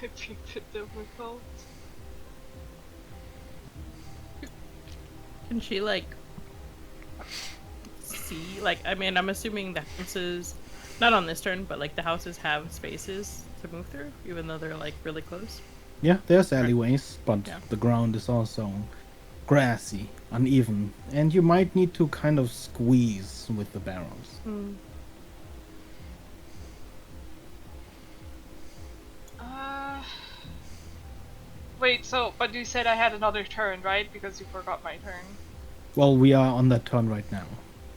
might be a bit difficult. Can she like see? Like, I mean, I'm assuming the houses, not on this turn, but like the houses have spaces to move through, even though they're like really close. Yeah, there's alleyways, but Yeah. the ground is also grassy, uneven, and you might need to kind of squeeze with the barrels. Wait, so, but you said I had another turn, right? Because you forgot my turn. Well, we are on that turn right now.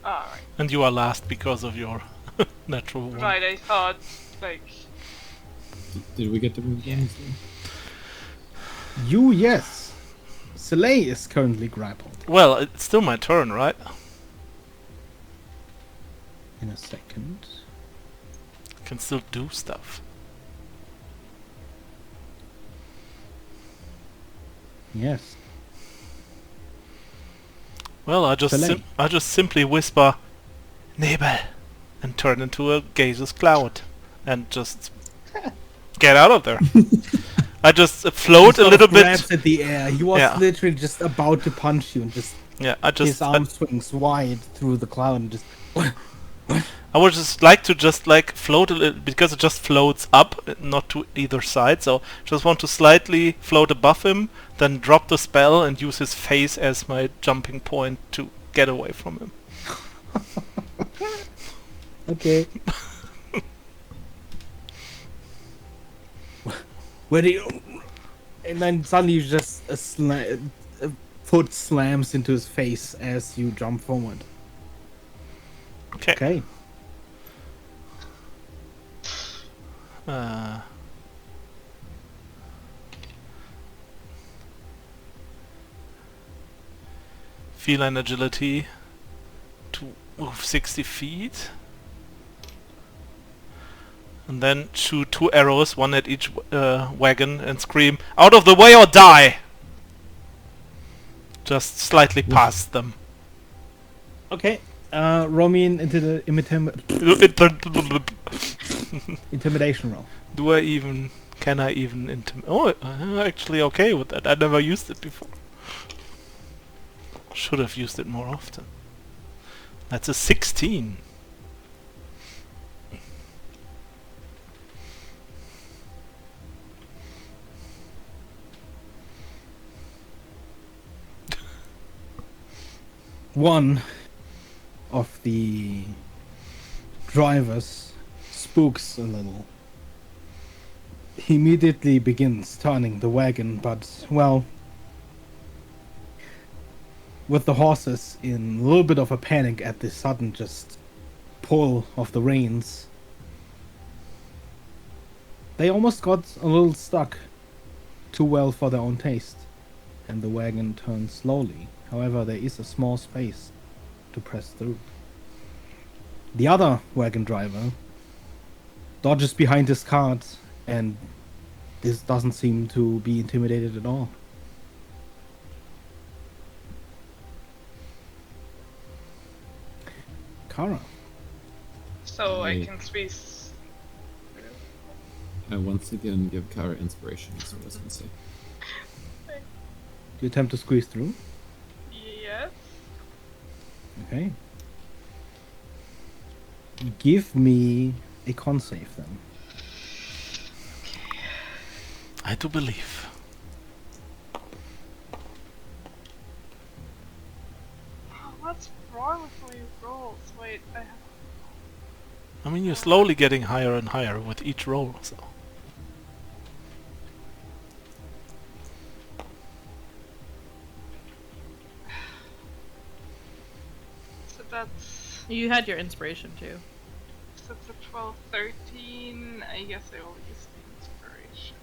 Ah, right. And you are last because of your natural one. Right, I thought, like... Did we get to move down? You, yes. Soleil is currently grappled. Well, it's still my turn, right? In a second. I can still do stuff. Yes. Well, I just Soleil. simply whisper, Nebel, and turn into a gaseous cloud, and just get out of there. I just float a Sort of little grabs bit. at the air. He was Yeah. literally just about to punch you, and just Yeah, his arm swings wide through the cloud, and just I would just like to just like float a little, because it just floats up, not to either side. So just want to slightly float above him, then drop the spell and use his face as my jumping point to get away from him. okay. Where do you? And then suddenly you just a foot slams into his face as you jump forward. Okay. Okay. Feline agility to move 60 feet. And then shoot 2 arrows, one at each wagon, and scream, "Out of the way or die!" Just slightly past them. Okay. Roll me into the intimidation roll. Can I even Oh, I'm actually okay with that. I never used it before. Should have used it more often. That's a 16. One of the drivers spooks a little. He immediately begins turning the wagon, but, well, with the horses in a little bit of a panic at the sudden just pull of the reins, they almost got a little stuck, too well for their own taste, and the wagon turns slowly. However, there is a small space to press through. The other wagon driver dodges behind his cart, and this doesn't seem to be intimidated at all. Kara. So I Right. can squeeze. I once again give Kara inspiration, that's what I was going to say. Do you attempt to squeeze through? Yes. Okay. Give me a con save then. I do believe. What's wrong with my rolls? Wait, I have. I mean, you're slowly getting higher and higher with each roll, so... So that's. You had your inspiration too. So it's a 12, 13. I guess I will use the inspiration.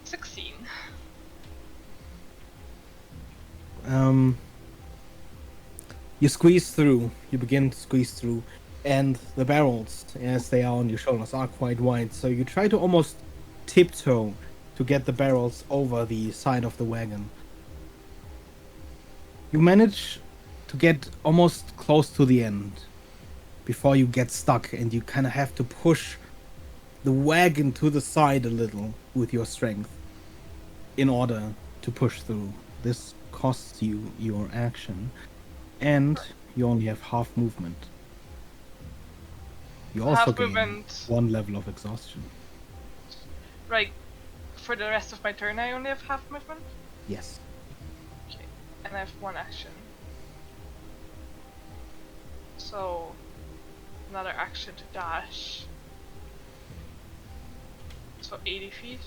$16. You squeeze through. You begin to squeeze through, and the barrels, as they are on your shoulders, are quite wide. So you try to almost tiptoe to get the barrels over the side of the wagon. You manage to get almost close to the end before you get stuck, and you kind of have to push the wagon to the side a little with your strength in order to push through. This costs you your action, and you only have half movement. You also Half gain movement. 1 level of exhaustion. Right. For the rest of my turn, I only have half movement? Yes. Okay. And I have 1 action. So, another action to dash. So 80 feet.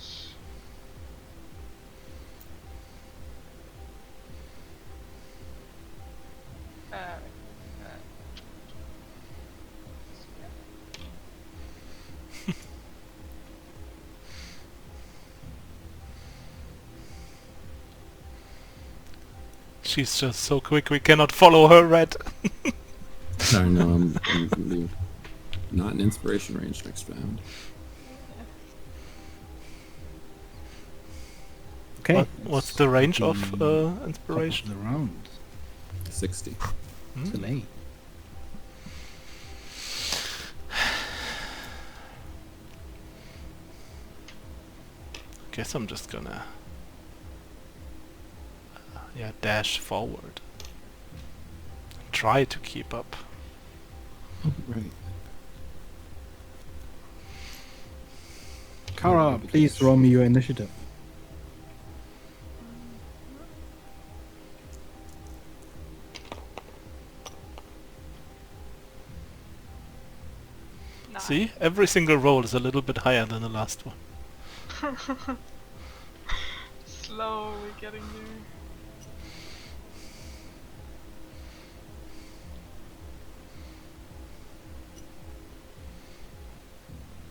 She's just so quick we cannot follow her, Red. Sorry, no, I'm gonna be not in inspiration range next round. Okay. What's the range of Top of inspiration? the round. 60. Delay. Guess I'm just gonna dash forward. Try to keep up. Oh, right. Kara, please roll me your initiative. Nah. See? Every single roll is a little bit higher than the last one. Slowly getting there.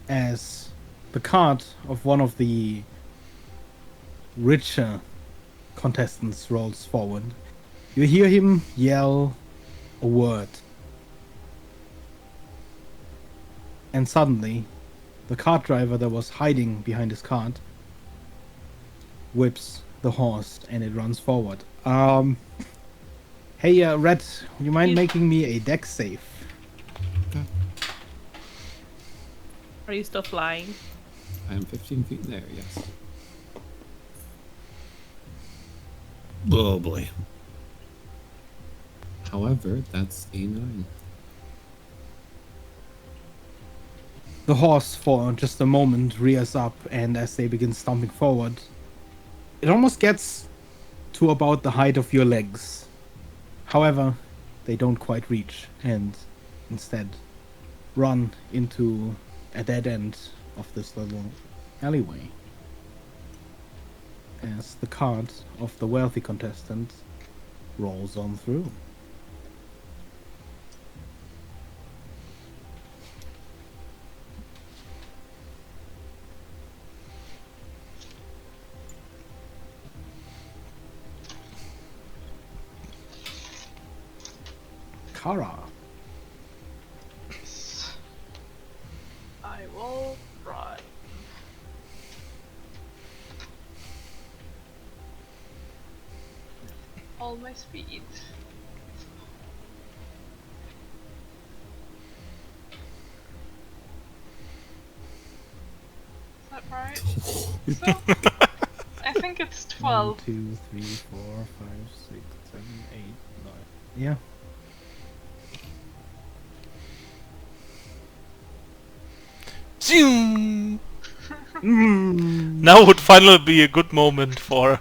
as the cart of one of the richer contestants rolls forward. You hear him yell a word. And suddenly, the cart driver that was hiding behind his cart whips the horse and it runs forward. Hey, Red, you mind He's- making me a dex save? Are you still flying? I am 15 feet in the air, yes. Oh boy. However, that's a 9. The horse, for just a moment, rears up, and as they begin stomping forward, it almost gets to about the height of your legs. However, they don't quite reach, and instead run into a dead end of this little alleyway. As the cart of the wealthy contestant rolls on through. Kara. I will run. All my speed. Is that right? So, I think it's 12. 1, 2, 3, 4, 5, 6, 7, 8, 9. Yeah. Zoom! Now would finally be a good moment for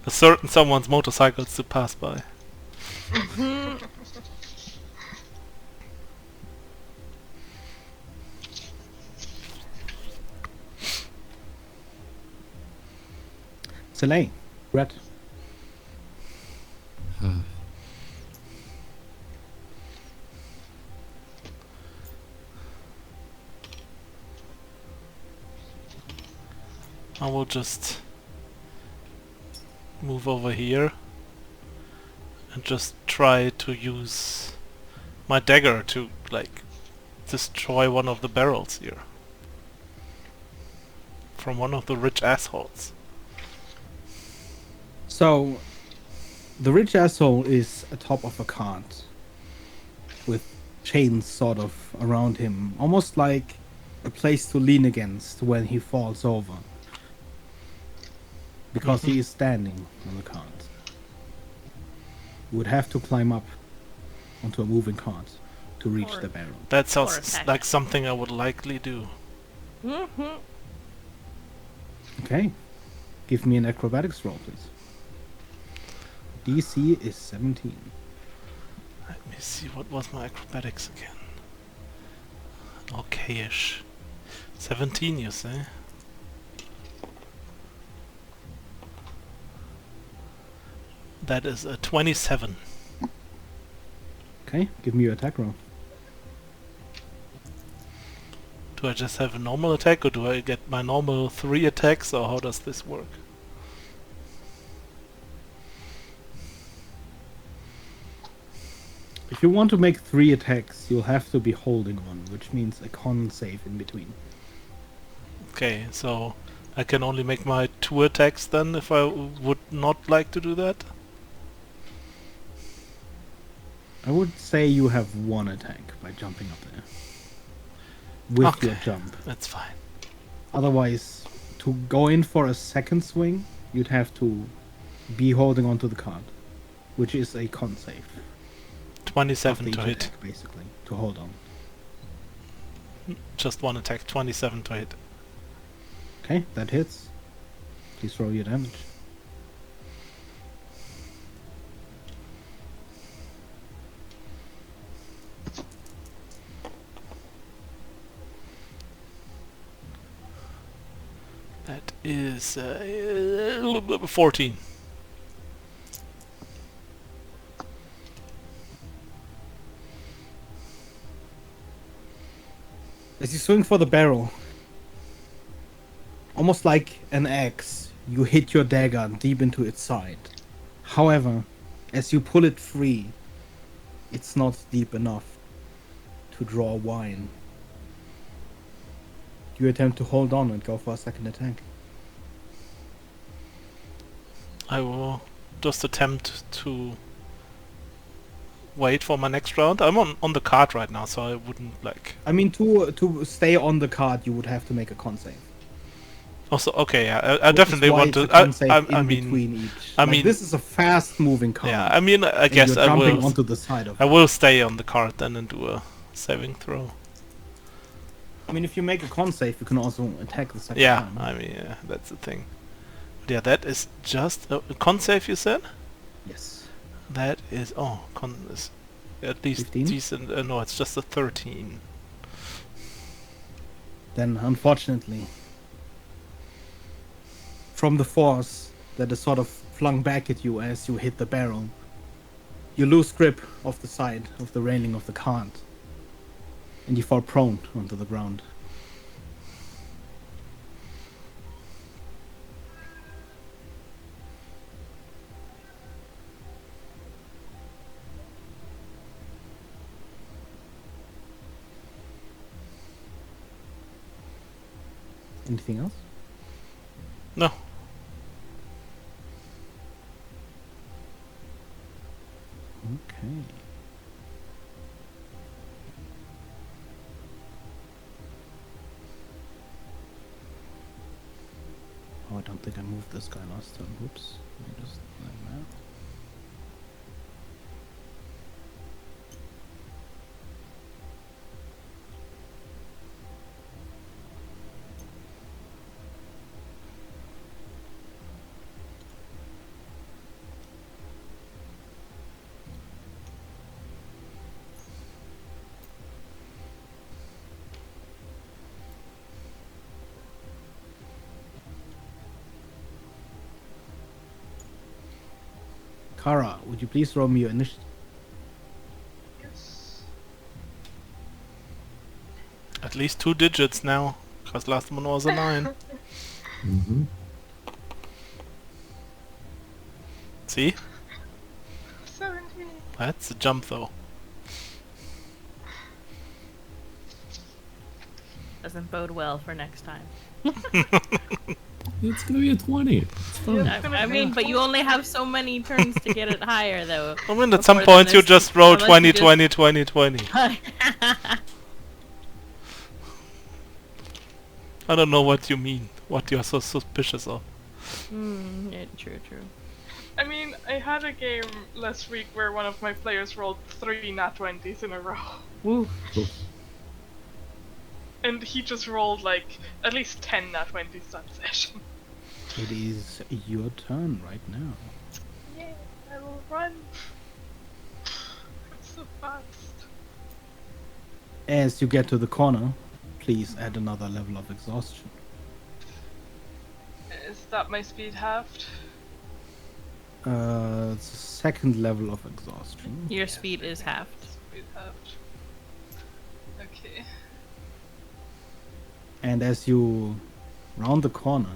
a certain someone's motorcycles to pass by. Soleil. Red. I will just move over here and just try to use my dagger to, like, destroy one of the barrels here. From one of the rich assholes. So, the rich asshole is atop of a cart with chains sort of around him, almost like a place to lean against when he falls over. Because he is standing on the cart. You would have to climb up onto a moving cart to reach Or- the barrel. That sounds attack. like something I would likely do. Okay. Give me an acrobatics roll, please. DC is 17. Let me see, what was my acrobatics again? Okay-ish. 17, you say? That is a 27. Okay, give me your attack roll. Do I just have a normal attack, or do I get my normal 3 attacks, or how does this work? If you want to make 3 attacks, you'll have to be holding on, which means a con save in between. Okay, so I can only make my 2 attacks then, if I would not like to do that? I would say you have 1 attack by jumping up there. With your Okay. jump. That's fine. Otherwise, to go in for a second swing, you'd have to be holding onto the card, which is a con save. 27 after to each hit. attack, basically, to hold on. Just 1 attack, 27 to hit. Okay, that hits. Please roll your damage. That is 14. As you swing for the barrel, almost like an axe, you hit your dagger deep into its side. However, as you pull it free, it's not deep enough to draw wine. You attempt to hold on and go for a second attack. I will just attempt to wait for my next round. I'm on the card right now, so I wouldn't like. I mean, to stay on the card, you would have to make a con save. Also, okay, yeah, I Which is definitely why want it's to. a con save I in mean, between each. I Like, mean- this is a fast-moving card. yeah, I mean, I and guess you're I jumping will. onto the side of I it. will stay on the card then and do a saving throw. I mean, if you make a con save, you can also attack the second Yeah, time. I mean, yeah, that's the thing. But yeah, that is just a con save. You said Yes. that is con is at least 15? decent. No, it's just a 13. Then, unfortunately, from the force that is sort of flung back at you as you hit the barrel, you lose grip of the side of the railing of the cart, and you fall prone onto the ground. Anything else? No. Okay. Oh, I don't think I moved this guy last time. Whoops. Let me just like that. Kara, would you please roll me your initiative? Yes. At least 2 digits now, because last one was a 9. Mm-hmm. See? 17. That's a jump though. Doesn't bode well for next time. It's gonna be a 20. It's fine. I mean, but you only have so many turns to get it higher, though. I mean, at some Before point then you there's- just roll unless 20, you just- 20, 20, 20. I don't know what you mean, what you're so suspicious of. Yeah, true. I mean, I had a game last week where one of my players rolled 3 nat 20s in a row. Woo. Cool. And he just rolled like at least 10 nat 20s that session. It is your turn right now. Yeah, I will run. It's so fast. As you get to the corner, please add another level of exhaustion. Is that my speed halved? It's a second level of exhaustion. Your speed is halved. Speed halved. Okay. And as you round the corner,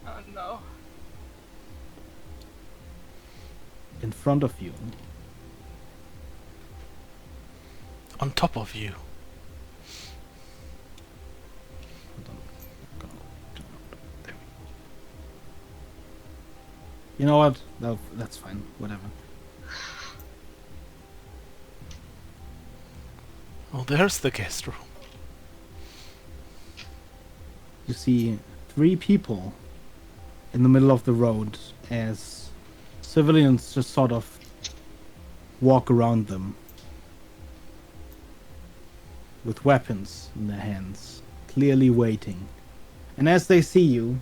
Oh no. in front of you, On top of you. hold on, go, there. You know what? No, that's fine. Whatever. Oh, there's the guest room. You see 3 people in the middle of the road as civilians just sort of walk around them with weapons in their hands, clearly waiting. And as they see you,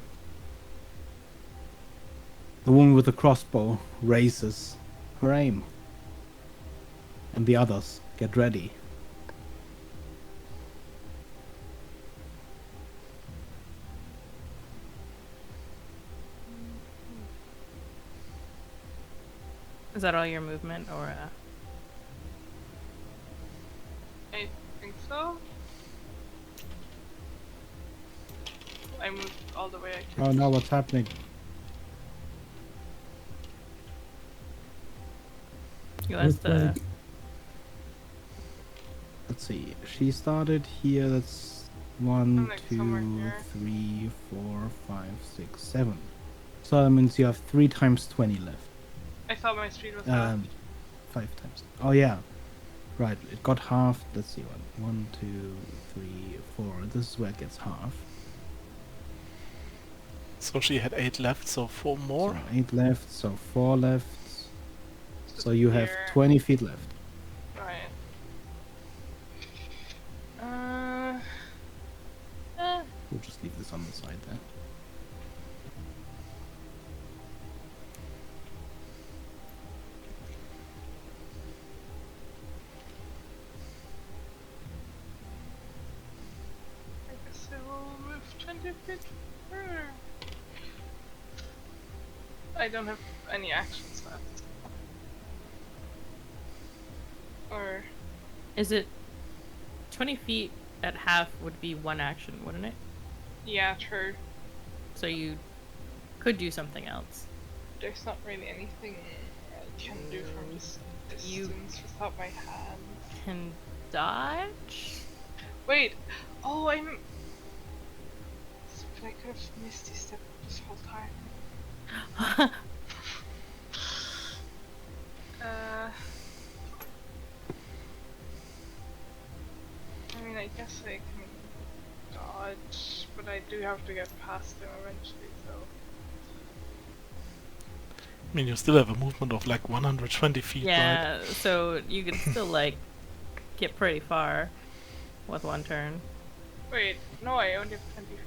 the woman with the crossbow raises her aim. And the others get ready. Is that all your movement, or I think so. I moved all the way I could. Oh no, what's happening? You asked the. Earthquake. Let's see. She started here. That's I'm 1, like somewhere 2, here. 3, 4, 5, 6, 7. So that means you have 3 times 20 left. I thought my speed was half. 5 times. Oh yeah. Right. It got half. Let's see. 1, 2, 3, 4. This is where it gets half. So she had 8 left, so 4 more. So 8 left. So 4 left. So you have Here. 20 feet left. Right. We'll just leave this on the side there. I guess I will move 20 feet further. I don't have any actions left. Or Is it 20 feet at half would be 1 action, wouldn't it? yeah, true. So you could do something else. There's not really anything I can do from this You- distance without my hand. Can dodge? Wait. Oh, I'm. But I could have Misty Step this whole time. I mean, I guess I can dodge, but I do have to get past them eventually, so. I mean, you still have a movement of like 120 feet, right? Yeah, so you can still like get pretty far with 1 turn. Wait, no, I only have 20 feet.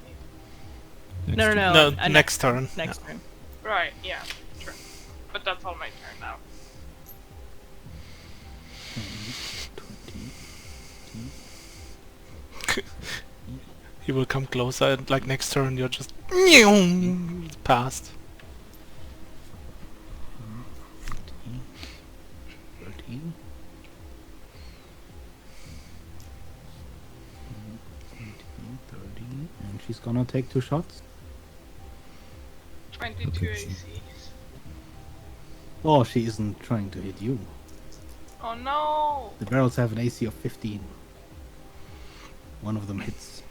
Next No, turn. no, No, next turn. Next turn. Right, yeah, true. But that's all my turn now. 20. He will come closer, and like next turn, you're just past. 30. 30. And she's gonna take 2 shots. 22 Okay, AC. Oh, she isn't trying to hit you. Oh no! The barrels have an AC of 15. One of them hits.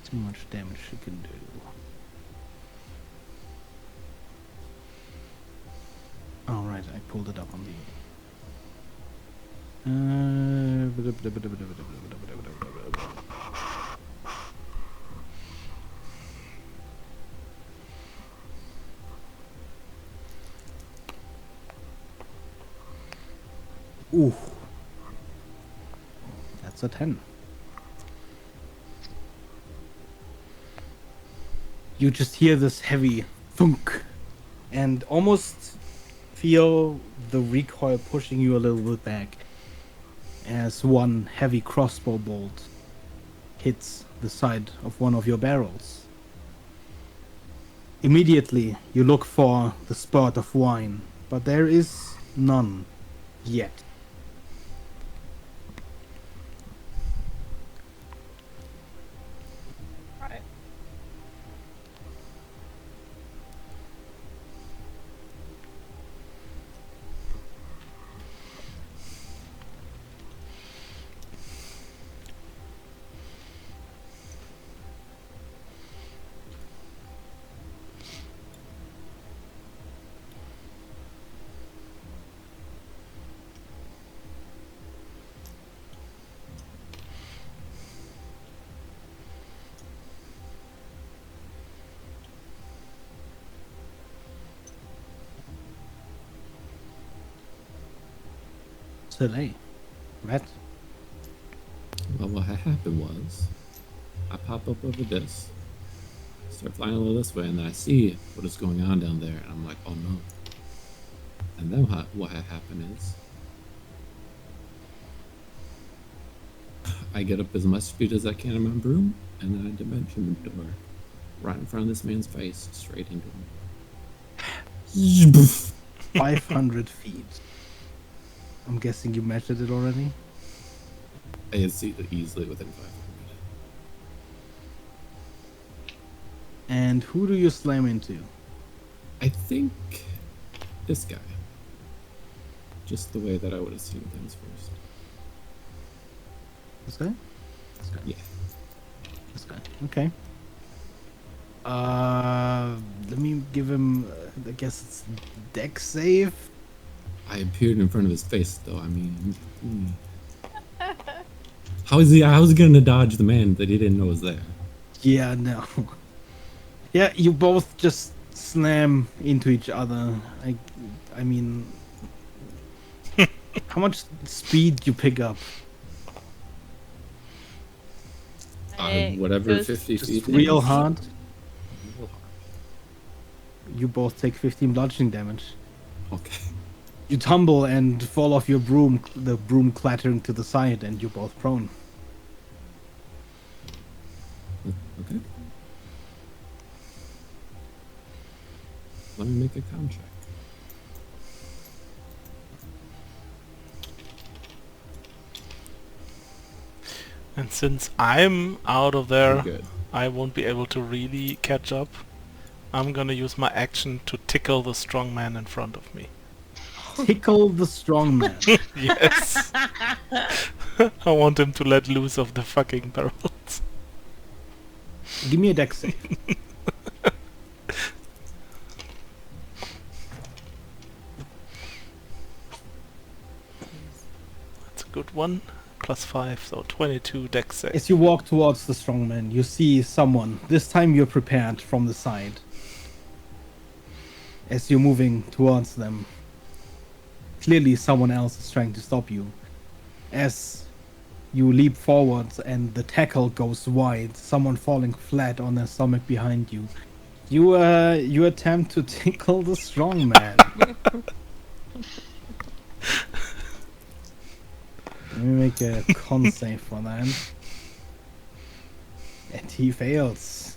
Too much damage she can do. Alright, I pulled it up on the... Ooh. That's a 10. You just hear this heavy thunk and almost feel the recoil pushing you a little bit back as one heavy crossbow bolt hits the side of one of your barrels. Immediately you look for the spurt of wine, but there is none yet. Right. Soleil. Rat. Well, what had happened was, I pop up over this, start flying a little this way, and then I see what is going on down there, and I'm like, oh no. And then what had happened is, I get up as much speed as I can in my broom, and then I dimension the door right in front of this man's face, straight into him. 500 feet. I'm guessing you measured it already? I can see it easily within 500. And who do you slam into? I think this guy. Just the way that I would have seen things first. This guy? This guy. Yeah. This guy. Okay. Let me give him. I guess it's deck save. I appeared in front of his face, though. I mean, how's he gonna dodge the man that he didn't know was there? Yeah, no. Yeah, you both just slam into each other. I mean, how much speed you pick up? Whatever, Goes 50 Just feet. real is. hard. Real hard. You both take 15 bludgeoning damage. Okay. You tumble and fall off your broom, the broom clattering to the side, and you're both prone. Okay. Let me make a con check. And since I'm out of there, Good. I won't be able to really catch up. I'm gonna use my action to tickle the strong man in front of me. Tickle the strong man. Yes. I want him to let loose of the fucking barrels. Give me a deck save. That's a good one. +5, so 22 dex save. As you walk towards the strong man, you see someone. This time you're prepared from the side. As you're moving towards them, clearly someone else is trying to stop you. As you leap forwards and the tackle goes wide, someone falling flat on their stomach behind you. You attempt to tickle the strong man. Let me make a con save for that. And he fails.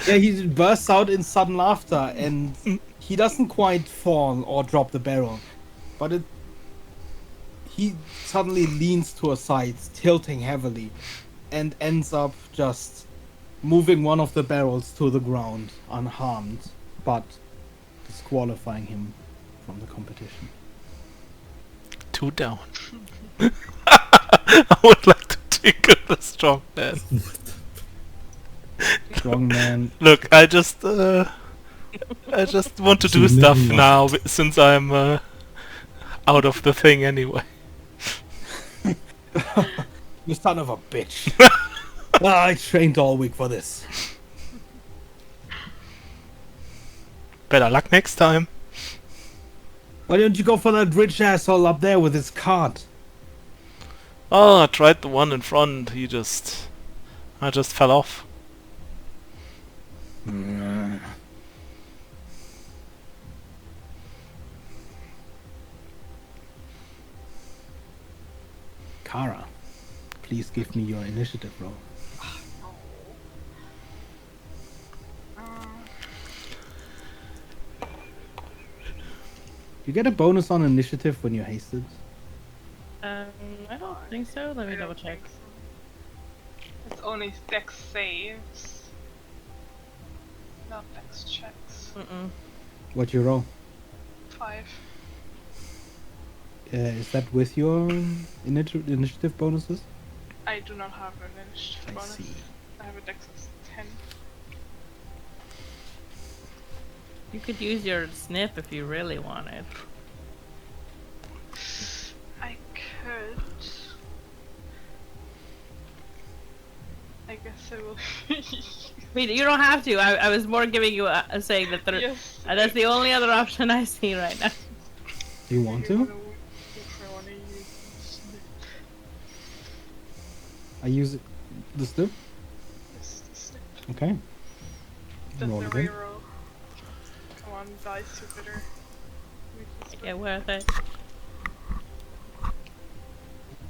Yeah, he bursts out in sudden laughter, and he doesn't quite fall or drop the barrel, but he suddenly leans to a side, tilting heavily, and ends up just moving one of the barrels to the ground unharmed, but disqualifying him from the competition. 2 down. I would like to tickle the strong man. Strong man. Look, I just want to do You stuff never now since I'm out of the thing anyway. You son of a bitch. I trained all week for this. Better luck next time. Why don't you go for that rich asshole up there with his cart? Oh, I tried the one in front. I just fell off. Kara, please give me your initiative roll. You get a bonus on initiative when you're hasted. I don't think so. Let me I double don't check. think so. It's only dex saves, not dex checks. Mm-mm. What you roll? 5. Is that with your initiative bonuses? I do not have an initiative I bonus. see. I have a dex of 10. You could use your snip if you really wanted. I could. I guess I will. I mean, you don't have to. I was more giving you a saying that Yes. that's the only other option I see right now. Do you want to? If I wanna use I use the slip. this snip. Okay. That's Roll a again. reroll. Come on, die, Jupiter. Yeah, worth it.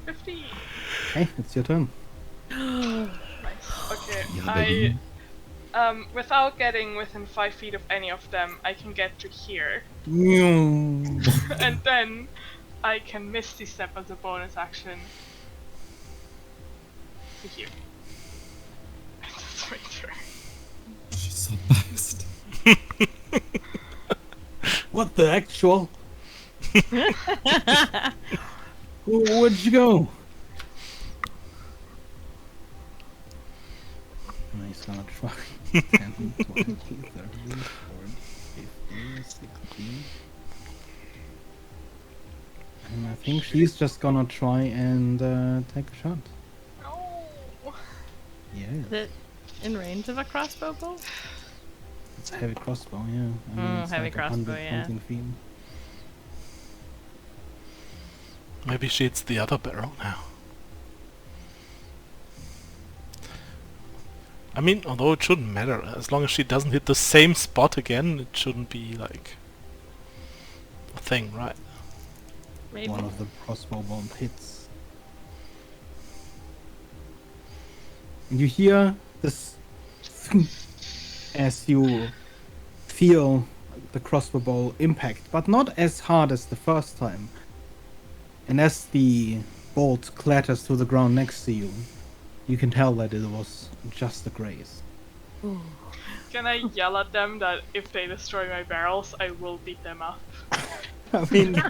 50! Okay, it's your turn. Nice. Okay, Yeah, baby. without getting within 5 feet of any of them, I can get to here. Mm. And then I can Misty Step as a bonus action to here. That's What the actual? Where'd you go? He's gonna try 10, 20, 30, 40, 50, 60. And I think she's just gonna try and take a shot. No. Yeah. Is it in range of a crossbow bolt? It's a heavy crossbow, yeah. I mean, it's heavy like crossbow, 100 yeah. something feet. Maybe she hits the other barrel now. I mean, although it shouldn't matter, as long as she doesn't hit the same spot again, it shouldn't be like a thing, right? Maybe. One of the crossbow bolt hits. And you hear this as you feel the crossbow bolt impact, but not as hard as the first time. And as the bolt clatters to the ground next to you, you can tell that it was just a graze. Can I yell at them that if they destroy my barrels, I will beat them up? I mean,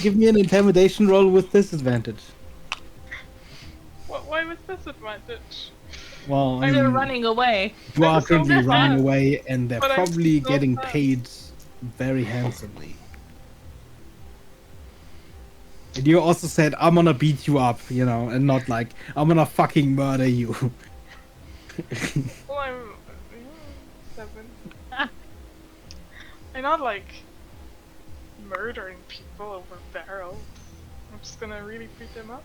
give me an intimidation roll with disadvantage. Why with disadvantage? Well, I They're mean, running away. you are I'm so currently running fast. away, and they're But I'm probably so getting fast. paid very handsomely. And you also said, I'm gonna beat you up, you know, and not like, I'm gonna fucking murder you. Well, I'm 7. I'm not like murdering people over barrels. I'm just gonna really beat them up.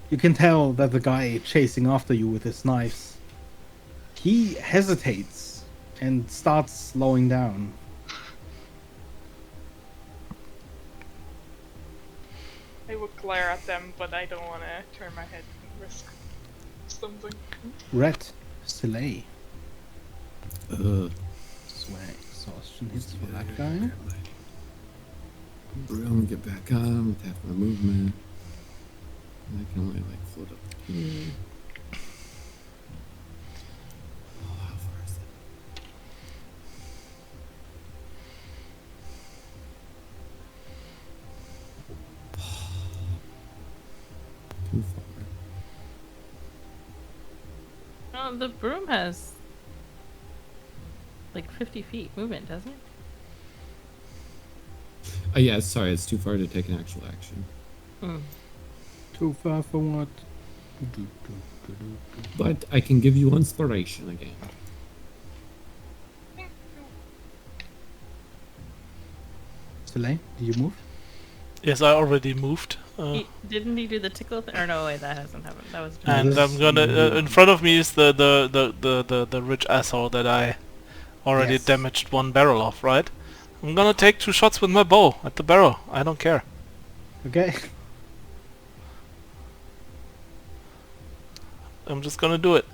You can tell that the guy chasing after you with his knives, he hesitates and starts slowing down. I would glare at them, but I don't want to turn my head and risk something. Red, Soleil, swag, exhaustion hits for that guy. Broom, get back on with half my movement. And I can only like float up here. Oh, how far is that? Too far. Oh, the broom has like 50 feet movement, doesn't it? Oh yeah, sorry, it's too far to take an actual action. Too far for what? But I can give you inspiration again. Soleil, did you move? Yes, I already moved. Didn't he do the tickle thing? Or no, wait, that hasn't happened. That was. No, And this- I'm gonna in front of me is the rich asshole that I already Yes. damaged one barrel off, right? I'm gonna take 2 shots with my bow at the barrel. I don't care. Okay. I'm just gonna do it.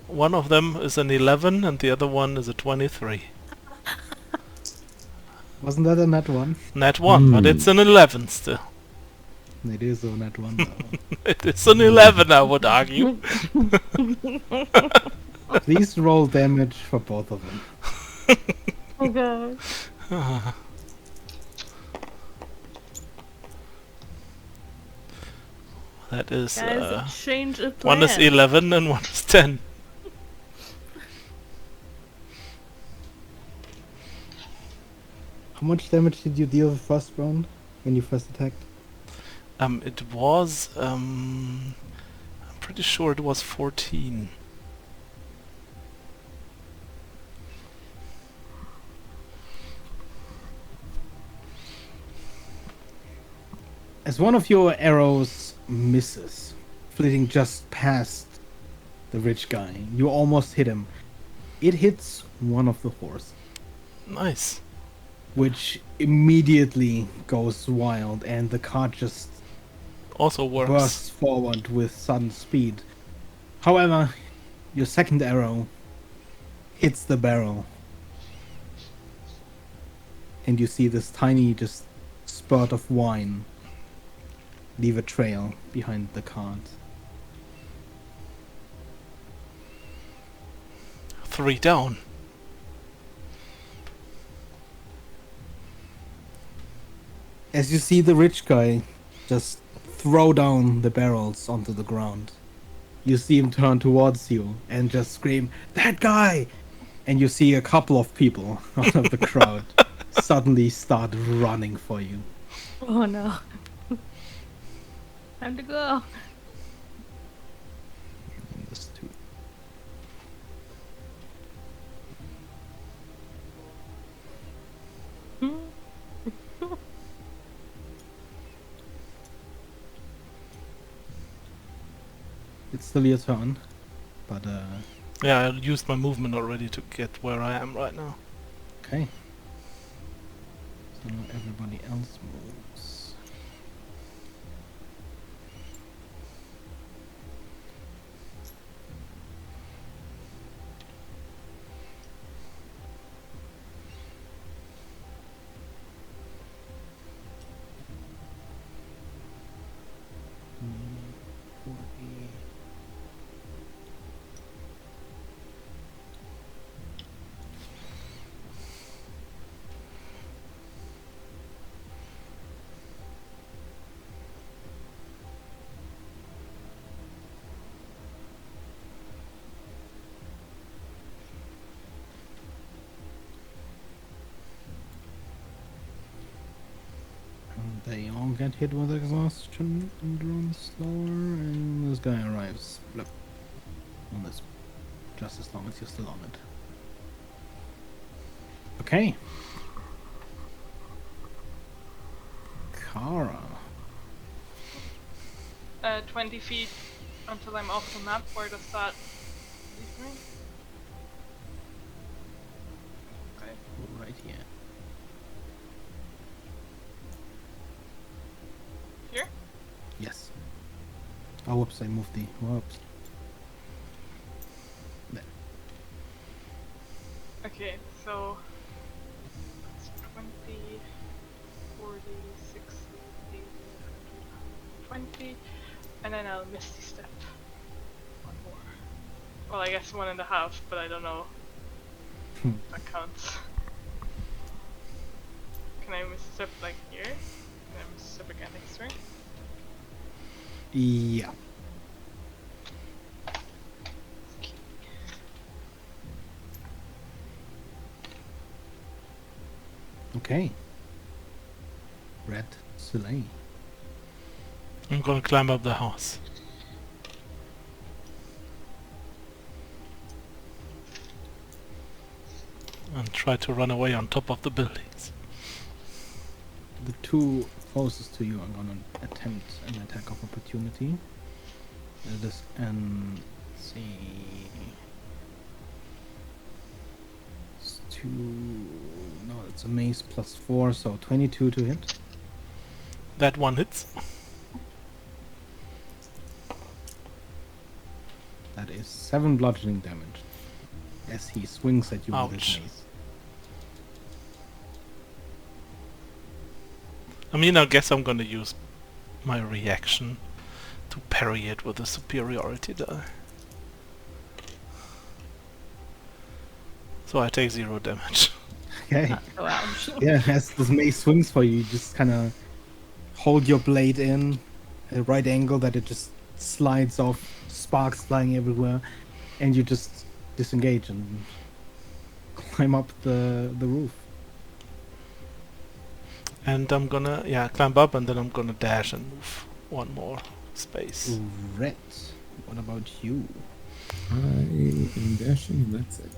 One of them is an 11 and the other one is a 23. Wasn't that a nat one? Nat 1, but it's an 11 still. It is a nat one though. It is an 11, I would argue. Please roll damage for both of them. Oh god. That is Guys, exchange of plan. one is 11 and one is 10. How much damage did you deal the first round when you first attacked? It was I'm pretty sure it was 14. As one of your arrows misses, flitting just past the rich guy, you almost hit him. It hits one of the horses, Nice. which immediately goes wild, and the cart just Also works. bursts forward with sudden speed. However, your second arrow hits the barrel, and you see this tiny just spurt of wine leave a trail behind the cart. 3 down. As you see the rich guy just throw down the barrels onto the ground, you see him turn towards you and just scream, "That guy!" And you see a couple of people out of the crowd suddenly start running for you. Oh no. Time to go. This too. It's still your turn, but Yeah, I used my movement already to get where I am right now. okay. So now everybody else moves. They all get hit with exhaustion and run slower, and this guy arrives blip, on this just as long as you're still on it. Okay. Kara. 20 feet until I'm off the map. Where does that leave me? Okay. Right here. Here? Yes. Oh, whoops, I moved the... Whoops. There. Okay, so it's 20, 40, 60, 80, 120, and then I'll Misty Step. One more. Well, I guess 1.5, but I don't know if that counts. Can I Misty Step like here? Can I Misty Step again next turn? Yeah. Okay. Red Soleil. I'm gonna climb up the house. And try to run away on top of the buildings. The two closest to you are gonna attempt an attack of opportunity. This and let's see. It's two. No, it's a mace +4, so 22 to hit. That one hits. That is 7 bludgeoning damage as he swings at you with his Ouch. mace. I mean, I guess I'm gonna use my reaction to parry it with a superiority die. So I take 0 damage. Okay. Oh, ouch. Yeah, as this mace swings for you, you just kind of hold your blade in at a right angle that it just slides off, sparks flying everywhere, and you just disengage and climb up the roof. And I'm gonna, yeah, climb up and then I'm gonna dash and move one more space. Red, what about you? I am dashing, and that's it.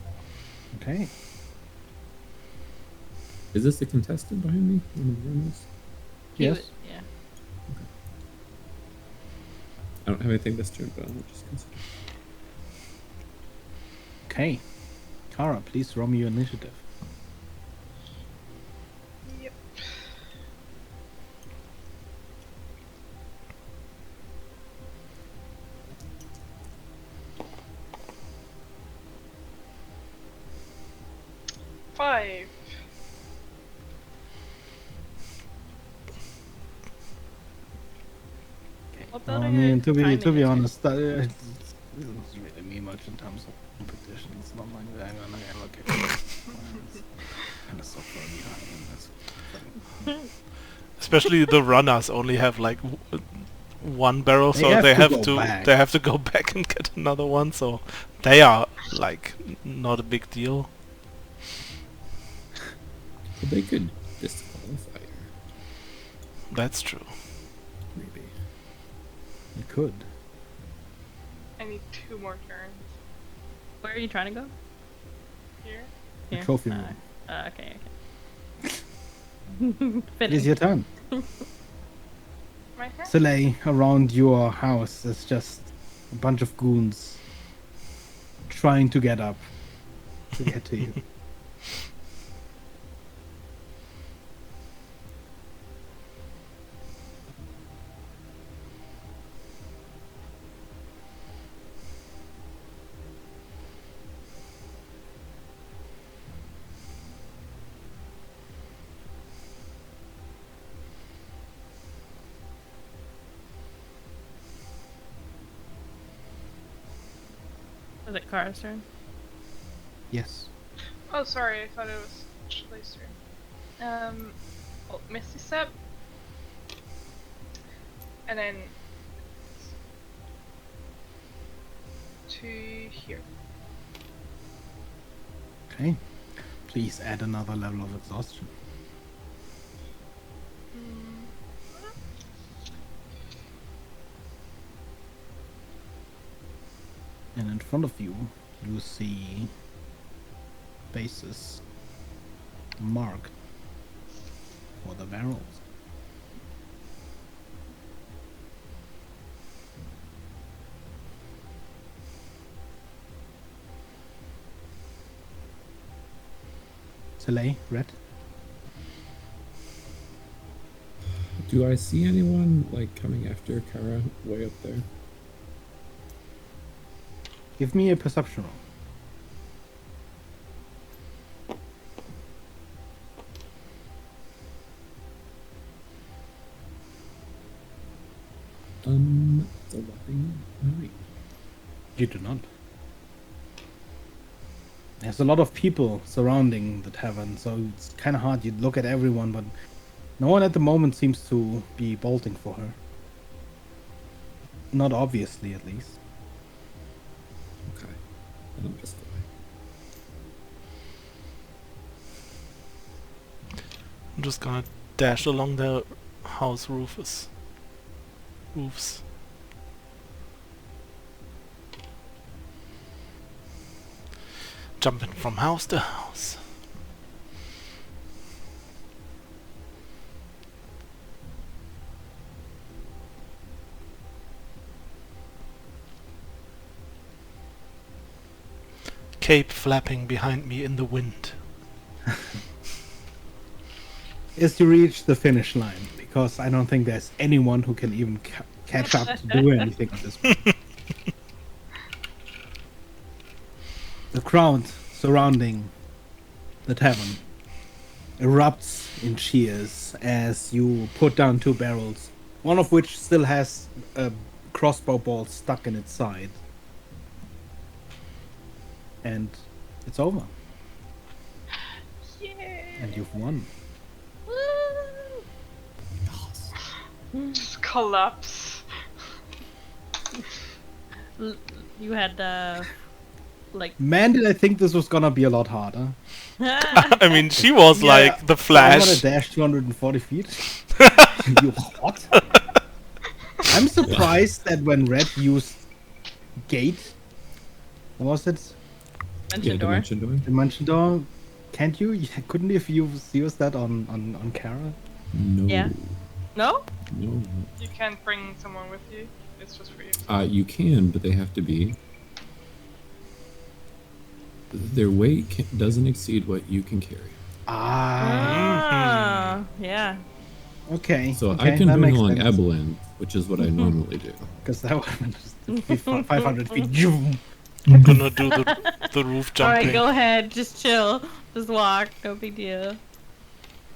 Okay. Is this the contestant behind me? One of the runners? Yes. Yeah. I don't have anything this turn, but I'll just consider. Okay. Kara, please roll me your initiative. Yep. Five. What Well, I building are you mean, to be climbing into? honest, This doesn't really mean much in terms of competition. It's not like they're gonna ever get kind of so far behind. Especially the runners only have like one barrel, They so have they to have go to back. they have to go back and get another one. So they are like not a big deal. But they could disqualify her, That's true. maybe. You could. I need 2 more turns. Where are you trying to go? Here. The Here? trophy room. Okay. It is Finish. your turn. My turn? Soleil, around your house is just a bunch of goons trying to get up to get to you. Was it Kara's turn? Yes. Oh, sorry, I thought it was Shlei's turn. Oh, Misty Step. And then to here. Okay. Please add another level of exhaustion. And in front of you, you see bases marked for the barrels. Soleil, red. Do I see anyone like coming after Kara way up there? Give me a perception roll. It's a whopping 9. You do not. There's a lot of people surrounding the tavern, so it's kind of hard. You look at everyone, but no one at the moment seems to be bolting for her. Not obviously, at least. Okay. Then I'll just go away. I'm just gonna dash along the house roofs. Jumping from house to house. Cape flapping behind me in the wind. Is to reach the finish line, because I don't think there's anyone who can even catch up to do anything at this point. The crowd surrounding the tavern erupts in cheers as you put down 2 barrels, one of which still has a crossbow ball stuck in its side. And it's over. Yeah. And you've won. Just collapse. You had like Man, did I think this was gonna be a lot harder. I mean, she was Yeah, like the I'm Flash. gonna dash 240 feet. You what? I'm surprised that when Red used Gate, what was it? mention door. Dimension door. Dimension Door. Can't you? Couldn't you use that on Kara? No. Yeah. No? No. You can't bring someone with you. It's just for you. You can, but they have to be. Their weight doesn't exceed what you can carry. Ah. Yeah. Okay. So okay, I can that bring makes along sense. Evelyn, which is what I normally do. Because that would just be 500 feet. Zoom. I'm gonna do the roof jumping. Alright, go ahead. Just chill. Just walk. No big deal.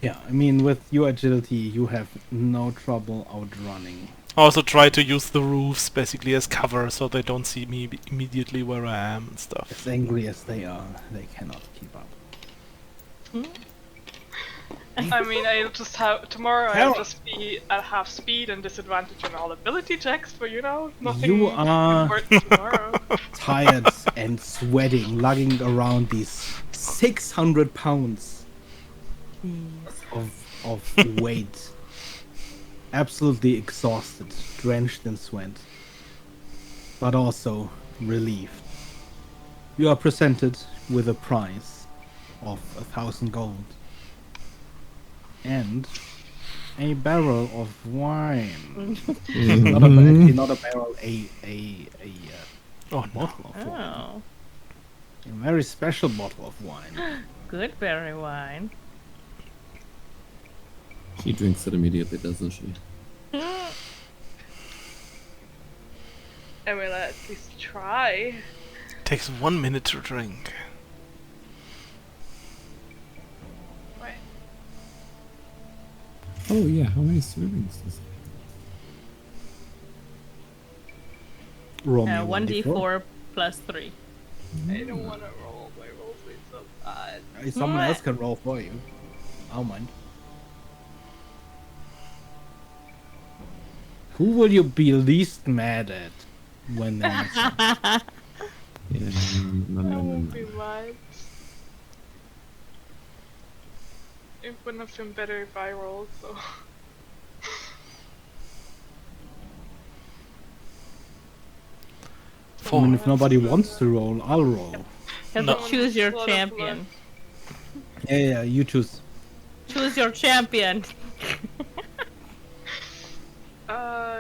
Yeah, I mean, with your agility, you have no trouble outrunning Also try to use the roofs basically as cover so they don't see me immediately where I am and stuff. As angry as they are, they cannot keep up. I mean, I'll just have tomorrow. Carol. I'll just be at half speed and disadvantage on all ability checks, but nothing You are important tomorrow. tired and sweating, lugging around these 600 pounds of weight. Absolutely exhausted, drenched in sweat, but also relieved. You are presented with a prize of 1,000 gold and a barrel of wine. not a barrel, a bottle of wine. Oh, A very special bottle of wine. good berry wine. She drinks it immediately, doesn't she? I will at least try. Takes 1 minute to drink. Right. Oh yeah, how many servings does it Roll me a 1d4 plus 3. I don't want to roll. My rolls are so bad. Someone else can roll for you. I'll mind. Who will you be least mad at when they're next time? Yeah, no, I no, no, won't no. be mad. It wouldn't have been better if I rolled, so. I mean, if nobody wants to roll, I'll roll. You have No. to choose your Lot of champion. Yeah, you choose. Choose your champion.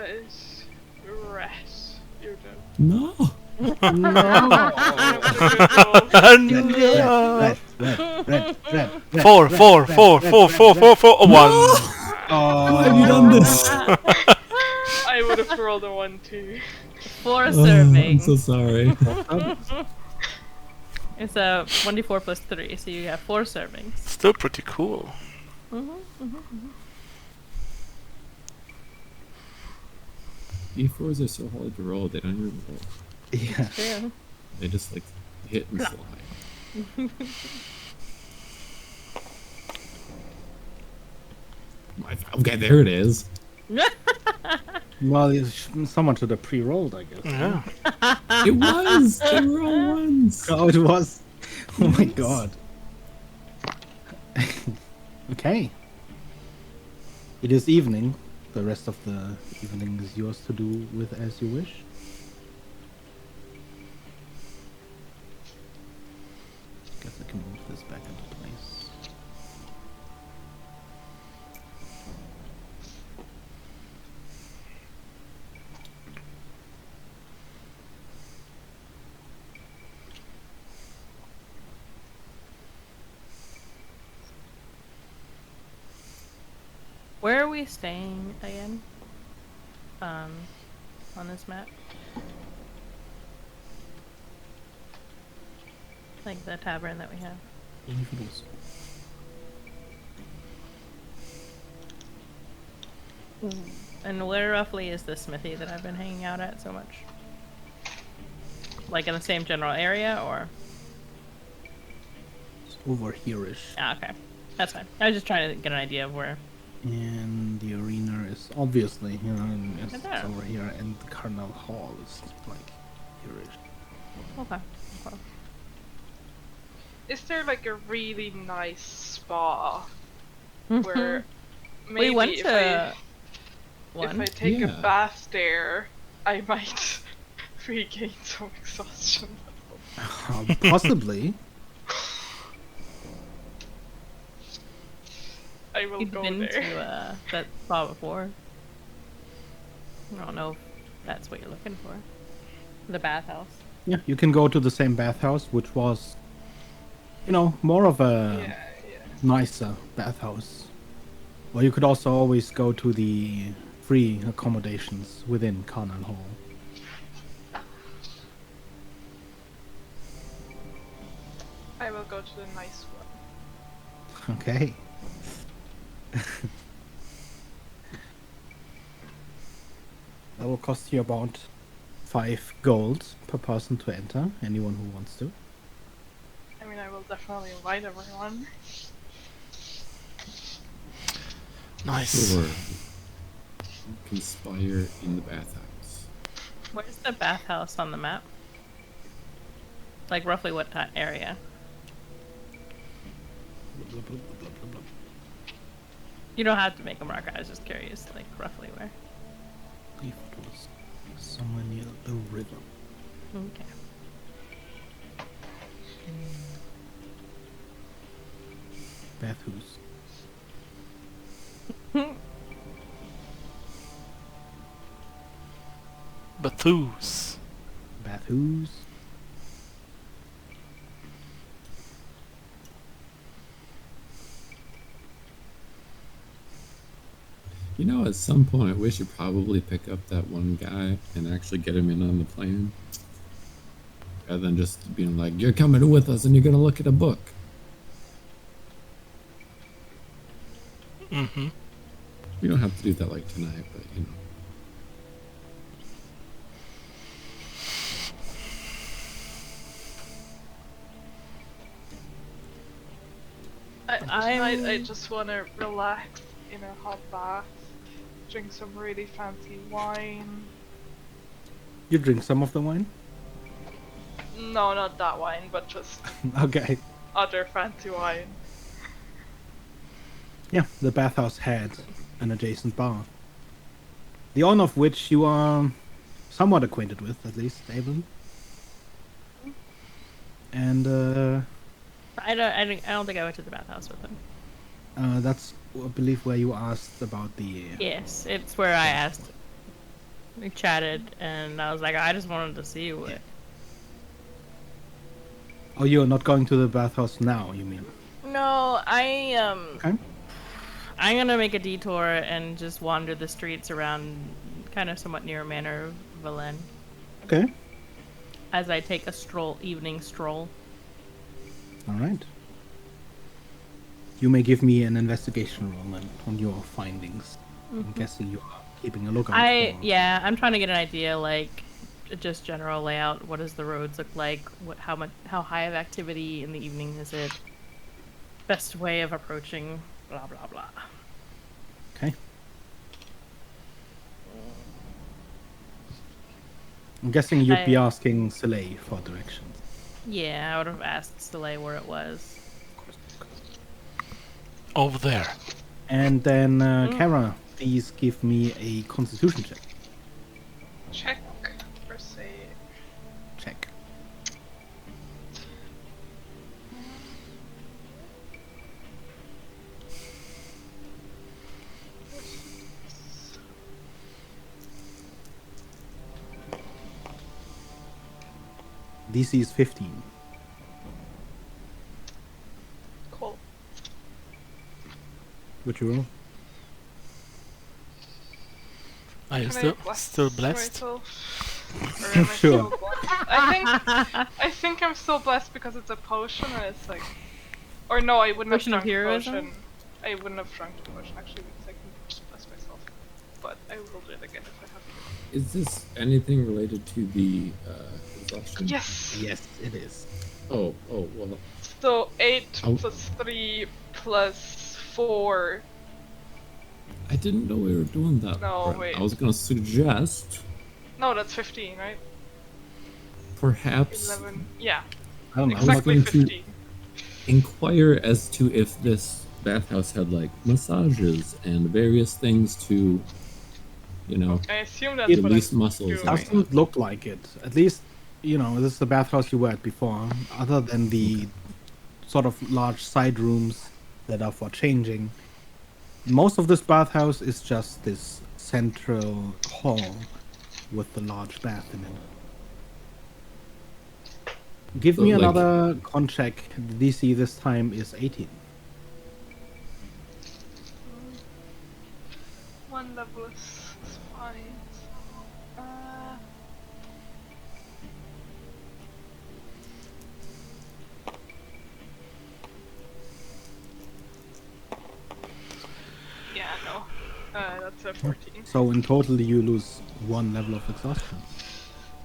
It's Ret. You're done. No. Red. Four, 1. Why have you done this? I would have rolled a 1 too. 4 I'm servings. so sorry. It's a 1d4 plus 3, so you have 4 servings. Still pretty cool. D4s are so hard to roll, they don't even roll. Yeah. True. They just like hit and slide. Okay, there it is. Well, someone should have pre-rolled, I guess. Yeah. It was! They were all ones! Oh, it was. Oh my god. Okay. It is evening. The rest of the evening is yours to do with as you wish. Guess I can move this back into place. Where are we staying again? On this map? Like the tavern that we have. And where roughly is the smithy that I've been hanging out at so much? Like in the same general area, or? It's over here-ish. Ah, okay. That's fine. I was just trying to get an idea of where. And the arena is obviously, it's Right there. over here, and the Cardinal Hall is like here-ish. Okay. Okay. Is there like a really nice spa where maybe We went if to if I one. take a Yeah. bath there, I might regain some exhaustion. Possibly. I will We've go been there. to that spa before. I don't know if that's what you're looking for. The bathhouse. Yeah, you can go to the same bathhouse, which was, more of a Yeah. nicer bathhouse. Or you could also always go to the free accommodations within Carnan Hall. I will go to the nice one. Okay. That will cost you about 5 gold per person to enter. Anyone who wants to. I mean, I will definitely invite everyone. Nice. Sure. Conspire in the bathhouse. Where's the bathhouse on the map? Like roughly what area? Blah, blah, blah, blah, blah, blah. You don't have to make a marker. I was just curious, like roughly where. I believe it was somewhere near the river. Okay. Bathhouse. Bathhouse. Bathhouse. You know, at some point, we should probably pick up that one guy and actually get him in on the plan. Rather than just being like, you're coming with us and you're going to look at a book. Mm-hmm. We don't have to do that like tonight, but you know. Tonight I just want to relax in a hot bath, drink some really fancy wine. You drink some of the wine? No, not that wine, but just Okay. other fancy wine. Yeah, the bathhouse had an adjacent bar. The owner of which you are somewhat acquainted with, at least, Abel. And I don't think I went to the bathhouse with him. that's, I believe, where you asked about the... Yes, it's where I asked. We chatted, and I was like, I just wanted to see what. Oh, you're not going to the bathhouse now, you mean? No, Okay. I'm gonna make a detour and just wander the streets around, kind of somewhat near Manor Valen, Okay. as I take a evening stroll. Alright. You may give me an investigation roll then on your findings. I'm guessing you are keeping a lookout for... Yeah, I'm trying to get an idea, like, just general layout. What does the roads look like? How high of activity in the evening is it? Best way of approaching, blah blah blah. Okay. I'm guessing you'd be asking Soleil for directions. Yeah, I would have asked Soleil where it was. Over there. And then, Kara, please give me a constitution check. Check or say. Check. DC is 15. Cool. Would you roll? Are you Can still blessed? myself? Or am I Sure. still blessed? I think I'm still blessed because it's a potion and it's like, or no, I wouldn't Potion have of drunk the heroism? potion. I wouldn't have drunk the potion actually because I can just bless myself. But I will do it again if I have to. Is this anything related to the exhaustion? Yes. Yes, it is. Oh, well. So 8 Oh. plus 3 plus 4. I didn't know we were doing that. No, Brett. wait. I was going to suggest No, that's 15, right? perhaps 11. Yeah, I don't know. exactly going to- 15. inquire as to if this bathhouse had like massages and various things to, you know, I assume that's what release I'm muscles. doing. and whatnot. Doesn't look like it. At least, you know, this is the bathhouse you were at before. Other than the sort of large side rooms that are for changing. Most of this bathhouse is just this central hall with the large bath in it. Give So, me like- another con check. The DC this time is 18. One level is fine. Yeah, no. That's a 14. So in total, you lose 1 level of exhaustion.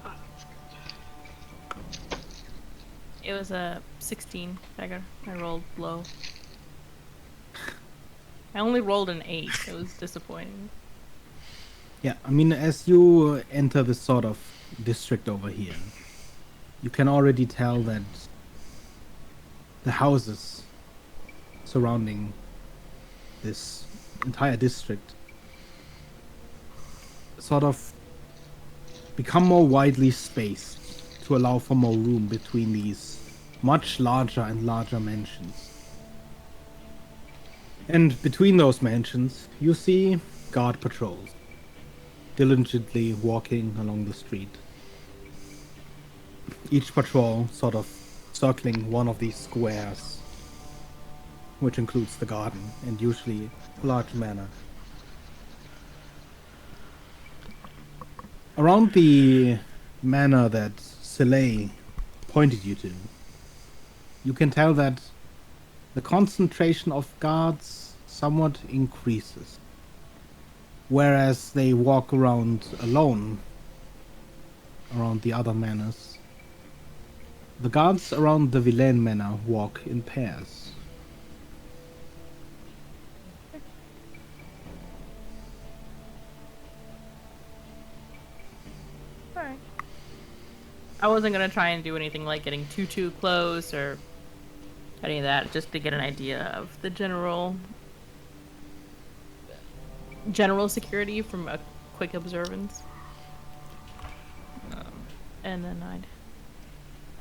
Oh, that's good. It was a 16, Beggar. I rolled low. I only rolled an 8. It was disappointing. Yeah, I mean, as you enter this sort of district over here, you can already tell that the houses surrounding this entire district sort of become more widely spaced to allow for more room between these much larger and larger mansions. And between those mansions, you see guard patrols diligently walking along the street. Each patrol sort of circling one of these squares, which includes the garden and usually a large manor. Around the manor that Soleil pointed you to, you can tell that the concentration of guards somewhat increases. Whereas they walk around alone around the other manors, the guards around the Villain manor walk in pairs. Alright. I wasn't gonna try and do anything like getting too close or any of that, just to get an idea of the general security from a quick observance. And then I'd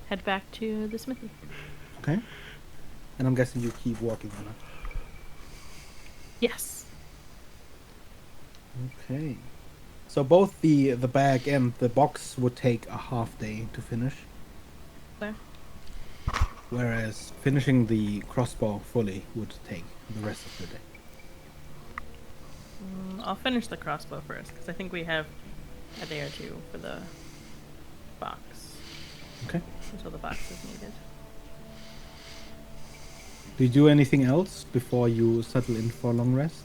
head back to the smithy. Okay? And I'm guessing you keep walking on it. Yes. Okay. So both the bag and the box would take a half day to finish. Okay. Whereas finishing the crossbow fully would take the rest of the day. I'll finish the crossbow first, because I think we have a day or two for the box. Okay. Until the box is needed. Do you do anything else before you settle in for a long rest?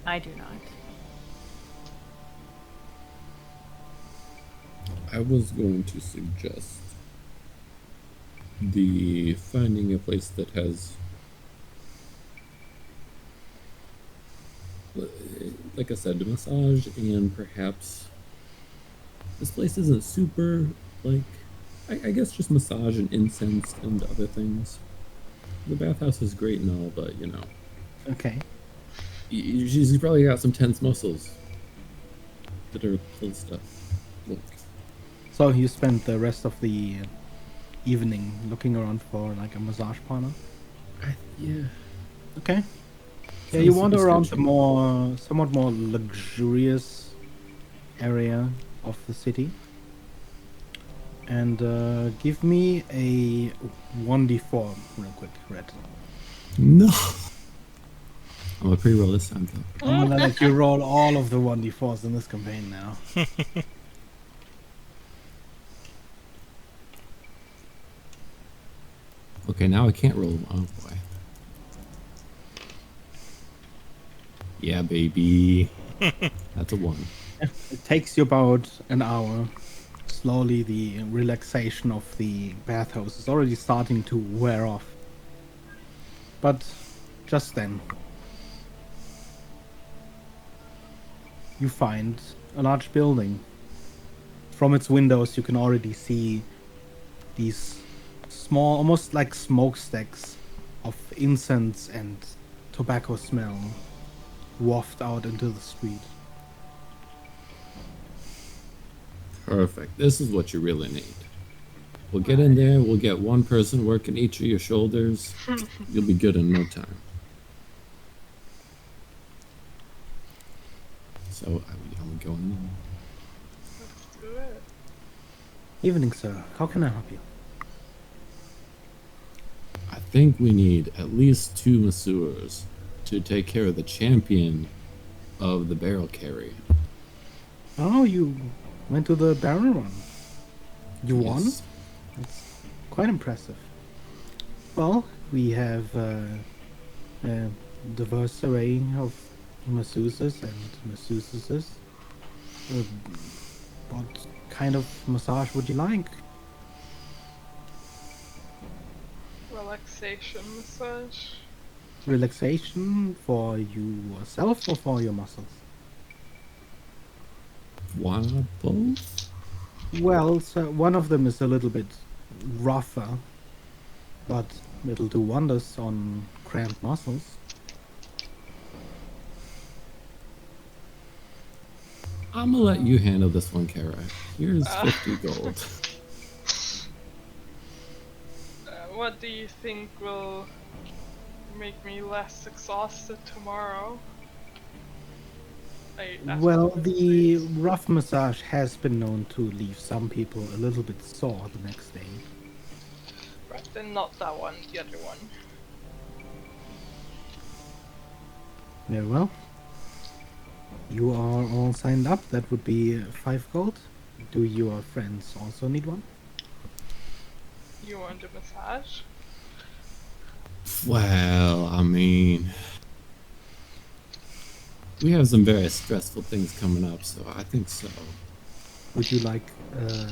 I do not. I was going to suggest the finding a place that has, like I said, a massage, and perhaps this place isn't super, like, I guess just massage and incense and other things. The bathhouse is great and all, but you know, Okay. she's probably got some tense muscles that are pull stuff. Look. So you spent the rest of the evening looking around for like a massage parlor? Yeah. Okay. Yeah, Sounds you wander super around sketchy. the somewhat more luxurious area of the city. And give me a 1d4 real quick, Red. No. I'm gonna pre-roll this time though. I'm gonna let you roll all of the 1d4s in this campaign now. Okay, now I can't roll them. Oh boy. Yeah, baby. That's a 1. It takes you about an hour. Slowly, the relaxation of the bathhouse is already starting to wear off. But just then, you find a large building. From its windows, you can already see these small, almost like smokestacks of incense and tobacco smell waft out into the street. Perfect. This is what you really need. We'll get in there, we'll get one person working each of your shoulders. You'll be good in no time. So, I'm going in. Let's do it. Evening, sir. How can I help you? I think we need at least 2 masseurs to take care of the champion of the barrel carry. Oh, you went to the barrel run. You won? Yes. That's quite impressive. Well, we have a diverse array of masseuses and masseuses. Uh, what kind of massage would you like? Relaxation massage. Relaxation for yourself or for your muscles? Why not both? Well, so one of them is a little bit rougher, but it'll do wonders on cramped muscles. I'm gonna let you handle this one, Kara. Here's 50 gold. What do you think will make me less exhausted tomorrow? Well, the rough massage has been known to leave some people a little bit sore the next day. Right, then not that one, the other one. Very well. You are all signed up. That would be 5 gold. Do your friends also need one? You want a massage? Well, I mean, we have some very stressful things coming up, so I think so. Would you like a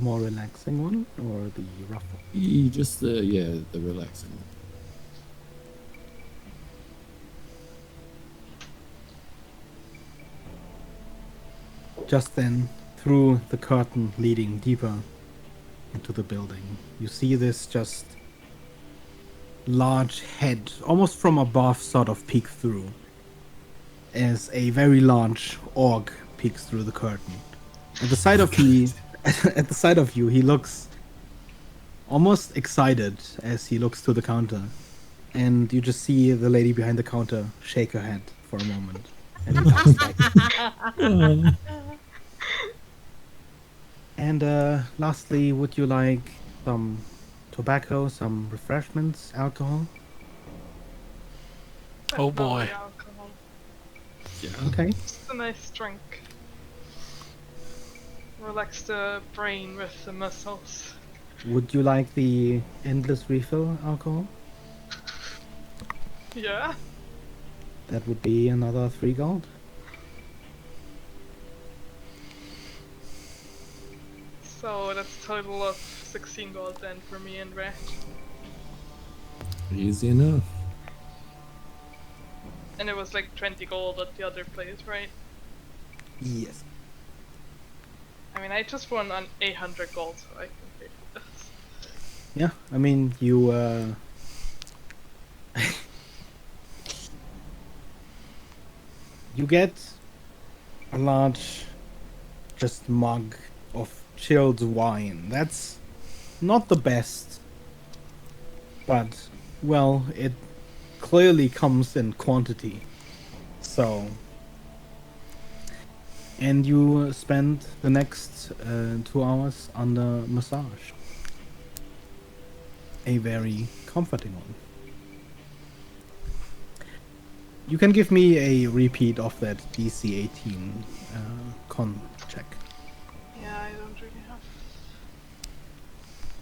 more relaxing one or the rough one? Just the relaxing one. Just then, through the curtain leading deeper into the building, you see this just large head, almost from above, sort of peek through, as a very large orc peeks through the curtain. At the sight of at the sight of you, he looks almost excited as he looks to the counter, and you just see the lady behind the counter shake her head for a moment, and he comes back. And lastly, would you like some tobacco, some refreshments, alcohol? Oh Definitely boy. alcohol. Yeah. Okay. Just a nice drink. Relax the brain with the muscles. Would you like the endless refill alcohol? Yeah? That would be another 3 gold. So that's a total of 16 gold then for me and Red. Easy enough. And it was like 20 gold at the other place, right? Yes. I mean, I just won on 800 gold, so I can pay for this. Yeah, I mean, you you get a large just mug of chilled wine. That's not the best, but well, it clearly comes in quantity. So, and you spend the next 2 hours under massage. A very comforting one. You can give me a repeat of that DC 18 con check. Yeah, I don't really have.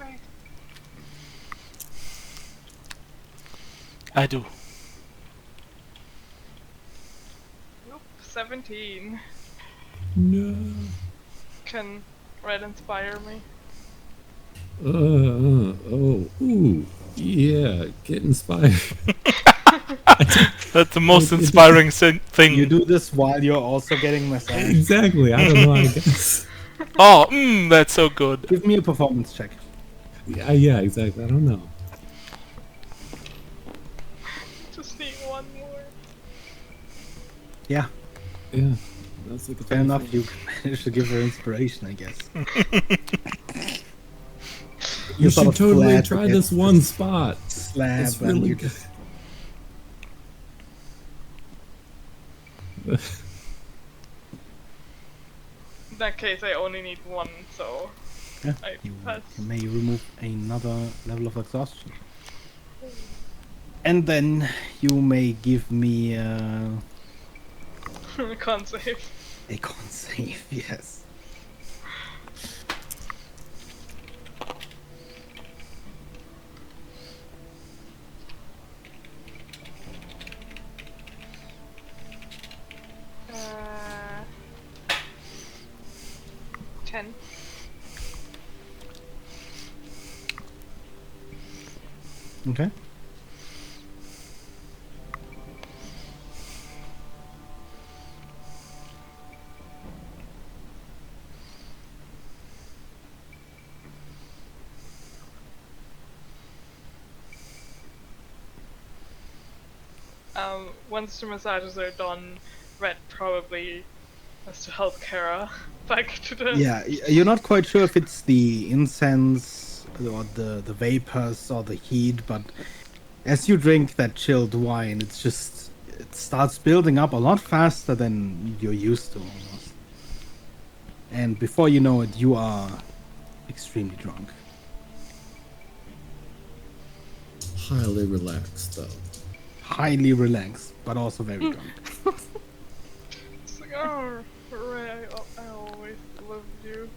Right. I do. Nope, 17. No. Can Red inspire me? Ooh, yeah, get inspired. That's the most inspiring thing. You do this while you're also getting massaged. Exactly, I don't know, I guess. Oh, that's so good. Give me a performance check. Yeah, exactly, I don't know. Just need one more. Yeah, Yeah, that's like a fair enough. 24. You managed to give her inspiration, I guess. You sort should of totally glad to try get this one spot. Slab, It's and really you good. just In that case, I only need one, so yeah, I you pass. may remove another level of exhaustion. And then you may give me Can't save. a con save, yes. 10. Okay. Once the massages are done, Red probably has to help Kara back to the. Yeah, you're not quite sure if it's the incense or the vapors or the heat, but as you drink that chilled wine, it starts building up a lot faster than you're used to almost. And before you know it, you are extremely drunk. Highly relaxed, though. Highly relaxed, but also very drunk. It's like, oh, Ray, I always loved you.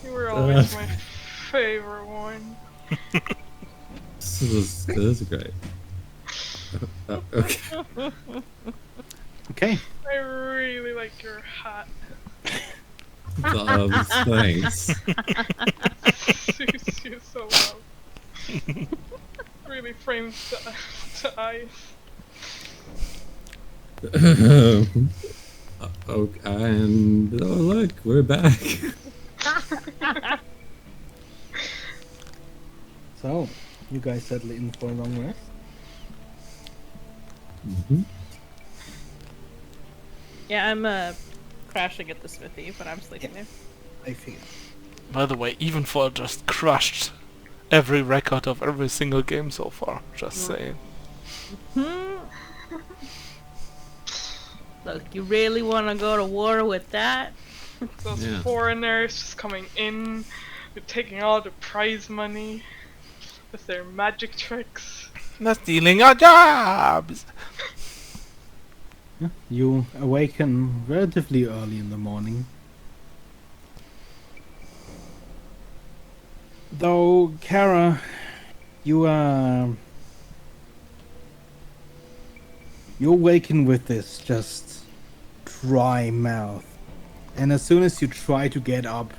You were always my favorite one. This is great. Okay. Okay. I really like your hat. Thanks. Suits you so well. Really frames the eyes. Okay, and oh look, we're back. So, you guys settle in for a long rest. Mm-hmm. Yeah, I'm crashing at the smithy, but I'm sleeping there. I figured. By the way, even for just crushed every record of every single game so far. Just saying. Look, you really want to go to war with that? Those Yeah. foreigners just coming in, with taking all the prize money with their magic tricks. Not stealing our jobs! Yeah, you awaken relatively early in the morning. Though, Kara, you awaken with this just dry mouth. And as soon as you try to get up,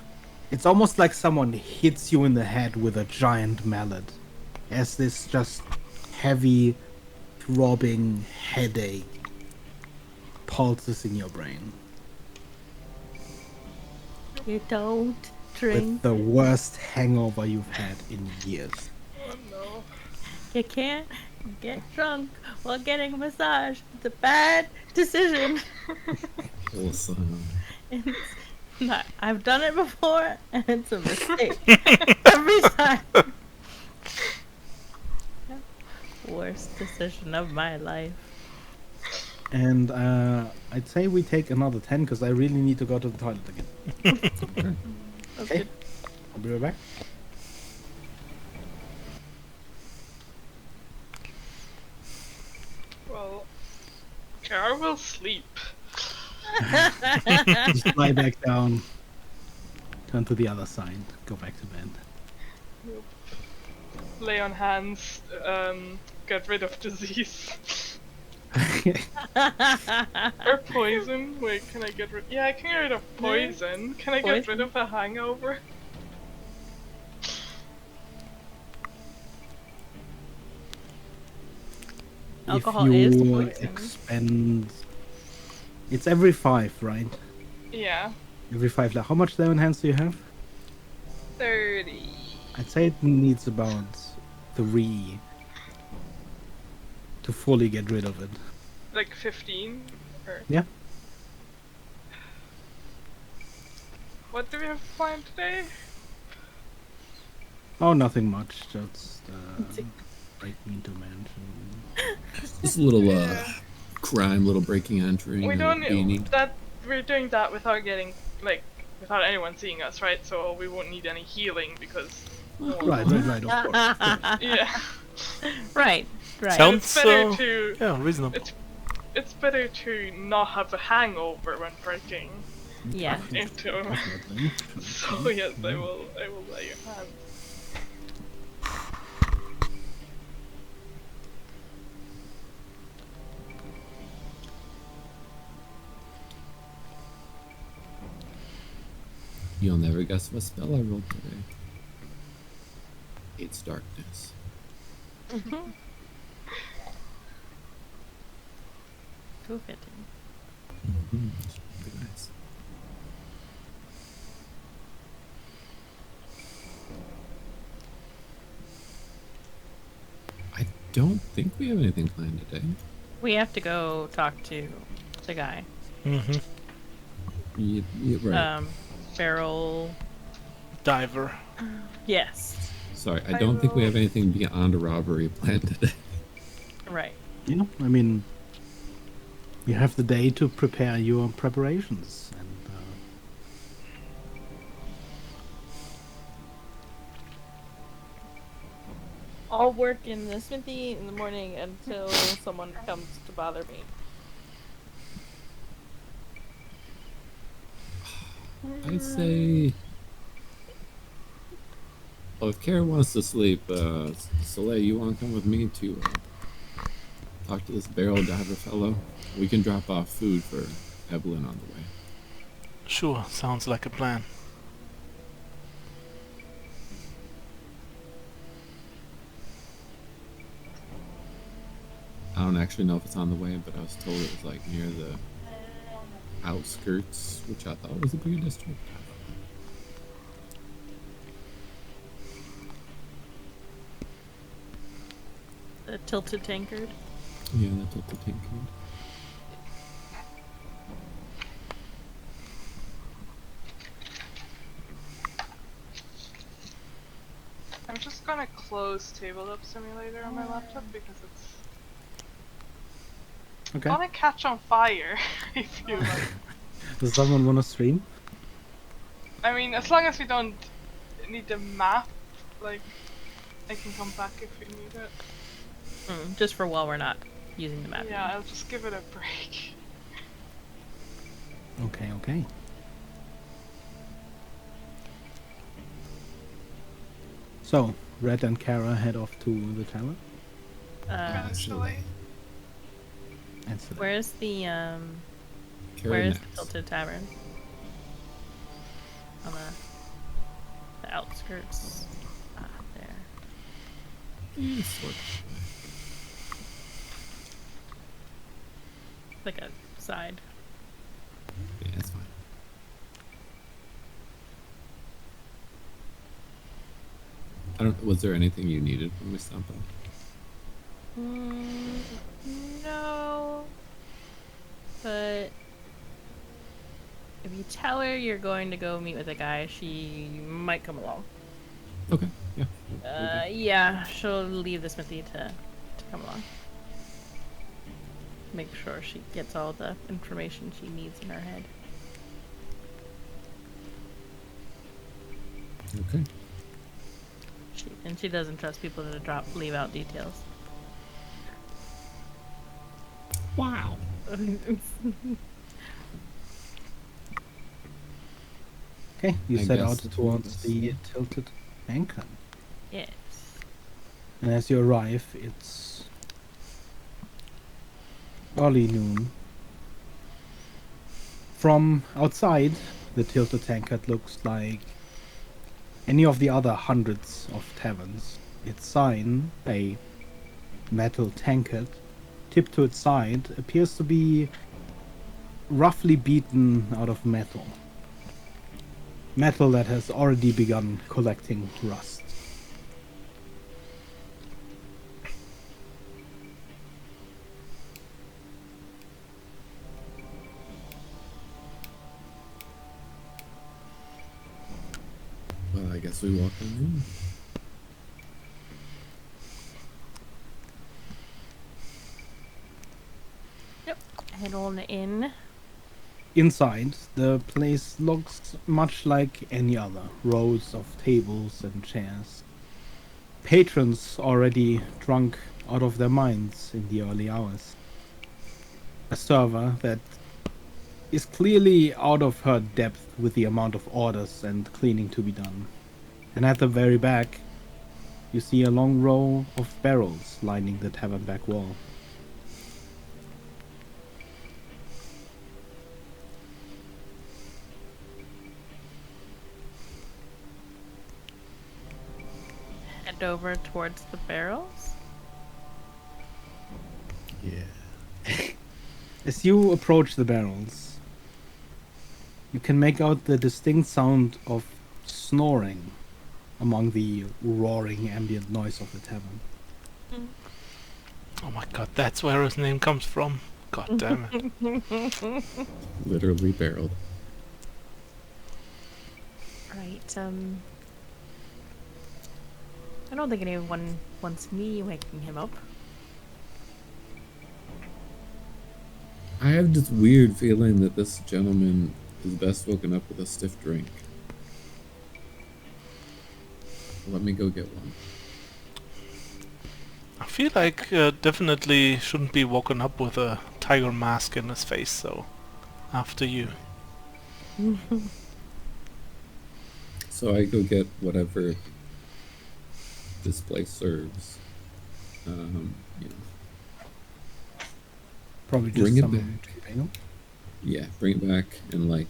it's almost like someone hits you in the head with a giant mallet. As this just heavy, throbbing headache pulses in your brain. You don't With drink. the worst hangover you've had in years. Oh no. You can't get drunk while getting a massage. It's a bad decision. Awesome. It's not, I've done it before, and it's a mistake. Every time. Worst decision of my life. And I'd say we take another 10 because I really need to go to the toilet again. Okay. I'll be right back. Well, Kara will sleep. Just lie back down. Turn to the other side. Go back to bed. Lay on hands, get rid of disease. Or poison. Wait, can I get rid? Yeah, I can get rid of poison. Can I get rid of a hangover? Alcohol if is you poison. expend... It's every 5, right? Yeah. Every 5. How much lemon hands do you have? 30. I'd say it needs about 3 to fully get rid of it. Like 15? Or... Yeah. What do we have planned today? Oh, nothing much. Just breaking into mansion. Just a little crime, little breaking, entering. We don't beanie. need that. We're doing that without getting without anyone seeing us, right? So we won't need any healing because. Right, of course. Yeah. Right. Sounds It's better to. yeah, reasonable. It's better to not have a hangover when breaking Yeah. into. Definitely. So yes, I will lay your hands. You'll never guess what spell I rolled today. It's darkness. Too fitting. It's pretty nice. I don't think we have anything planned today. We have to go talk to the guy. Mm-hmm. Right. Barrel. Diver. Yes. Sorry, I don't think we have anything beyond a robbery planned today. Right. Yeah, I mean, you have the day to prepare your preparations, and I'll work in the smithy in the morning until someone comes to bother me. I'd say. Well, if Kara wants to sleep, Soleil, you want to come with me to talk to this barrel diver fellow? We can drop off food for Evelyn on the way. Sure, sounds like a plan. I don't actually know if it's on the way, but I was told it was like near the outskirts, which I thought was a bigger district. The tilted tankard. Yeah, that's what the tank code. I'm just gonna close Tabletop Simulator on my laptop because it's okay. gonna catch on fire if you like. Does someone want to stream? I mean, as long as we don't need the map, like, I can come back if we need it. Just for while we're not using the map. Yeah, I'll just give it a break. Okay, okay. So, Red and Kara head off to the tower. Eventually. And so Where's the Kara where's the next. tilted tavern? On the outskirts. Ah, there. Yeah, sort of. Like a side. Yeah, that's fine. I don't. Was there anything you needed when we stopped off? No. But if you tell her you're going to go meet with a guy, she might come along. Okay. Yeah. Yeah, she'll leave the smithy to come along. Make sure she gets all the information she needs in her head. Okay. She doesn't trust people to leave out details. Wow. okay, you I set guess out the towards three the of us. tilted anchor. Yes. And as you arrive, it's early noon. From outside, the tilted tankard looks like any of the other hundreds of taverns. Its sign, a metal tankard, tipped to its side, appears to be roughly beaten out of metal. Metal that has already begun collecting rust. Well, I guess we walk on in. Head on in. Inside, the place looks much like any other. Rows of tables and chairs. Patrons already drunk out of their minds in the early hours. A server that is clearly out of her depth with the amount of orders and cleaning to be done. And at the very back, you see a long row of barrels lining the tavern back wall. walked over towards the barrels. Yeah. As you approach the barrels, you can make out the distinct sound of snoring among the roaring ambient noise of the tavern. Oh my god, that's where his name comes from. God damn it. Literally barreled. Right, I don't think anyone wants me waking him up. I have this weird feeling that this gentleman is best woken up with a stiff drink. Let me go get one. I feel like definitely shouldn't be woken up with a tiger mask in his face, so after you. So I go get whatever this place serves. You know, Probably just Bring it some back. ale. yeah, bring it back and like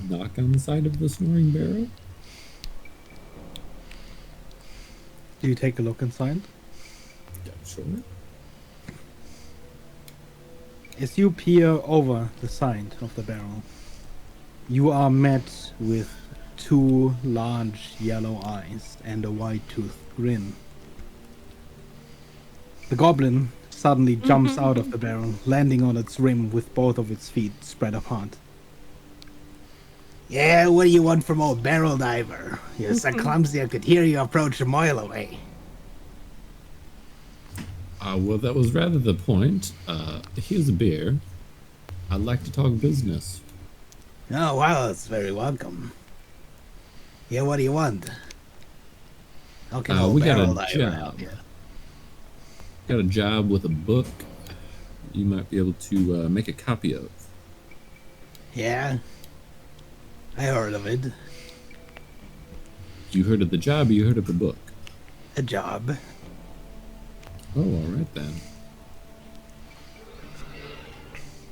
knock on the side of the snoring barrel. Do you take a look inside? Yeah, sure. As you peer over the side of the barrel, you are met with two large yellow eyes and a white-toothed grin. The goblin suddenly jumps out of the barrel, landing on its rim with both of its feet spread apart. Yeah, what do you want from old barrel diver? You're so clumsy I could hear you approach a mile away. Well, that was rather the point. Here's a beer. I'd like to talk business. Oh, well, it's very welcome. Yeah, what do you want? How can old We got barrel a diver job. help you? Got a job with a book you might be able to make a copy of. Yeah, I heard of it. You heard of the job or you heard of the book? A job. Oh, all right then.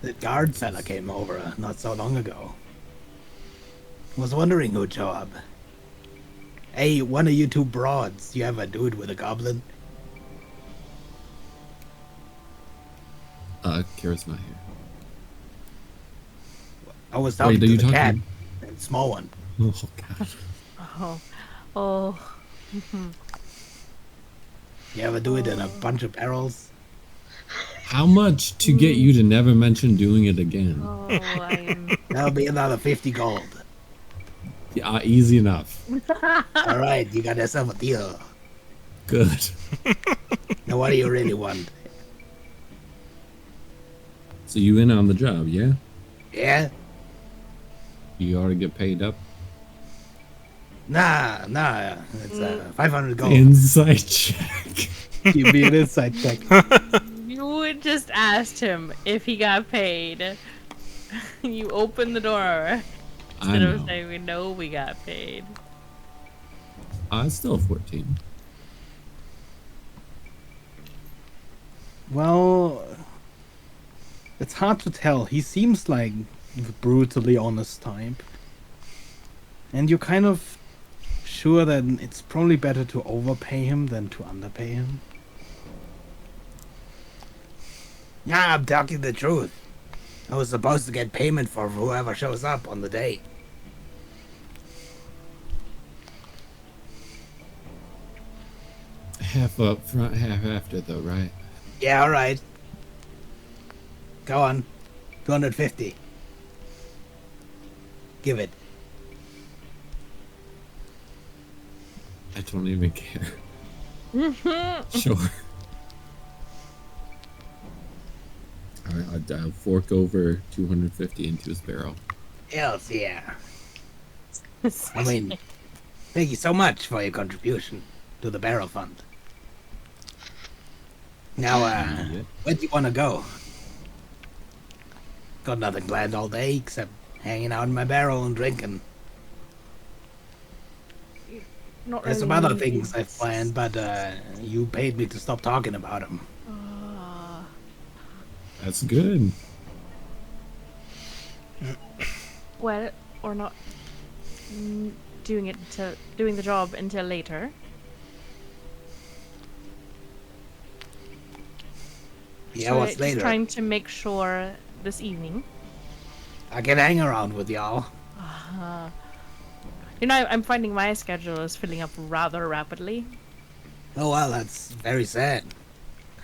The guard fella came over not so long ago. Was wondering who job. Hey, one of you two broads, you have a dude with a goblin? Kara's not here. I was talking Wait, are to you the cat. talking? That small one. Oh, God. Oh. You have a dude in a bunch of barrels? How much to get you to never mention doing it again? Oh, I'm... That'll be another 50 gold. Yeah, easy enough. Alright, you got yourself a deal. Good. Now what do you really want? So you in on the job, yeah? Yeah? You ought to get paid up. Nah, it's 500 gold. Insight check. Give me an insight check. You just asked him if he got paid. You opened the door I instead of know. saying we know we got paid. It's still 14. Well, it's hard to tell. He seems like the brutally honest type. And you're kind of sure that it's probably better to overpay him than to underpay him. Yeah, I'm talking the truth. I was supposed to get payment for whoever shows up on the day. Half up front, half after, though, right? Yeah, alright. Go on. 250. Give it. I don't even care. Sure. Alright, I'll fork over 250 into his barrel. Hells yeah. I mean, thank you so much for your contribution to the barrel fund. Now, Yep. where do you want to go? Got nothing planned all day except hanging out in my barrel and drinking. Not There's some really. other things I've planned, but you paid me to stop talking about them. That's good. Well, or not. doing the job until later. Yeah, what's Just later? trying to make sure this evening. I can hang around with y'all. You know, I'm finding my schedule is filling up rather rapidly. Oh well, that's very sad.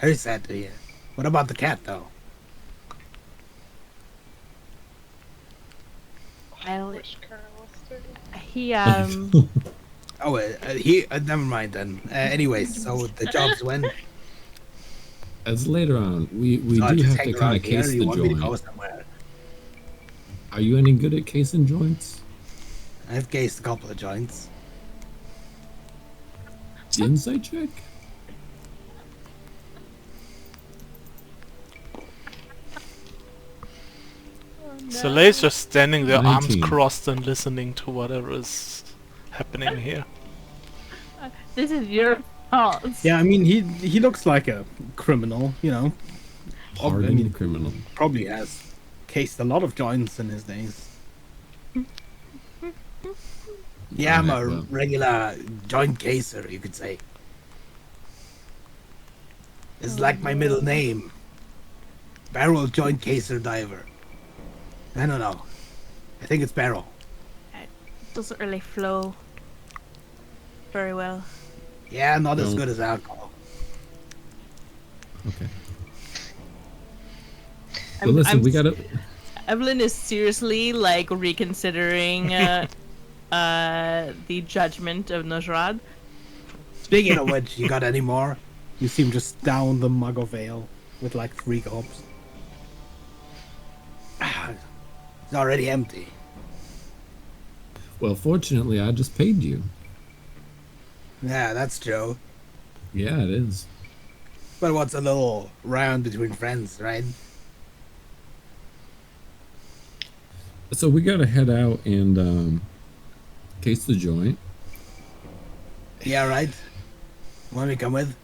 Very sad to hear. What about the cat, though? Well, Wish Carl was there. he Oh, never mind then. Anyways, so the job's when? As later on, we So I'll do just have hang to kind around of here, case or you the want me to go joint. somewhere? Are you any good at casing joints? I've cased a couple of joints. Insight check? Soleil's just standing there, arms 19. crossed and listening to whatever is happening here. this is your fault. Yeah, I mean, he looks like a criminal, you know. Hardened criminal. Probably has cased a lot of joints in his days. Yeah, I'm a Alright, well. regular joint caser, you could say. It's like my middle name. Barrel joint caser diver. I don't know. I think it's barrel. It doesn't really flow very well. Yeah, not as No. good as alcohol. Okay. Well, listen, we gotta. Evelyn is seriously like reconsidering the judgment of Nojrad. Speaking of which, you got any more? You seem just down the mug of ale with like 3 gulps. It's already empty. Well, fortunately, I just paid you. Yeah, that's true. Yeah, it is. But what's a little round between friends, right? So we gotta head out and case the joint. Yeah, right? Want me to come with?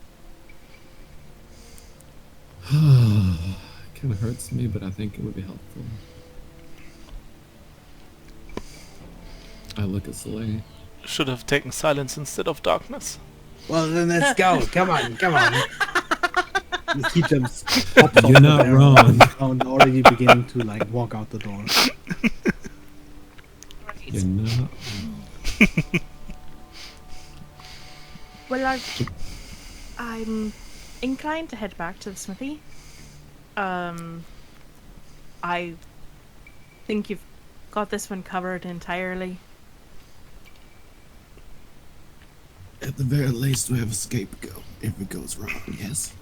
Kind of hurts me, but I think it would be helpful. I look at Soleil. Should have taken silence instead of darkness. Well, then let's go. Come on, come on. The teacher pops off You're the not barrel wrong. and already beginning to like walk out the door. You're not. Well, I'm inclined to head back to the smithy. I think you've got this one covered entirely. At the very least, we have a scapegoat if it goes wrong. Yes.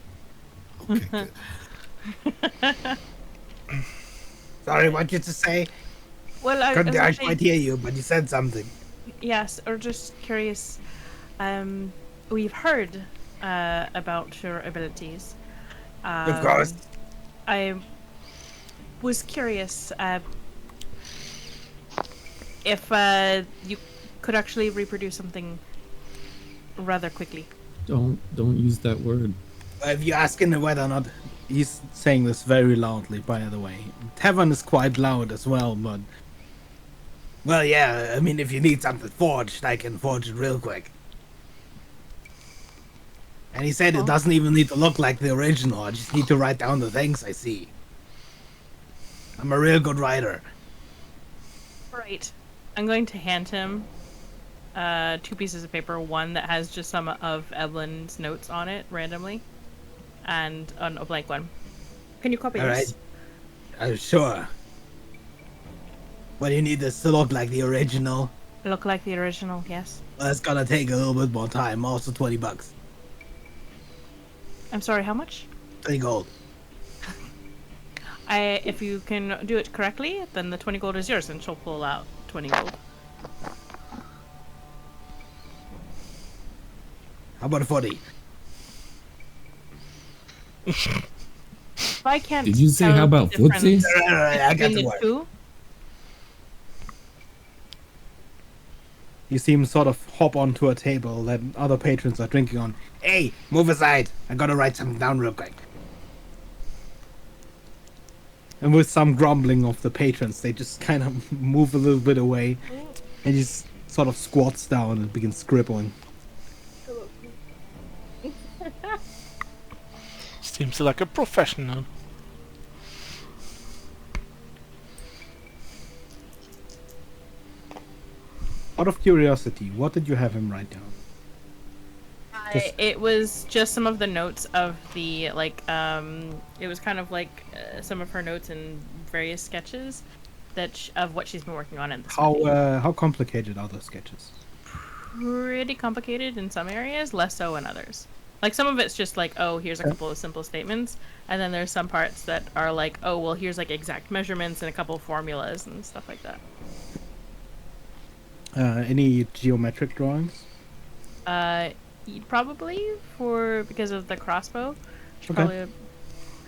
Okay, good. Sorry, what you to say? Well, Couldn't as I I say- quite hear you, but you said something. yes, or just curious. We've heard about your abilities. Of course. I was curious if you could actually reproduce something rather quickly. Don't use that word. If you're asking whether or not he's saying this very loudly, by the way. Tavern is quite loud as well, but well, yeah. I mean, if you need something forged, I can forge it real quick. And he said it doesn't even need to look like the original. I just need to write down the things I see. I'm a real good writer. Right. I'm going to hand him 2 pieces of paper. One that has just some of Evelyn's notes on it randomly, and a blank one. Can you copy All this? right. Sure. Well, you need this to look like the original. Look like the original, yes. Well, it's gonna take a little bit more time. Also, $20. I'm sorry, how much? 20 gold. If you can do it correctly, then the 20 gold is yours, and she'll pull out 20 gold. How about a 40? If I can't Did you say tell how about the difference footsie? All right, I got between the the word. two, You see him sort of hop onto a table that other patrons are drinking on. Hey, move aside. I gotta write something down real quick. And with some grumbling of the patrons, they just kind of move a little bit away. And he sort of squats down and begins scribbling. Seems like a professional. Out of curiosity, what did you have him write down? It was just some of the notes of the it was kind of like some of her notes and various sketches of what she's been working on in this movie. How complicated are those sketches? Pretty complicated in some areas, less so in others. Like some of it's just like, oh, here's a couple of simple statements, and then there's some parts that are like, oh, well, here's like exact measurements and a couple of formulas and stuff like that. Any geometric drawings? Probably because of the crossbow. She Okay. probably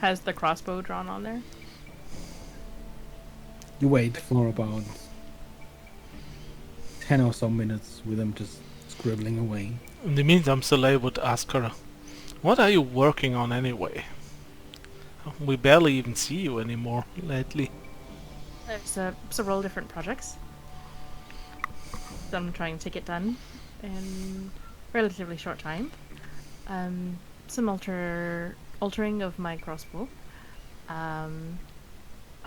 has the crossbow drawn on there. You wait for about 10 or so minutes with him just scribbling away. In the meantime, Soleil would ask her, "What are you working on anyway? We barely even see you anymore lately." There's several different projects. So I'm trying to get done in relatively short time. Some altering of my crossbow.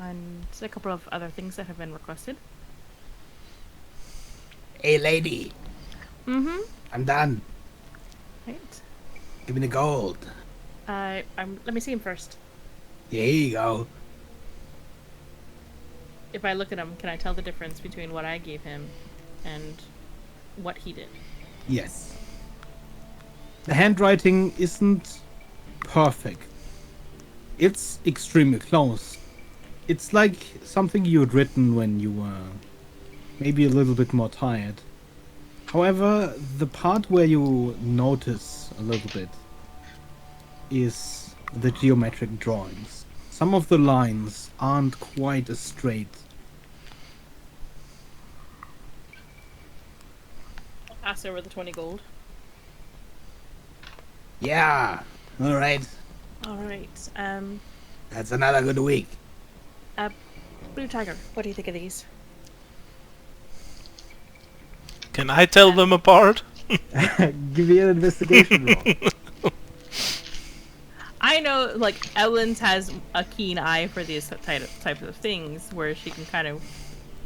And a couple of other things that have been requested. Hey lady, Mm-hmm. I'm done. Right. Give me the gold. Let me see him first. Here you go. If I look at him, can I tell the difference between what I gave him and what he did? Yes. The handwriting isn't perfect. It's extremely close. It's like something you had written when you were maybe a little bit more tired. However, the part where you notice a little bit is the geometric drawings. Some of the lines aren't quite as straight. I'll pass over the 20 gold. Yeah, alright. Alright. That's another good week. Blue Tiger, what do you think of these? Can I tell them apart? Give me an investigation roll. I know, like, Evelyn's has a keen eye for these types of things, where she can kind of,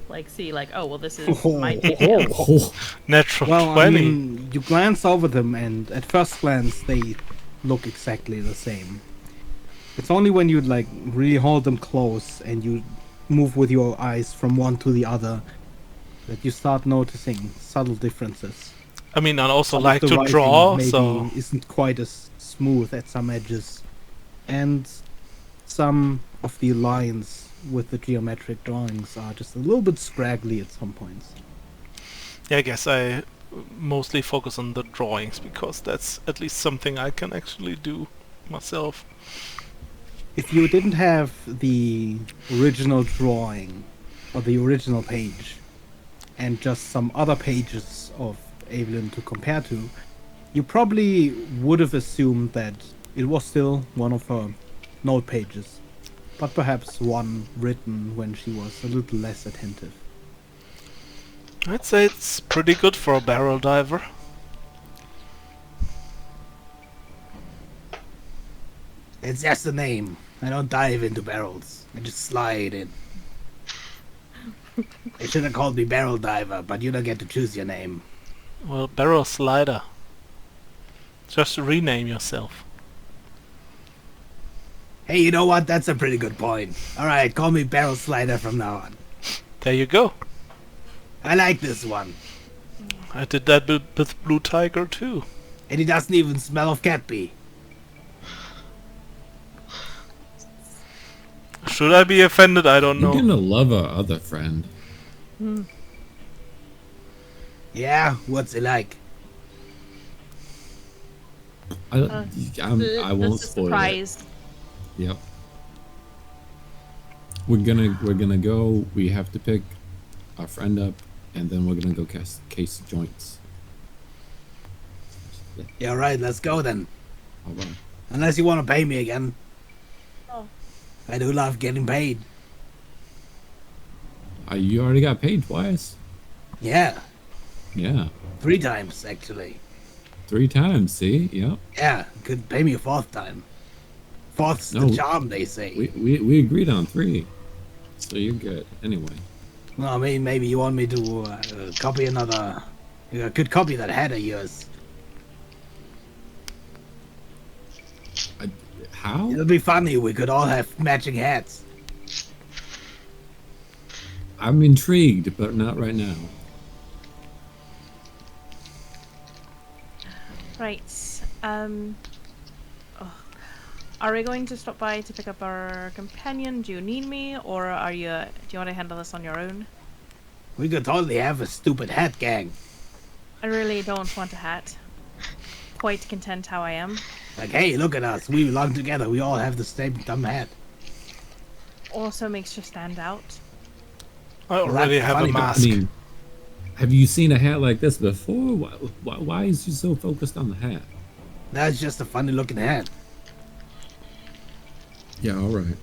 like, see, like, oh, well, this is my detail. Oh, Natural Well, 20. I mean, you glance over them, and at first glance, they look exactly the same. It's only when you, like, really hold them close and you move with your eyes from one to the other that you start noticing subtle differences. I mean, I also Some of like the to writing draw, maybe so... isn't quite as smooth at some edges, and some of the lines with the geometric drawings are just a little bit scraggly at some points. Yeah, I guess I mostly focus on the drawings, because that's at least something I can actually do myself. If you didn't have the original drawing or the original page and just some other pages of Evelyn to compare to, you probably would have assumed that it was still one of her note pages, but perhaps one written when she was a little less attentive. I'd say it's pretty good for a barrel diver. It's just a name. I don't dive into barrels. I just slide in. They should have called me Barrel Diver, but you don't get to choose your name. Well, barrel slider. Just rename yourself. Hey, you know what? That's a pretty good point. Alright, call me Barrel Slider from now on. There you go. I like this one. I did that with Blue Tiger too. And he doesn't even smell of cat pee. Should I be offended? I don't you're know. gonna love our other friend. Yeah, what's it like? I won't That's a spoil it. surprise. Yep. We're gonna go. We have to pick our friend up, and then we're gonna go case joints. Yeah, right, let's go then. All right. Unless you want to pay me again. Oh. I do love getting paid. You already got paid twice. Yeah. Yeah. 3 times, actually. 3 times, see? Yep. Yeah, could pay me a 4th time. 4th's the No, charm, they say. we agreed on 3. So you're good. Anyway. Well, maybe you want me to copy another... I could copy that hat of yours. How? It'll be funny, we could all have matching hats. I'm intrigued, but not right now. Right. Are we going to stop by to pick up our companion? Do you need me, or do you want to handle this on your own? We could totally have a stupid hat gang. I really don't want a hat. Quite content how I am. Like, hey, look at us. We belong together. We all have the same dumb hat. Also makes you stand out. I already that's have a funny, but I mask. mean, have you seen a hat like this before? Why is you so focused on the hat? That's just a funny looking hat. Yeah, all right.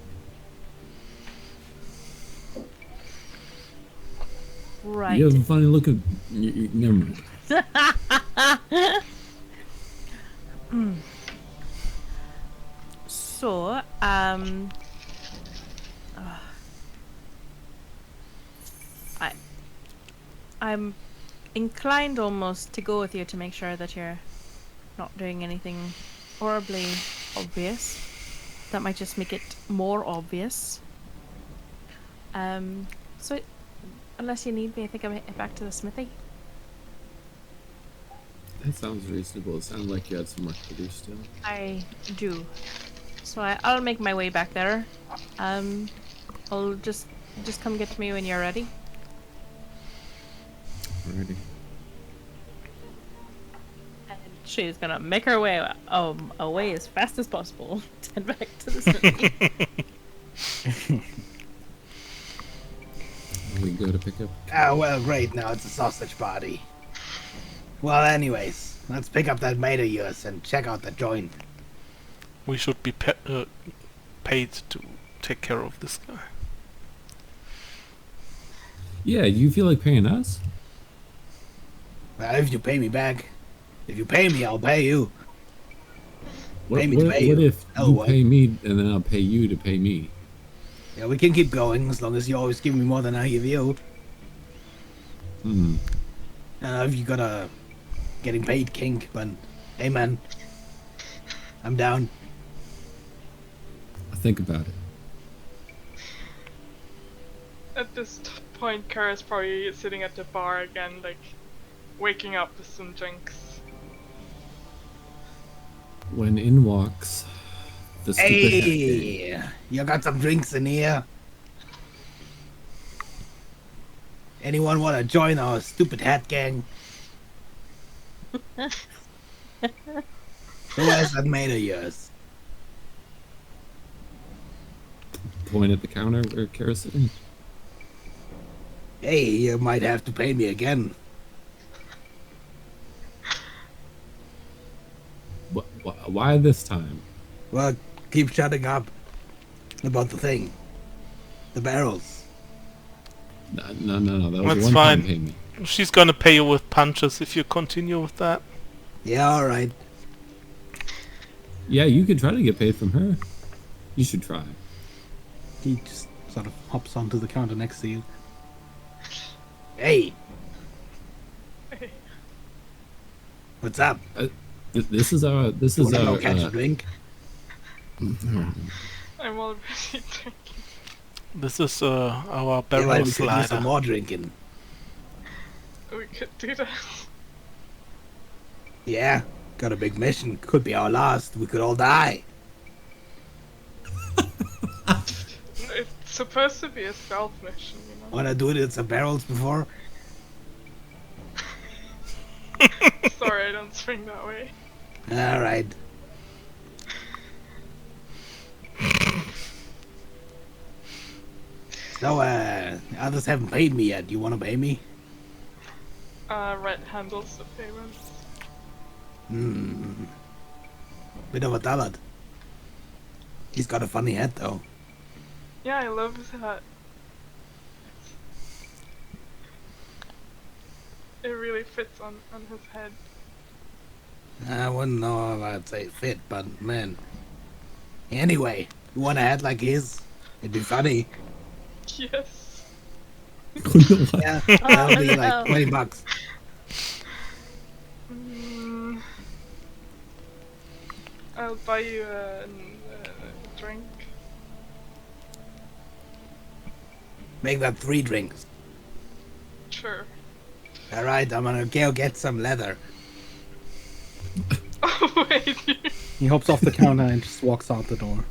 Right. You have a funny looking. Never mind. So, I'm inclined almost to go with you to make sure that you're not doing anything horribly obvious. That might just make it more obvious. So unless you need me, I think I'm heading back to the smithy. That sounds reasonable. It sounded like you had some work to do still. I do. So I'll make my way back there. I'll just come get me when you're ready. Alrighty. And she's gonna make her way away as fast as possible to head back to the smithy. We go to pick up. Ah, well, great. Now it's a sausage party. Well, anyways, let's pick up that mate of yours and check out the joint. We should be paid to take care of this guy. Yeah, you feel like paying us? Well, if you pay me back. If you pay me, I'll pay you. What, Pay me what, to pay what you. if Oh, you what? pay me and then I'll pay you to pay me? Yeah, we can keep going as long as you always give me more than I give you. Hmm. If you got a getting paid kink, but hey, man, I'm down. I'll think about it. At this point, Kara's probably sitting at the bar again, like waking up with some drinks. When in walks the stupid hat gang. Hey, you got some drinks in here? Anyone want to join our stupid hat gang? Who has that mate of yours? Point at the counter where Kara's sitting. Hey, you might have to pay me again. Why this time? Well, keep shutting up about the thing. The barrels. No. That was That's one fine. time pay me. She's gonna pay you with punches if you continue with that. Yeah, alright. Yeah, you could try to get paid from her. You should try. He just sort of hops onto the counter next to you. Hey! What's up? This is our. This is Wanna our. go catch a drink? I'm already drinking. This is our Yeah, barrel well, we could do some slider. more drinking. We could do that. Yeah, got a big mission. Could be our last. We could all die. It's supposed to be a stealth mission, you know? Wanna do it in some barrels before? Sorry, I don't swing that way. Alright. So, others haven't paid me yet. You wanna pay me? Red handles the payments. Bit of a dullard. He's got a funny hat, though. Yeah, I love that. it really fits on his head. I wouldn't know if I'd say fit, but man. Anyway, you want a hat like his? It'd be funny. Yes. What? Yeah, that'll be no. like $20. Mm, I'll buy you a drink. Make that 3 drinks. Sure. All right, I'm gonna go get some leather. Oh wait. He hops off the counter and just walks out the door.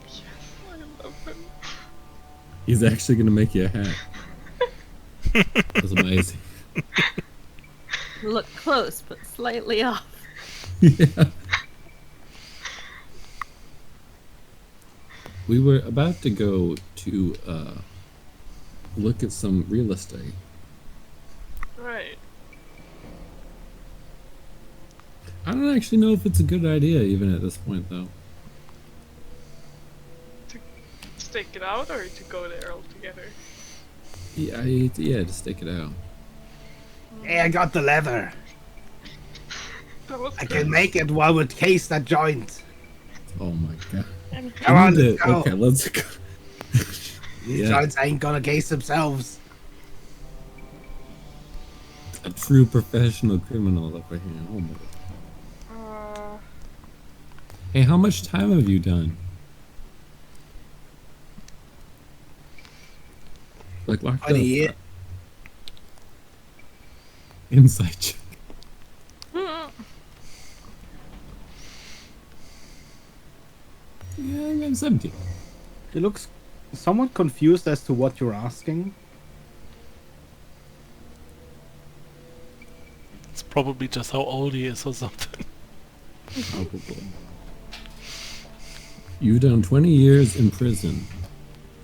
Yes, I love him. He's actually gonna make you a hat. That's amazing. Look close, but slightly off. Yeah. We were about to go to look at some real estate. Right. I don't actually know if it's a good idea even at this point though. To stake it out or to go there all together? Yeah, just take it out. Hey, I got the leather. That was I good. can make it while we case that joint. Oh my god. Come on, We need let's to- go. Okay, let's go. These Yeah. joints ain't gonna case themselves. A true professional criminal over here. Oh my god. Hey, how much time have you done? Like locked up. 20 years. Inside check. Yeah, I'm 17. He looks somewhat confused as to what you're asking. It's probably just how old he is or something. Probably. You've done 20 years in prison.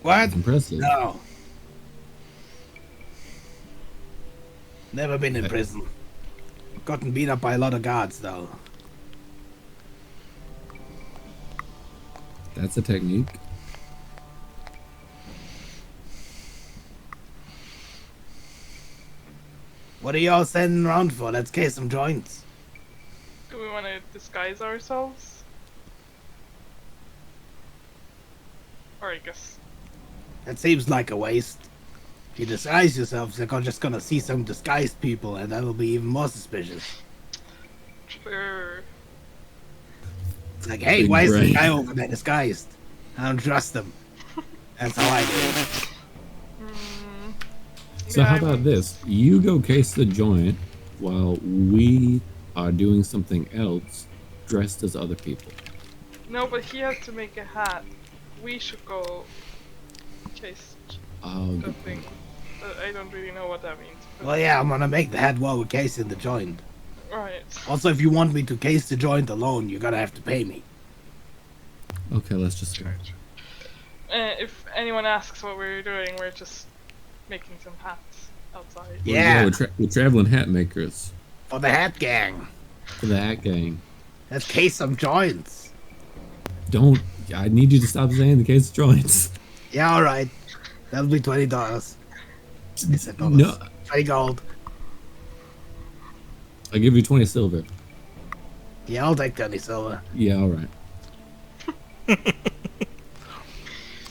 What? Impressive. No. Never been in prison. Gotten beat up by a lot of guards, though. That's a technique. What are y'all standing around for? Let's case some joints. Do we want to disguise ourselves? Or I guess. That seems like a waste. If you disguise yourselves, they're just gonna see some disguised people, and that'll be even more suspicious. Sure. It's like, hey, Big why is the brain. guy over there disguised? I don't trust him. That's how I do it. So Yeah, how I about would- this? You go case the joint while we are doing something else dressed as other people. No, but he has to make a hat. We should go chase Oh, the good thing. point. I don't really know what that means. But Well, yeah, I'm gonna make the head while we're casing the joint. Right. Also, if you want me to case the joint alone, you're gonna have to pay me. Okay, let's just go. If anyone asks what we're doing, we're just making some hats outside. Yeah, We're traveling hat makers for the hat gang. for the hat gang. Let's case some joints. Don't. I need you to stop saying the case joints. Yeah, alright. That'll be $20. I said dollars. No, 20 gold. I'll give you 20 silver. Yeah, I'll take 20 silver. Yeah, all right.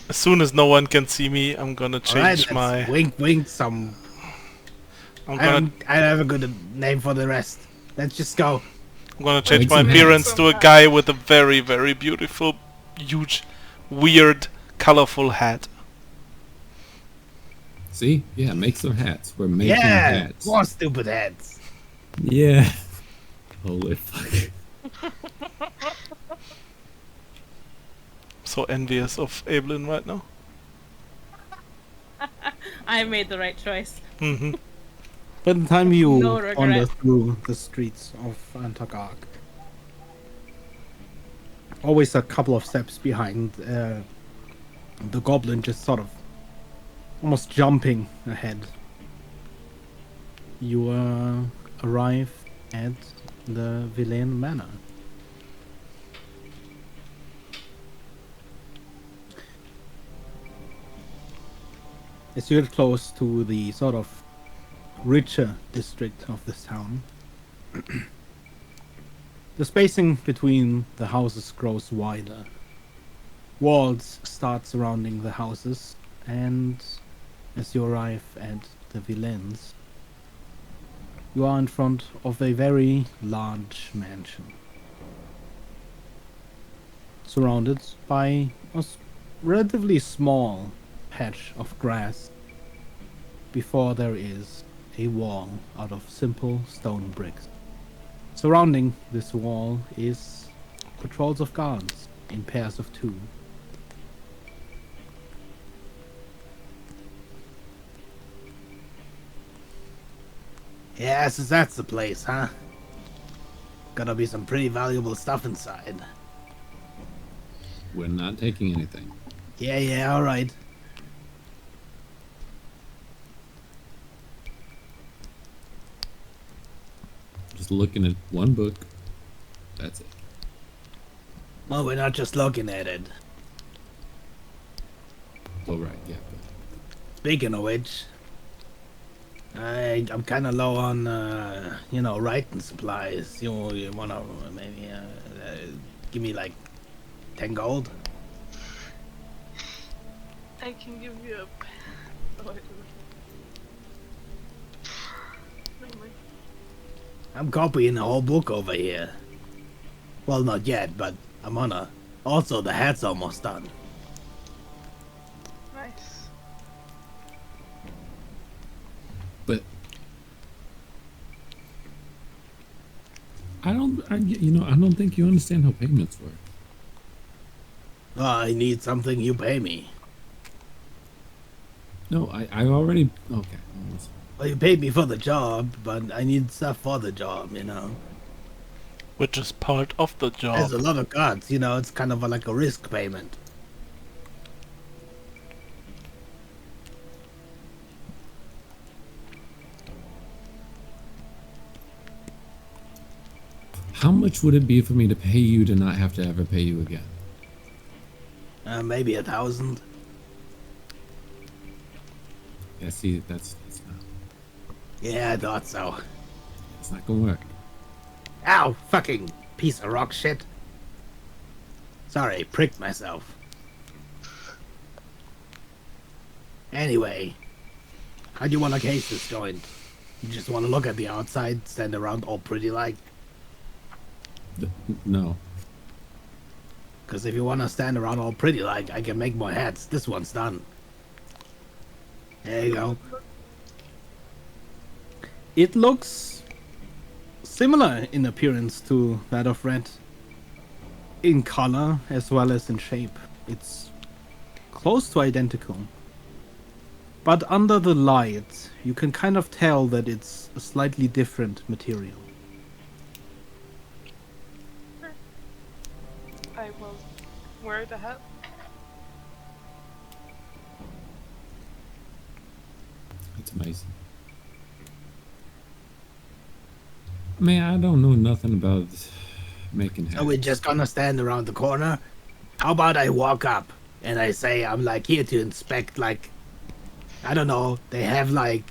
As soon as no one can see me, I'm gonna Alright, change let's my. wink wink some. I'm I gonna don't have a good name for the rest. Let's just go. I'm gonna change Make my some appearance hats. to a guy with a very, very beautiful, huge, weird, colorful hat. See? Yeah, make some hats. We're making Yeah, hats. more stupid heads. Yeah. Holy fuck. So envious of Evelyn right now. I made the right choice. Mm-hmm. By the time you No wander regret. through the streets of Antagag, always a couple of steps behind the goblin, just sort of almost jumping ahead. You arrive at the Villain Manor. As you get close to the sort of richer district of this town. The spacing between the houses grows wider. Walls start surrounding the houses, and as you arrive at the Villains, you are in front of a very large mansion, surrounded by a relatively small patch of grass before there is a wall out of simple stone bricks. Surrounding this wall is patrols of guards in pairs of 2. Yeah, so that's the place, huh? Gotta be some pretty valuable stuff inside. We're not taking anything. Yeah, alright. Just looking at one book. That's it. Well, we're not just looking at it. Oh, right, yeah. Speaking of which, I'm kind of low on, writing supplies. You wanna maybe give me like 10 gold? I can give you a. Oh, I don't know. Never mind. I'm copying the whole book over here. Well, not yet, but I'm on a. Also, the hat's almost done. Nice. But I don't think you understand how payments work. Oh, I need something, you pay me. No, I already. Okay. Well, you paid me for the job, but I need stuff for the job, Which is part of the job. There's a lot of cards, it's kind of like a risk payment. How much would it be for me to pay you to not have to ever pay you again? Maybe 1,000. Yeah, see, that's not. Yeah, I thought so. It's not gonna work. Ow, fucking piece of rock shit. Sorry, pricked myself. Anyway, how do you want to case this joint? You just want to look at the outside, stand around all pretty like? No. Because if you want to stand around all pretty like, I can make more hats. This one's done. There you go. It looks similar in appearance to that of Red. In color as well as in shape. It's close to identical. But under the light, you can kind of tell that it's a slightly different material. I will wear the hat. It's amazing. Man, I don't know nothing about making hats. So we're just gonna stand around the corner? How about I walk up and I say I'm like here to inspect, like, I don't know, they have like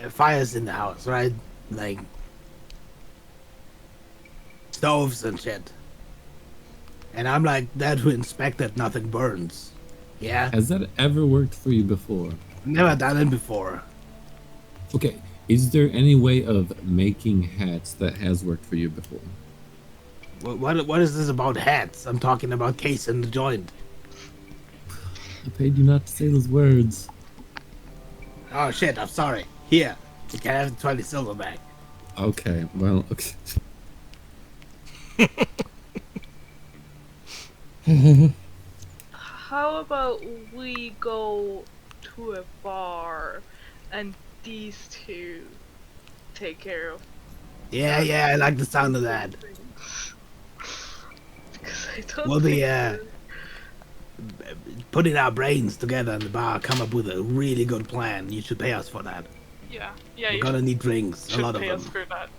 fires in the house, right? Like stoves and shit. And I'm like there to inspect that nothing burns. Yeah? Has that ever worked for you before? Never done it before. Okay, is there any way of making hats that has worked for you before? What is this about hats? I'm talking about case in the joint. I paid you not to say those words. Oh shit, I'm sorry. Here, you can have the 20 silver back. Okay, well, okay. How about we go to a bar and these two take care of Yeah, I like the sound of that. things? Because I don't We'll be, think putting our brains together in the bar, come up with a really good plan. You should pay us for that. yeah, We're you gonna need drinks, a should lot of pay them. us for that.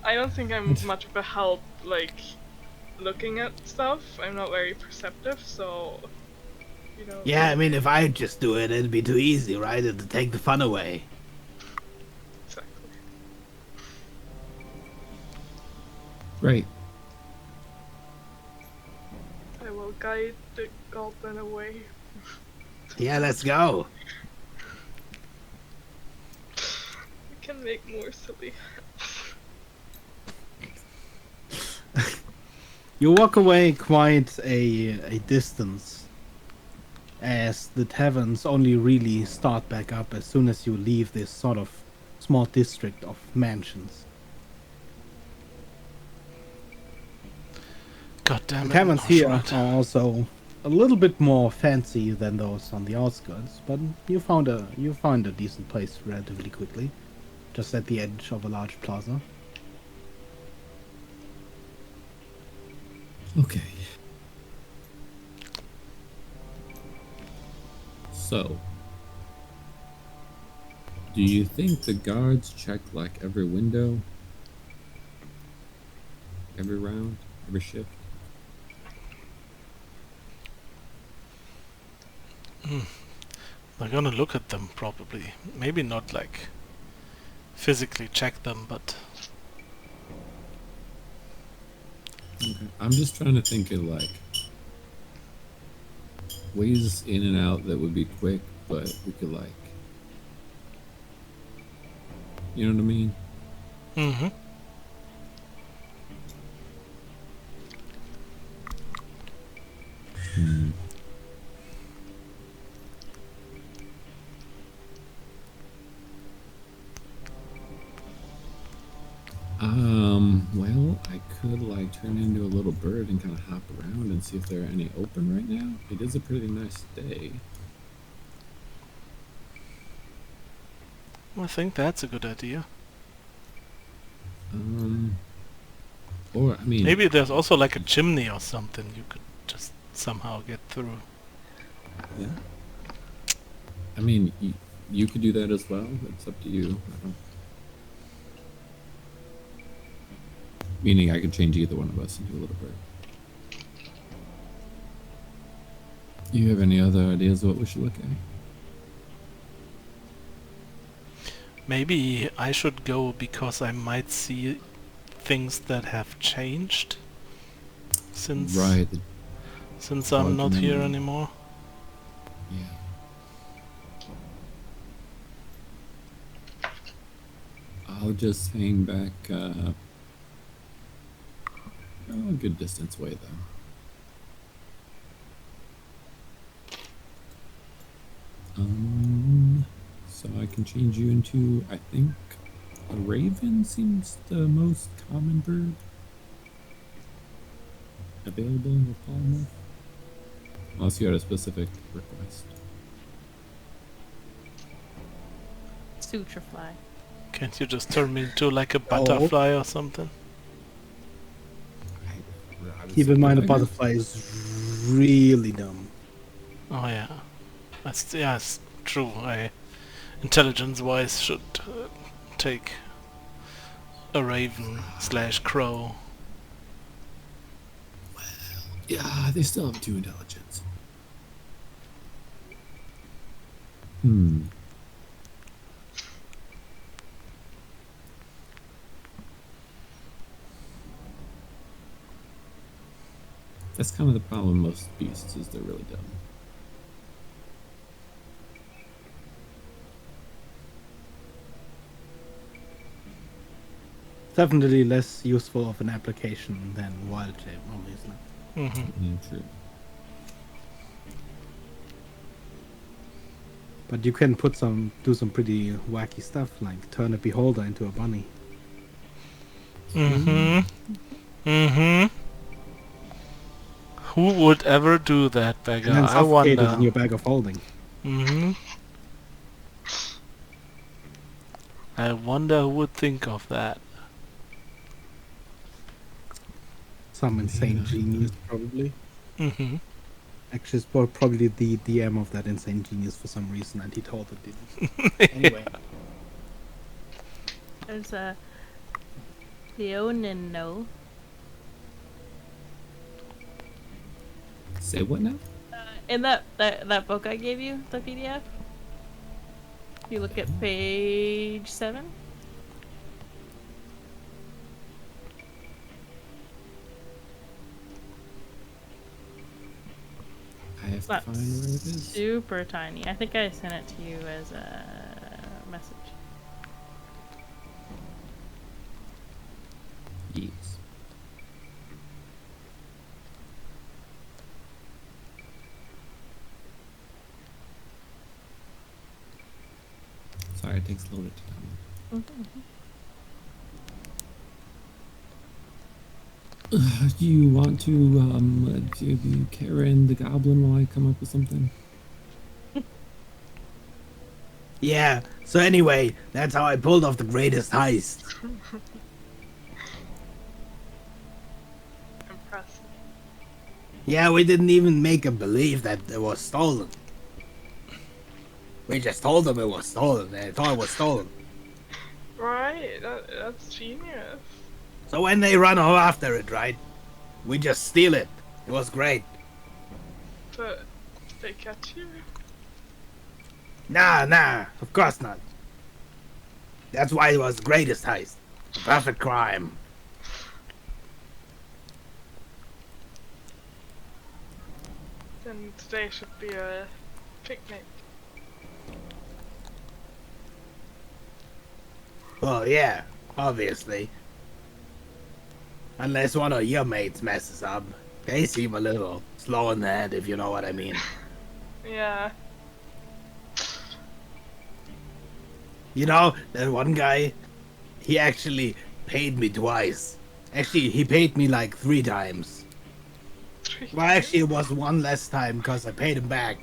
I don't think I'm much of a help, like, looking at stuff. I'm not very perceptive, so you know. Yeah, I mean, if I just do it, it'd be too easy, right? It'd take the fun away. Exactly. Right. I will guide the goblin away. Yeah, let's go. We can make more silly. You walk away quite a distance, as the taverns only really start back up as soon as you leave this sort of small district of mansions. God damn The it. taverns here Noshrat. are also a little bit more fancy than those on the outskirts, but you found a decent place relatively quickly, just at the edge of a large plaza. Okay. So, do you think the guards check like every window? Every round? Every shift? They're gonna look at them probably. Maybe not like physically check them, but Okay. I'm just trying to think of like ways in and out that would be quick, but we could like, you know what I mean? mm-hmm. Hmm. Well, I could like turn into a little bird and kind of hop around and see if there are any open right now. It is a pretty nice day. I think that's a good idea. Or I mean, Maybe there's also like a chimney or something you could just somehow get through. yeah. I mean, you could do that as well. It's up to you. Meaning, I could change either one of us into a little bird. You have any other ideas of what we should look at? Maybe I should go because I might see things that have changed since Right. since I'm not here Argument. anymore. Yeah. I'll just hang back a good distance away then. So I can change you into, I think, a raven seems the most common bird available in the polymorph. Unless you had a specific request. Suture fly. Can't you just turn me into like a butterfly or something? Keep in mind, a butterfly is really dumb. Oh yeah, it's true. I intelligence-wise should take a raven / crow. Yeah, they still have 2 intelligence. That's kind of the problem with most beasts, is they're really dumb. Definitely less useful of an application than wild shape, obviously. Mm-hmm. True. But you can do some pretty wacky stuff, like turn a beholder into a bunny. Mm-hmm. Mm-hmm. Who would ever do that, beggar? And then I suffocate it wonder. in your bag of holding. Mm-hmm. I wonder who would think of that. Some insane genius, probably. Mm-hmm. Actually, it's probably the DM of that insane genius for some reason, and he told it didn't. Anyway. There's a Leonin, no. In that book I gave you, the PDF, you look at page 7. I have to That's find where it is. super tiny. I think I sent it to you as a message. Yes. Sorry, it takes a little bit to download. Do you want to do Karen the Goblin while I come up with something? Yeah, so anyway, that's how I pulled off the greatest heist. Impressive. Yeah, we didn't even make them believe that it was stolen. We just told them it was stolen, and they thought it was stolen. Right, that's genius. So when they run off after it, right, we just steal it. It was great. But did they catch you? Nah, of course not. That's why it was the greatest heist. The perfect crime. Then today should be a picnic. Well, yeah, obviously. Unless one of your mates messes up. They seem a little slow in the head, if you know what I mean. Yeah. You know, that one guy, he actually paid me twice. Actually, he paid me like 3 times. Well, actually, it was one less time because I paid him back.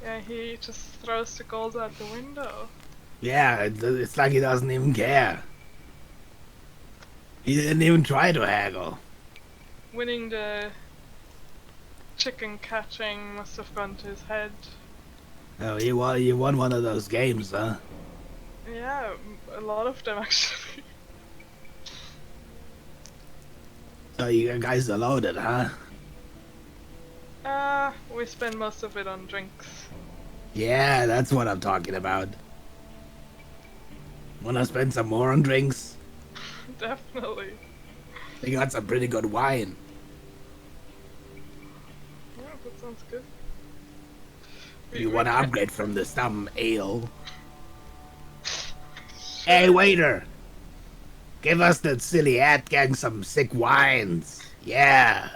Yeah, he just throws the gold out the window. Yeah, it's like he doesn't even care. He didn't even try to haggle. Winning the chicken catching must have gone to his head. Oh, you won one of those games, huh? Yeah, a lot of them actually. So you guys are loaded, huh? We spend most of it on drinks. Yeah, that's what I'm talking about. Wanna spend some more on drinks? Definitely. They got some pretty good wine. Yeah, that sounds good. You wanna upgrade from the some ale? Hey, waiter! Give us the silly hat gang some sick wines. Yeah.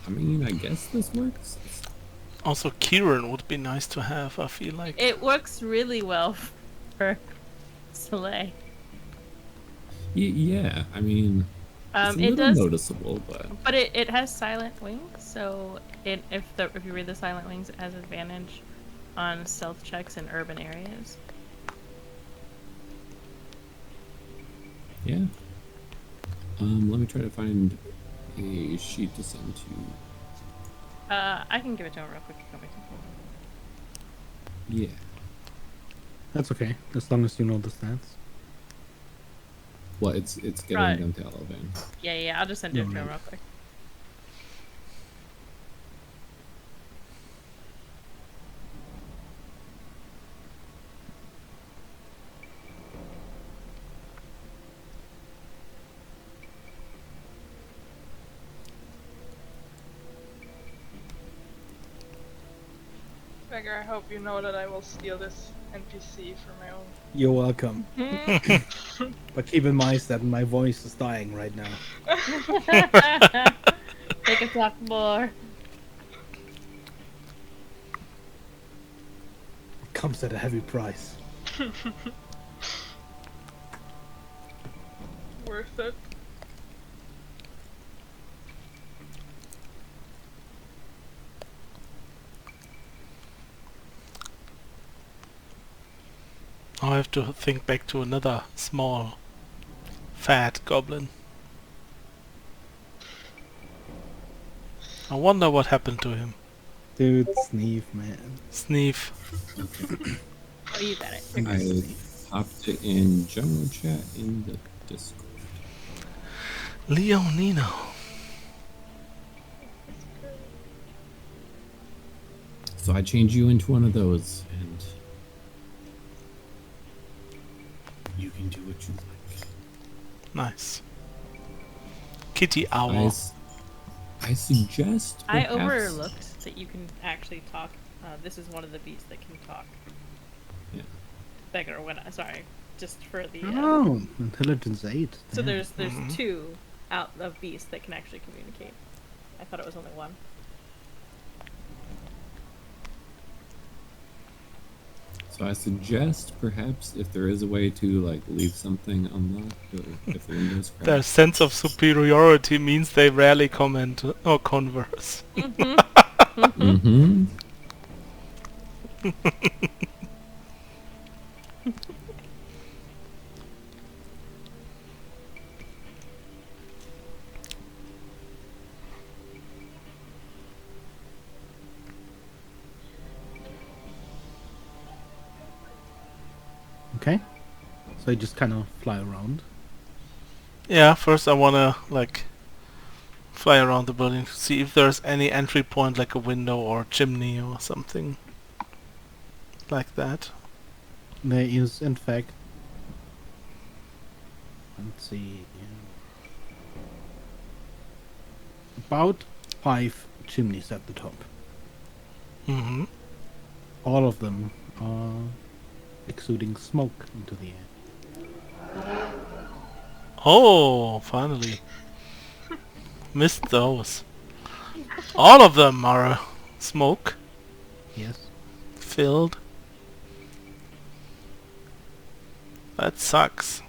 I mean, I guess this works. Also, Kieran would be nice to have, I feel like. It works really well for Soleil. Yeah, I mean, it's a It little does, noticeable, but it has silent wings, so if you read the silent wings, it has advantage on stealth checks in urban areas. yeah. Let me try to find a sheet to send to you. I can give it to him real quick. Yeah. That's okay, as long as you know the stats. Well, it's getting Right. down to Alavan. Yeah, I'll just send it to him Alright. real quick. Beggar, I hope you know that I will steal this NPC for my own. You're welcome. But keep in mind that my voice is dying right now. Make it talk more. It comes at a heavy price. Worth it. I have to think back to another small, fat goblin. I wonder what happened to him. Dude, sneeze, man. Sneef. Okay. Oh, you got it. I popped it in general chat in the Discord. Leonino. So I change you into one of those, and you can do what you like. Nice. Kitty I, owl. I suggest I perhaps... overlooked that you can actually talk. This is one of the beasts that can talk. Yeah. Beggar, when sorry, just for the. Oh, intelligence 8. So damn. there's two out of beasts that can actually communicate. I thought it was only one. So I suggest perhaps if there is a way to like leave something unlocked, or if the windows crash. Their sense of superiority means they rarely comment or converse. Mm-hmm. Okay. So you just kind of fly around. Yeah, first I wanna like fly around the building to see if there's any entry point like a window or chimney or something like that. There is, in fact, let's see, about 5 chimneys at the top. Mm-hmm. All of them are exuding smoke into the air. Oh, finally. Missed those. All of them are smoke Yes. filled. That sucks.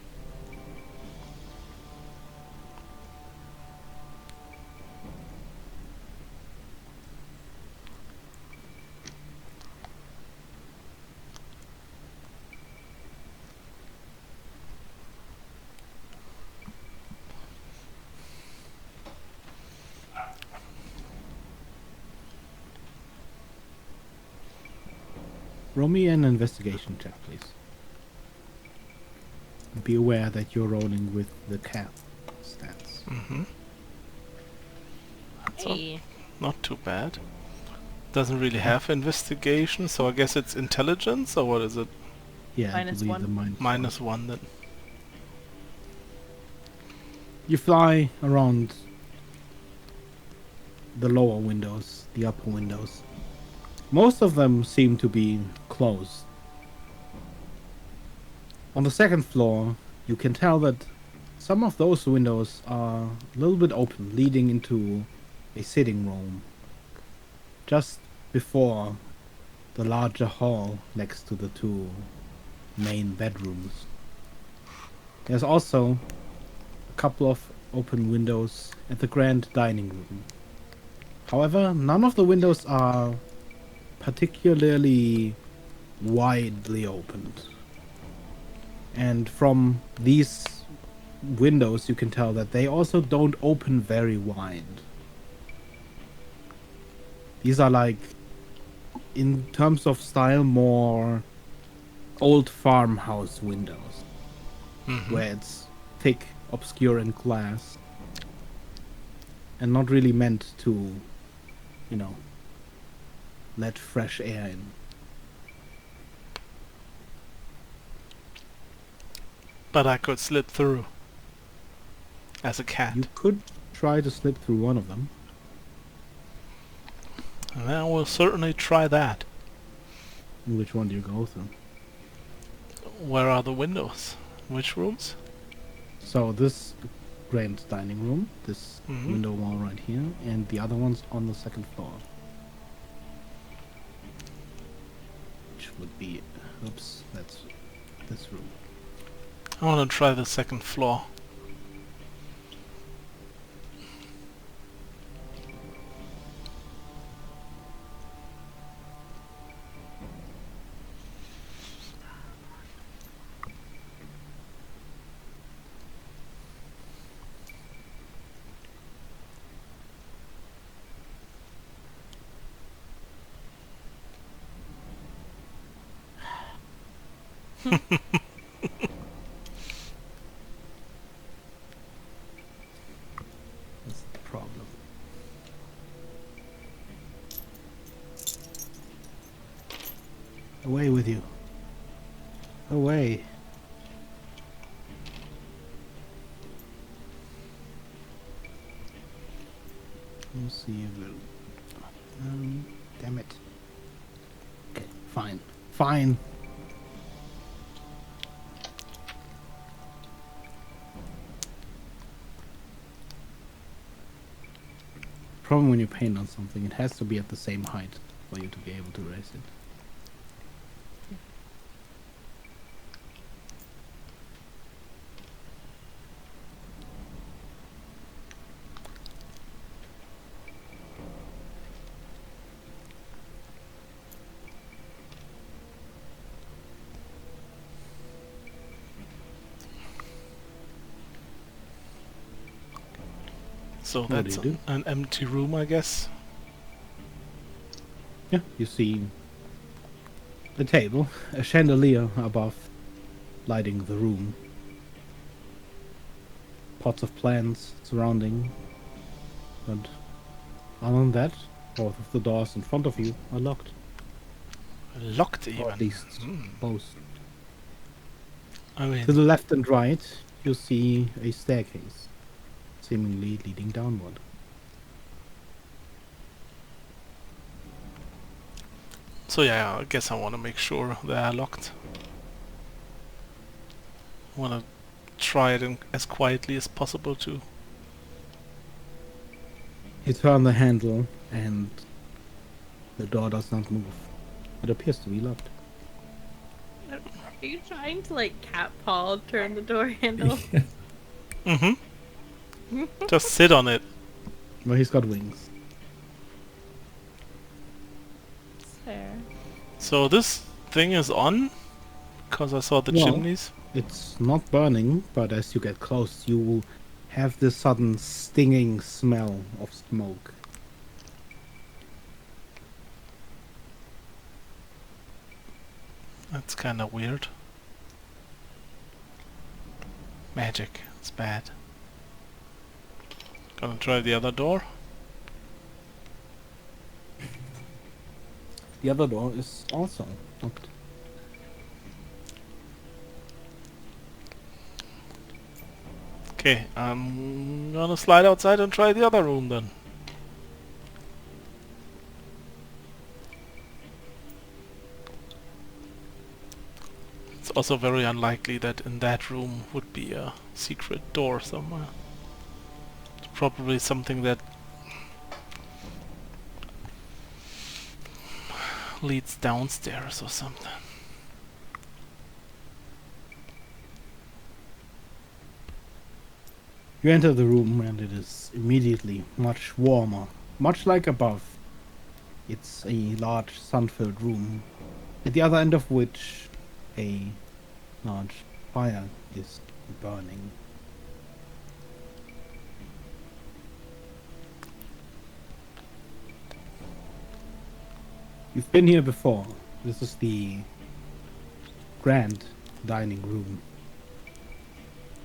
Roll me an investigation check, please. Be aware that you're rolling with the cat stats. Mm-hmm. Hey. Not too bad. Doesn't really have investigation, so I guess it's intelligence, or what is it? Yeah, Minus it'll be one. the minus Minus one then. You fly around the lower windows, the upper windows. Most of them seem to be closed. On the second floor, you can tell that some of those windows are a little bit open, leading into a sitting room just before the larger hall next to the 2 main bedrooms. There's also a couple of open windows at the grand dining room. However, none of the windows are particularly widely opened. And from these windows you can tell that they also don't open very wide. These are like, in terms of style, more old farmhouse windows, Mm-hmm. where it's thick, obscure and glass, and not really meant to, you know, let fresh air in. But I could slip through. As a cat. You could try to slip through one of them. And I will certainly try that. Which one do you go through? Where are the windows? Which rooms? So this grand dining room, this Mhm. window wall right here, and the other one's on the second floor. Which would be, oops, that's this room. I want to try the second floor. That's the problem. Away with you. Away. We'll see if it'll... damn it. Okay, fine. Fine. Problem when you paint on something, it has to be at the same height for you to be able to raise it. So What do that's you do? an empty room, I guess. Yeah, you see a table, a chandelier above, lighting the room. Pots of plants surrounding. But other than that, both of the doors in front of you are locked. Locked Or even. at least Hmm. both. I mean, To the left and right, you see a staircase, seemingly leading downward. so yeah, I guess I want to make sure they are locked. I want to try it in as quietly as possible too. You turn the handle and the door does not move. It appears to be locked. Are you trying to like cat paw turn the door handle? Mm-hmm. Just sit on it. Well, he's got wings. It's fair. So this thing is on, because I saw the Well, chimneys. It's not burning, but as you get close, you will have this sudden stinging smell of smoke. That's kind of weird. Magic. It's bad. Gonna try the other door. The other door is also locked. Okay, I'm gonna slide outside and try the other room then. It's also very unlikely that in that room would be a secret door somewhere. It's probably something that leads downstairs or something. You enter the room and it is immediately much warmer, much like above. It's a large sun-filled room, at the other end of which a large fire is burning. You've been here before. This is the grand dining room.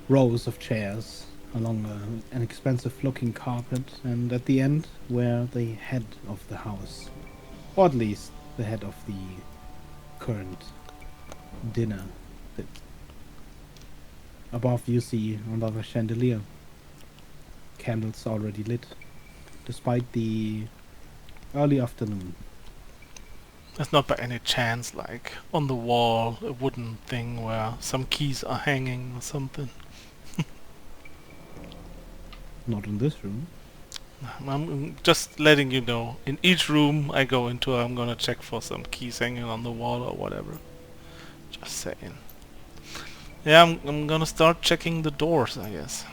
Rows of chairs along an expensive looking carpet, and at the end where the head of the house, or at least the head of the current dinner sits. Above you see another chandelier. Candles already lit, despite the early afternoon. There's not by any chance like on the wall a wooden thing where some keys are hanging or something. Not in this room. I'm just letting you know. In each room I go into, I'm gonna check for some keys hanging on the wall or whatever. Just saying. Yeah, I'm gonna start checking the doors, I guess.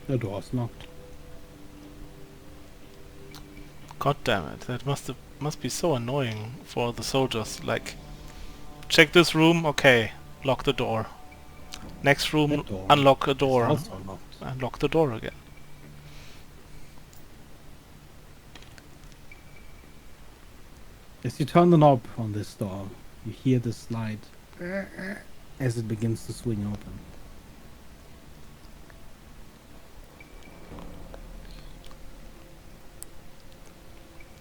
The door's locked. God damn it! That must be so annoying for the soldiers. Like, check this room, okay, lock the door. Next room, That door unlock a is door, also locked. and lock the door again. As you turn the knob on this door, you hear the slide as it begins to swing open.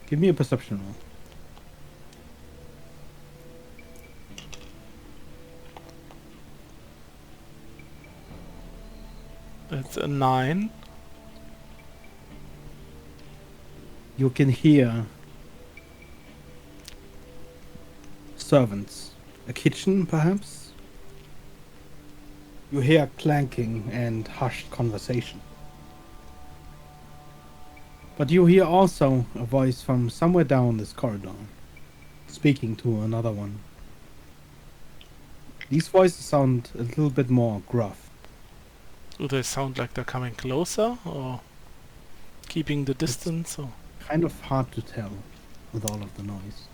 Give me a perception roll. That's a 9. You can hear servants. A kitchen, perhaps? You hear clanking and hushed conversation. But you hear also a voice from somewhere down this corridor, speaking to another one. These voices sound a little bit more gruff. Do they sound like they're coming closer, or keeping the distance, or? Kind of hard to tell with all of the noise.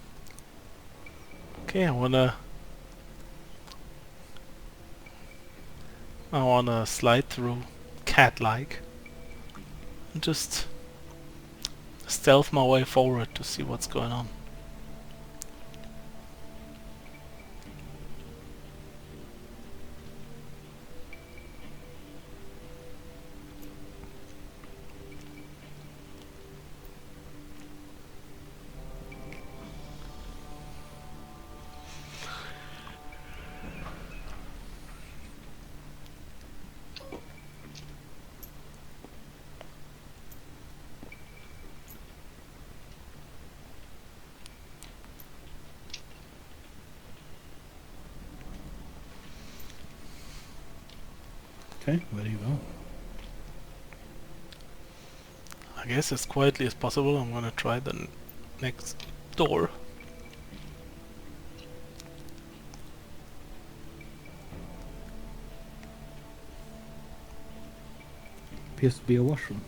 Okay, I wanna slide through cat-like and just stealth my way forward to see what's going on. Okay, where do you go? I guess as quietly as possible I'm gonna try the next door. Appears to be a washroom.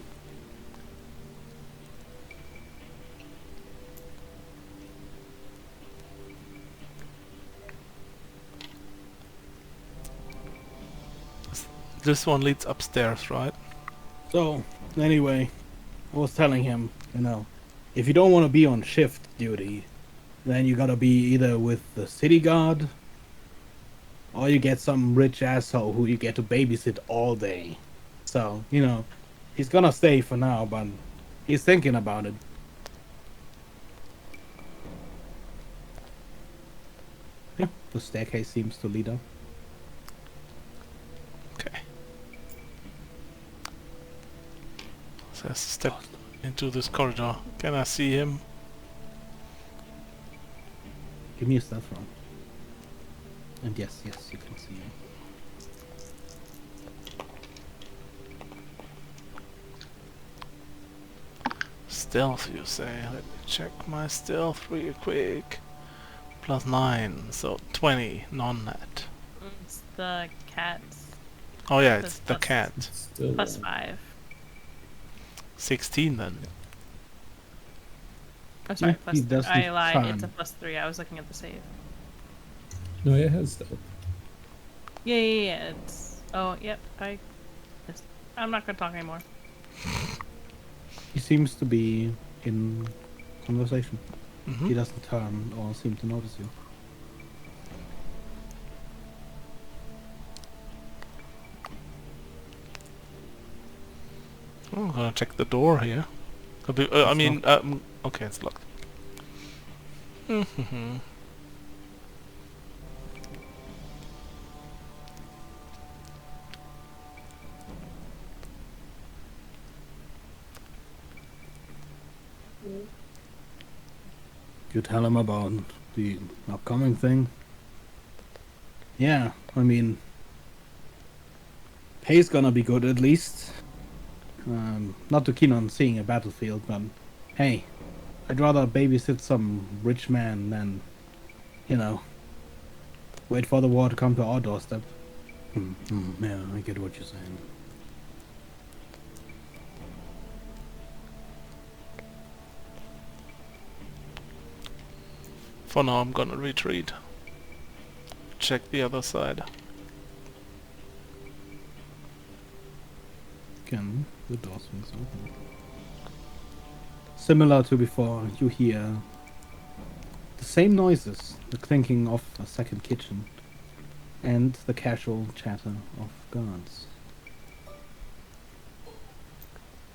This one leads upstairs, right? So, anyway, I was telling him, if you don't want to be on shift duty, then you gotta be either with the city guard, or you get some rich asshole who you get to babysit all day. So, he's gonna stay for now, but he's thinking about it. Yeah, the staircase seems to lead up. Okay. So I step into this corridor. Can I see him? Give me a stealth roll. And yes, you can see him. Stealth, you say? Let me check my stealth real quick. +9, so 20, non-net. It's the cat. Oh yeah, Plus- it's the plus- cat. Still, +5. 16 then. I'm sorry, Yeah, he +3. doesn't I lied, it's a turn. +3. I was looking at the save. no, it has stealth. Yeah, it's... Oh, yep, I'm not gonna talk anymore. He seems to be in conversation. Mhm. He doesn't turn or seem to notice you. Oh, I'm gonna check the door here. I It's mean, okay, it's locked. Mhm. You tell him about the upcoming thing. Yeah, I mean, pay's gonna be good at least. Not too keen on seeing a battlefield, but hey, I'd rather babysit some rich man than, wait for the war to come to our doorstep. Yeah, I get what you're saying. For now, I'm gonna retreat. Check the other side. Again, the door swings open. Similar to before, you hear The same noises, the clinking of a second kitchen, and the casual chatter of guards.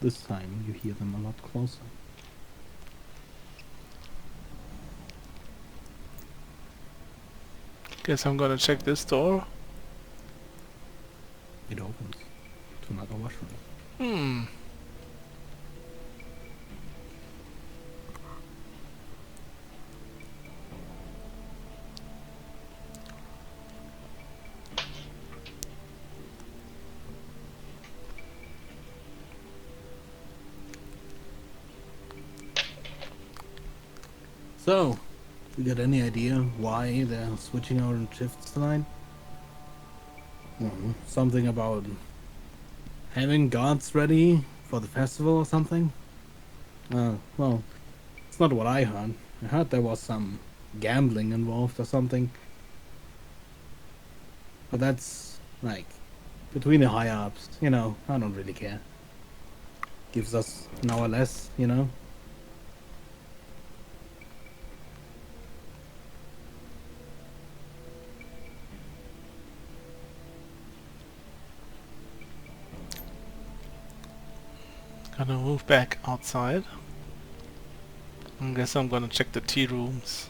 This time you hear them a lot closer. Guess I'm gonna check this door. It opens to another washroom. Hmm. So, you got any idea why they're switching our shifts tonight? Something about having guards ready for the festival or something? Well, it's not what I heard. I heard there was some gambling involved or something. But that's, like, between the higher-ups, you know, I don't really care. Gives us an hour less, you know? Gonna move back outside. I guess I'm gonna check the tea rooms.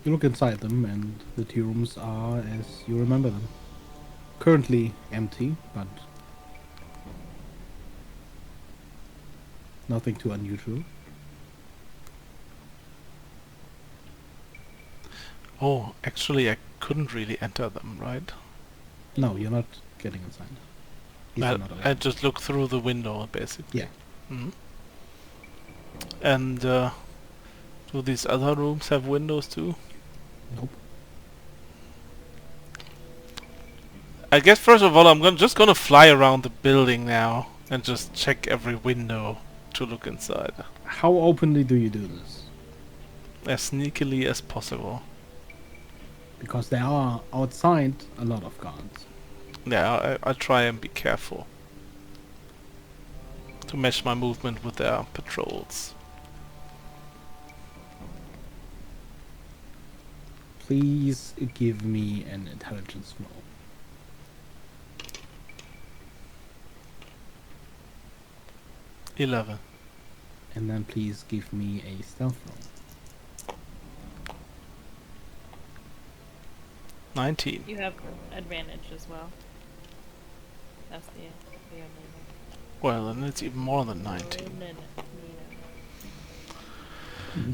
You look inside them, and the tea rooms are as you remember them. Currently empty, but nothing too unusual. Oh, actually I couldn't really enter them, right? No, you're not getting inside. These are not I allowed. just look through the window, basically. Yeah. Mhm. And do these other rooms have windows too? Nope. I guess first of all I'm just gonna fly around the building now and just check every window to look inside. How openly do you do this? As sneakily as possible. Because there are outside a lot of guards. Yeah, I try and be careful. To match my movement with their patrols. Please give me an intelligence roll. $11. And then please give me a stealth roll. 19. You have advantage as well. That's the only one. Well, then it's even more than 19.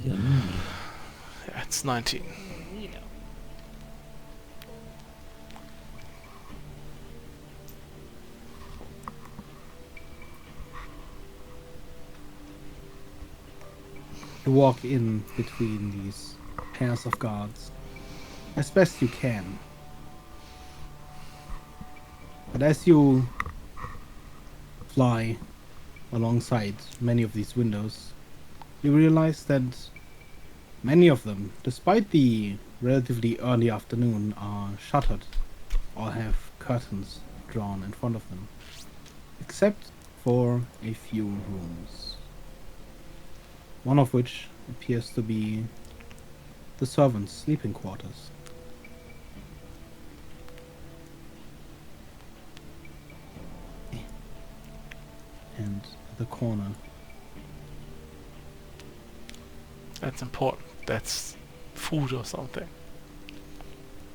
Yeah, it's 19. You walk in between these pairs of guards as best you can. But as you fly alongside many of these windows, you realize that many of them, despite the relatively early afternoon, are shuttered or have curtains drawn in front of them, except for a few rooms. One of which appears to be the servants' sleeping quarters. And the corner. That's important. That's food or something.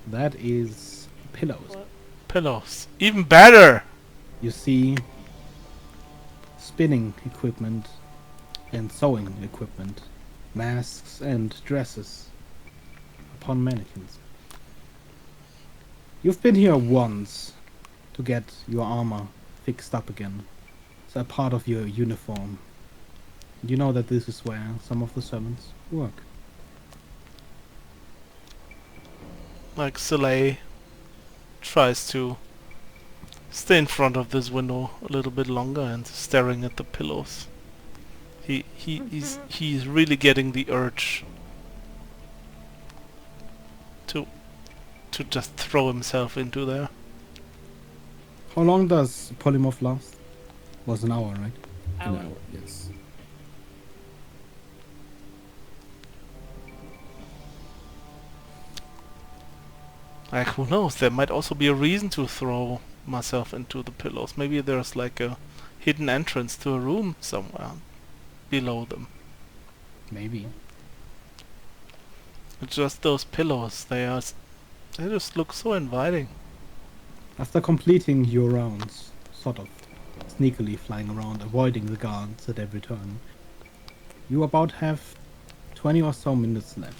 That is pillows. What? Pillows. Even better! You see spinning equipment and sewing equipment, masks and dresses upon mannequins. You've been here once to get your armor fixed up again. It's a part of your uniform. You know that this is where some of the servants work. Like Soleil tries to stay in front of this window a little bit longer and staring at the pillows. He's really getting the urge to just throw himself into there. How long does polymorph last? Was an hour, right? An hour, yes. Like, who knows? There might also be a reason to throw myself into the pillows. Maybe there's like a hidden entrance to a room somewhere below them. Maybe. It's just those pillows. They just look so inviting. After completing your rounds, sort of sneakily flying around, avoiding the guards at every turn, you about have 20 or so minutes left.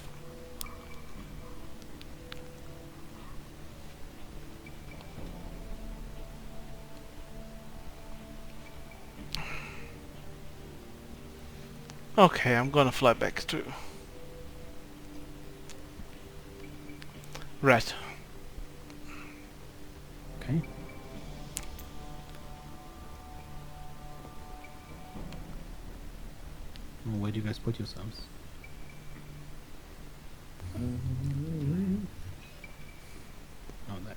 Okay, I'm gonna fly back to Red. Okay. Where do you guys put yourselves? Oh, there.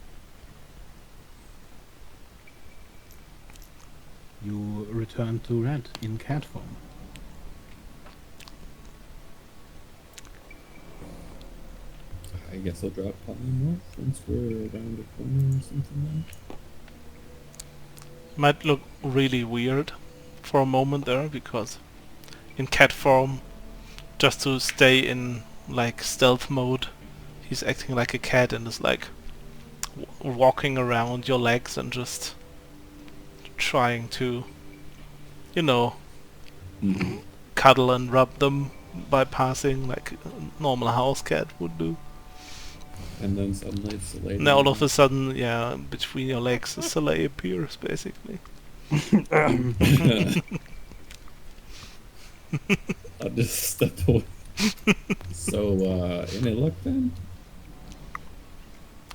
You return to Red in cat form. I guess I'll drop polymorph once we're around a corner or something then. Might look really weird for a moment there, because in cat form, just to stay in like stealth mode, he's acting like a cat and is like walking around your legs and just trying to, you know, cuddle and rub them by passing like a normal house cat would do. And then suddenly it's Soleil. And all of a sudden, yeah, between your legs, a Soleil appears, basically. I'll just step away. So, any luck then?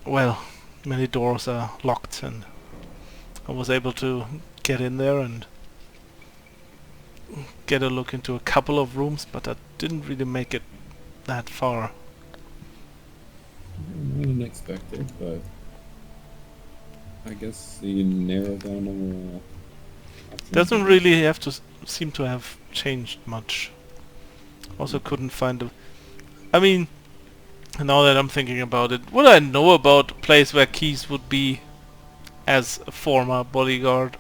Well, many doors are locked, and I was able to get in there and get a look into a couple of rooms, but I didn't really make it that far. Not unexpected, but I guess you narrow down on options. Doesn't really have to seem to have changed much. Also couldn't find a... I mean, now that I'm thinking about it, would I know about a place where keys would be as a former bodyguard?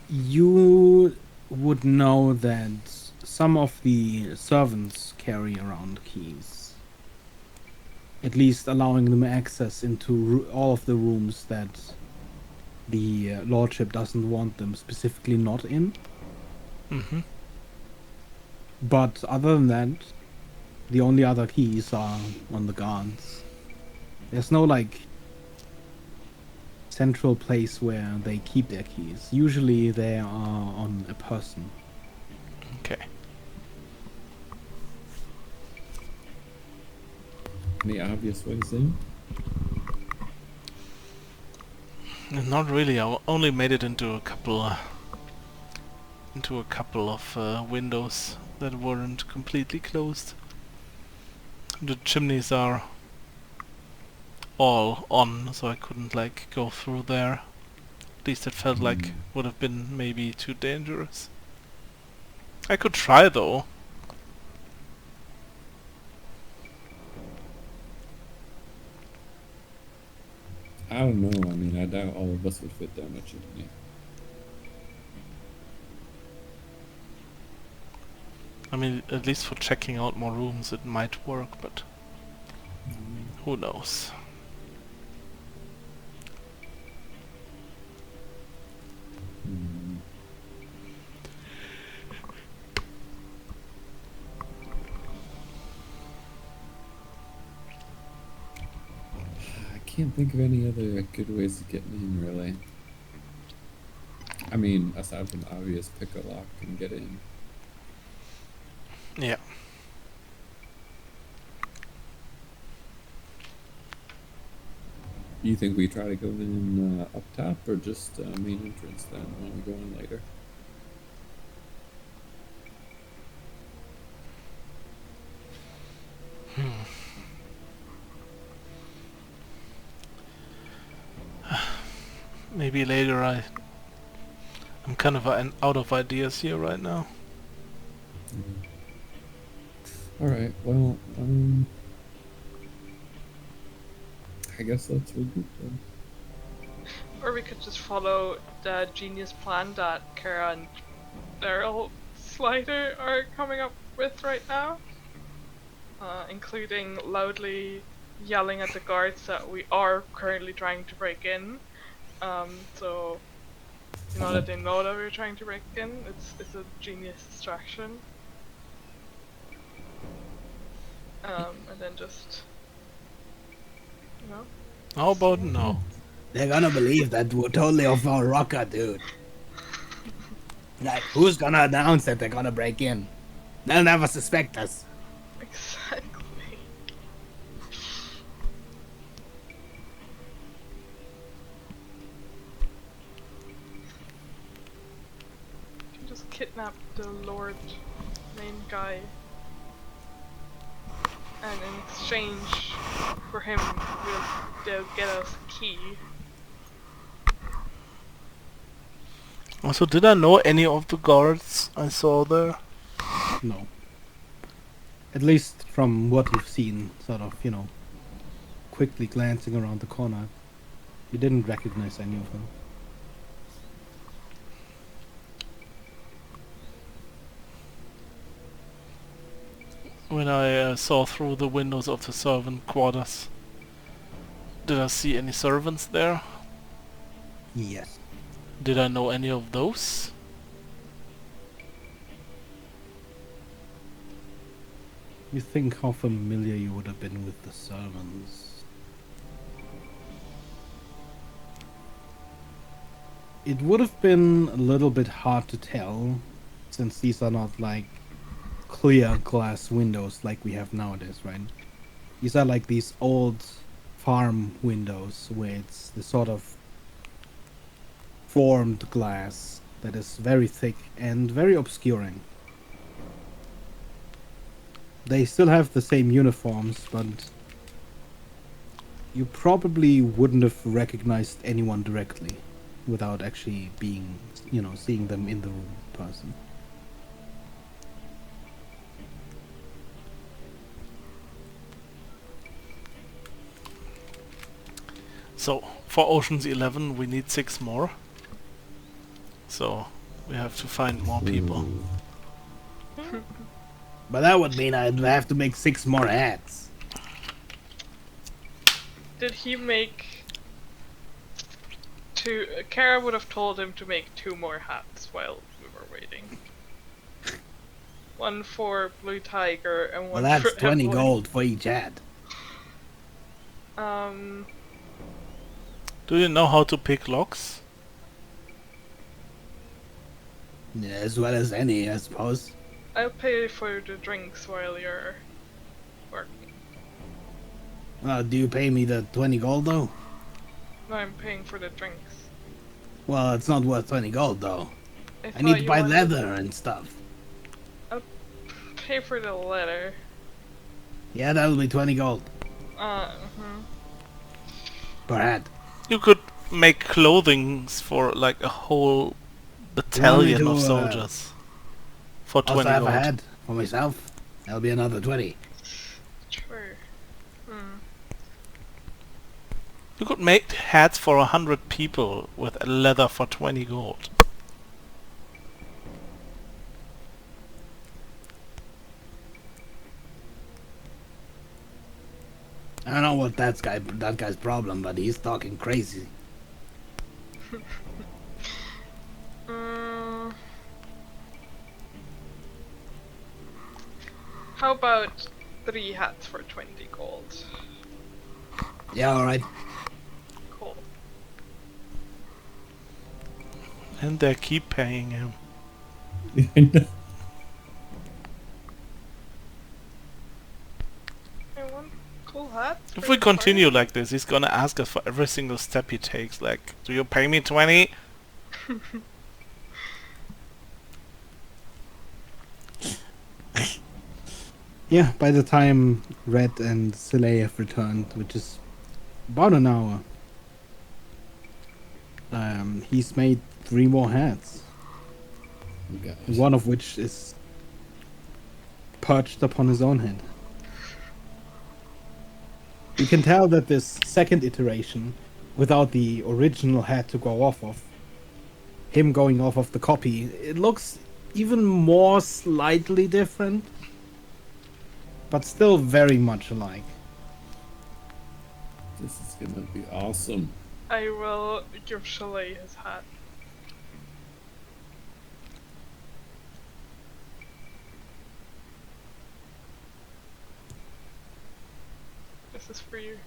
You would know that some of the servants carry around keys. At least allowing them access into all of the rooms that the lordship doesn't want them specifically not in. Mm-hmm. But other than that, the only other keys are on the guards. There's no like central place where they keep their keys. Usually they are on a person. Okay. Any obvious ways in? Not really. I only made it into a couple of windows that weren't completely closed. The chimneys are all on, so I couldn't like go through there. At least it felt like would have been maybe too dangerous. I could try though. I don't know. I mean, I doubt all of us would fit down a chimney. I mean, at least for checking out more rooms it might work, but who knows. Hmm. I can't think of any other good ways of getting in, really. I mean, aside from the obvious pick a lock and get in. Yeah. Do you think we try to go in up top or just main entrance then when we go in later? Maybe later. I'm kind of out of ideas here right now. All right. Well, I guess let's regroup then. Or we could just follow the genius plan that Kara and Daryl Slider are coming up with right now. Including loudly yelling at the guards that we are currently trying to break in. So you know that they know that we're trying to break in. It's a genius distraction. And then just you know. How about no? They're gonna believe that we're totally off our rocker, dude. Like, who's gonna announce that they're gonna break in? They'll never suspect us. Exactly. You just kidnap the Lord main guy. And in exchange for him, they'll get us a key. Also, did I know any of the guards I saw there? No. At least from what you've seen, sort of, quickly glancing around the corner, you didn't recognize any of them. When I saw through the windows of the servant quarters, did I see any servants there? Yes. Did I know any of those? You think how familiar you would have been with the servants. It would have been a little bit hard to tell, since these are not like clear glass windows like we have nowadays, right? These are like these old farm windows where it's the sort of formed glass that is very thick and very obscuring. They still have the same uniforms, but you probably wouldn't have recognized anyone directly without actually being, seeing them in the room in person. So, for Ocean's 11 we need 6 more. So, we have to find more people. But that would mean I'd have to make 6 more hats. Did he make two? Kara would have told him to make 2 more hats while we were waiting. One for Blue Tiger and one Well, for that's 20 Evelyn. gold for each hat. Do you know how to pick locks? Yeah, as well as any, I suppose. I'll pay for the drinks while you're working. Do you pay me the 20 gold, though? No, I'm paying for the drinks. Well, it's not worth 20 gold, though. I thought need to you buy wanted- leather and stuff. Pay for the letter. Yeah, that'll be 20 gold per hat. You could make clothing for like a whole battalion to, of soldiers. For 20 Also have gold. a hat for myself. That'll be another 20. Sure. You could make hats for 100 people with leather for 20 gold. I don't know what that guy's problem, but he's talking crazy. How about 3 hats for 20 gold? Yeah, alright. Cool. And they keep paying him. I want cool hats. If for we the continue party. like this, he's gonna ask us for every single step he takes. Like, do you pay me 20? Yeah, by the time Red and Soleil have returned, which is about an hour, he's made 3 more hats. Guys. One of which is perched upon his own head. You can tell that this second iteration, without the original head to go off of, him going off of the copy, it looks even more slightly different, but still very much alike. This is gonna be awesome. I will give Chalet his hat. This is for you.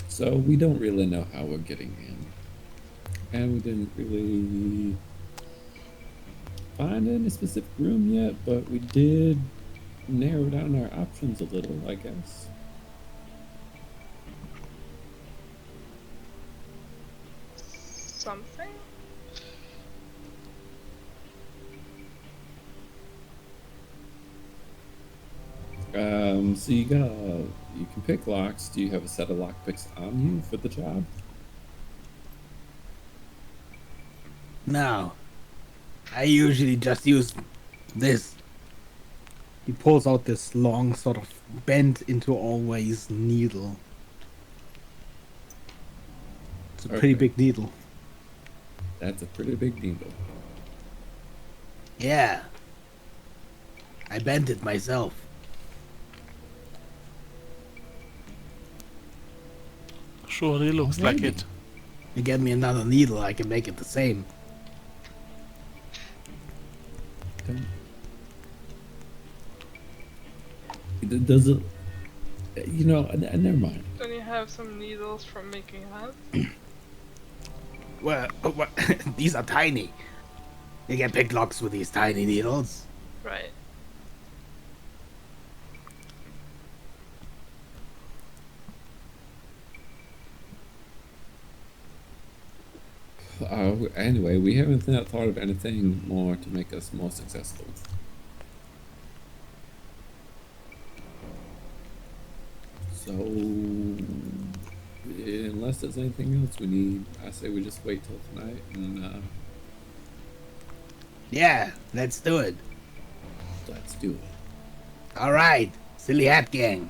So we don't really know how we're getting in. And we didn't really find any specific room yet, but we did narrow down our options a little, I guess. Something? So you can pick locks. Do you have a set of lockpicks on you for the job? No. I usually just use this. He pulls out this long, sort of bent into always needle. It's a pretty Okay. big needle. That's a pretty big needle. Yeah. I bent it myself. Surely looks like Alrighty. it. You get me another needle, I can make it the same. Does it? You know, never mind. Don't you have some needles from making hats? Well, these are tiny. You can pick locks with these tiny needles. Right. Anyway, we haven't thought of anything more to make us more successful. So, unless there's anything else we need, I say we just wait till tonight and Yeah, let's do it. let's do it. All right, silly hat gang.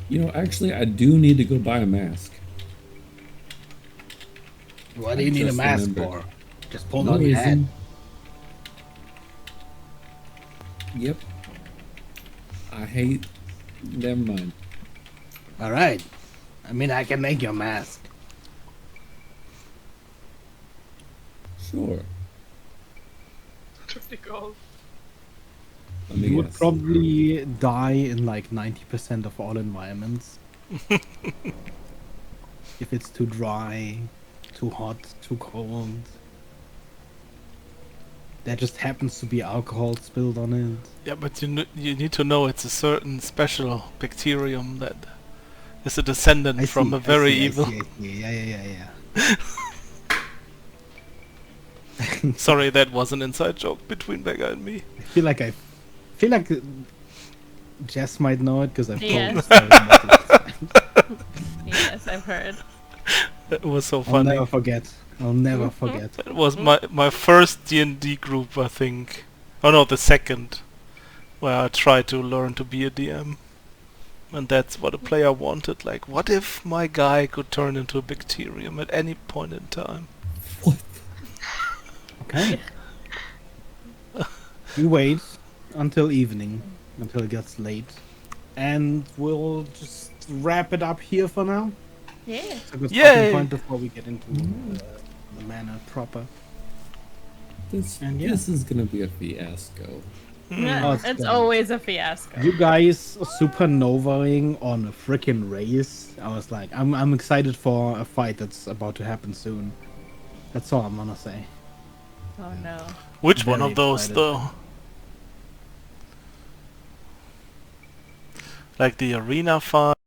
You know, actually, I do need to go buy a mask. What do you I need a just mask remembered. for? Just pull No on your head. reason. Yep. I hate. Never mind. All right. I mean, I can make your mask. Sure. 50 gold. Let me You would guess. probably die in like 90% of all environments. If it's too dry, too hot, too cold. There just happens to be alcohol spilled on it. Yeah, but you need to know it's a certain special bacterium that is a descendant I from see, a very I see, evil. I see. Yeah. Sorry, that was an inside joke between Becca and me. I feel like Jess might know it because I've told Yes. the story multiple times. Yes, I've heard. That was so I'll funny. never forget. I'll never forget. That was my first D&D group, I think. Oh no, the second, where I tried to learn to be a DM. And that's what a player wanted. Like, what if my guy could turn into a bacterium at any point in time? Okay. You wait until evening, until it gets late, and we'll just wrap it up here for now. Yeah. It's a good Yay! starting point before we get into the manor proper. And yeah. This is gonna be a fiasco. Yeah, Oh, it's it's done. always a fiasco. You guys supernovaing on a freaking race. I was like, I'm excited for a fight that's about to happen soon. That's all I'm gonna say. Oh no. Which one Very of those, excited. though? Like the arena fight?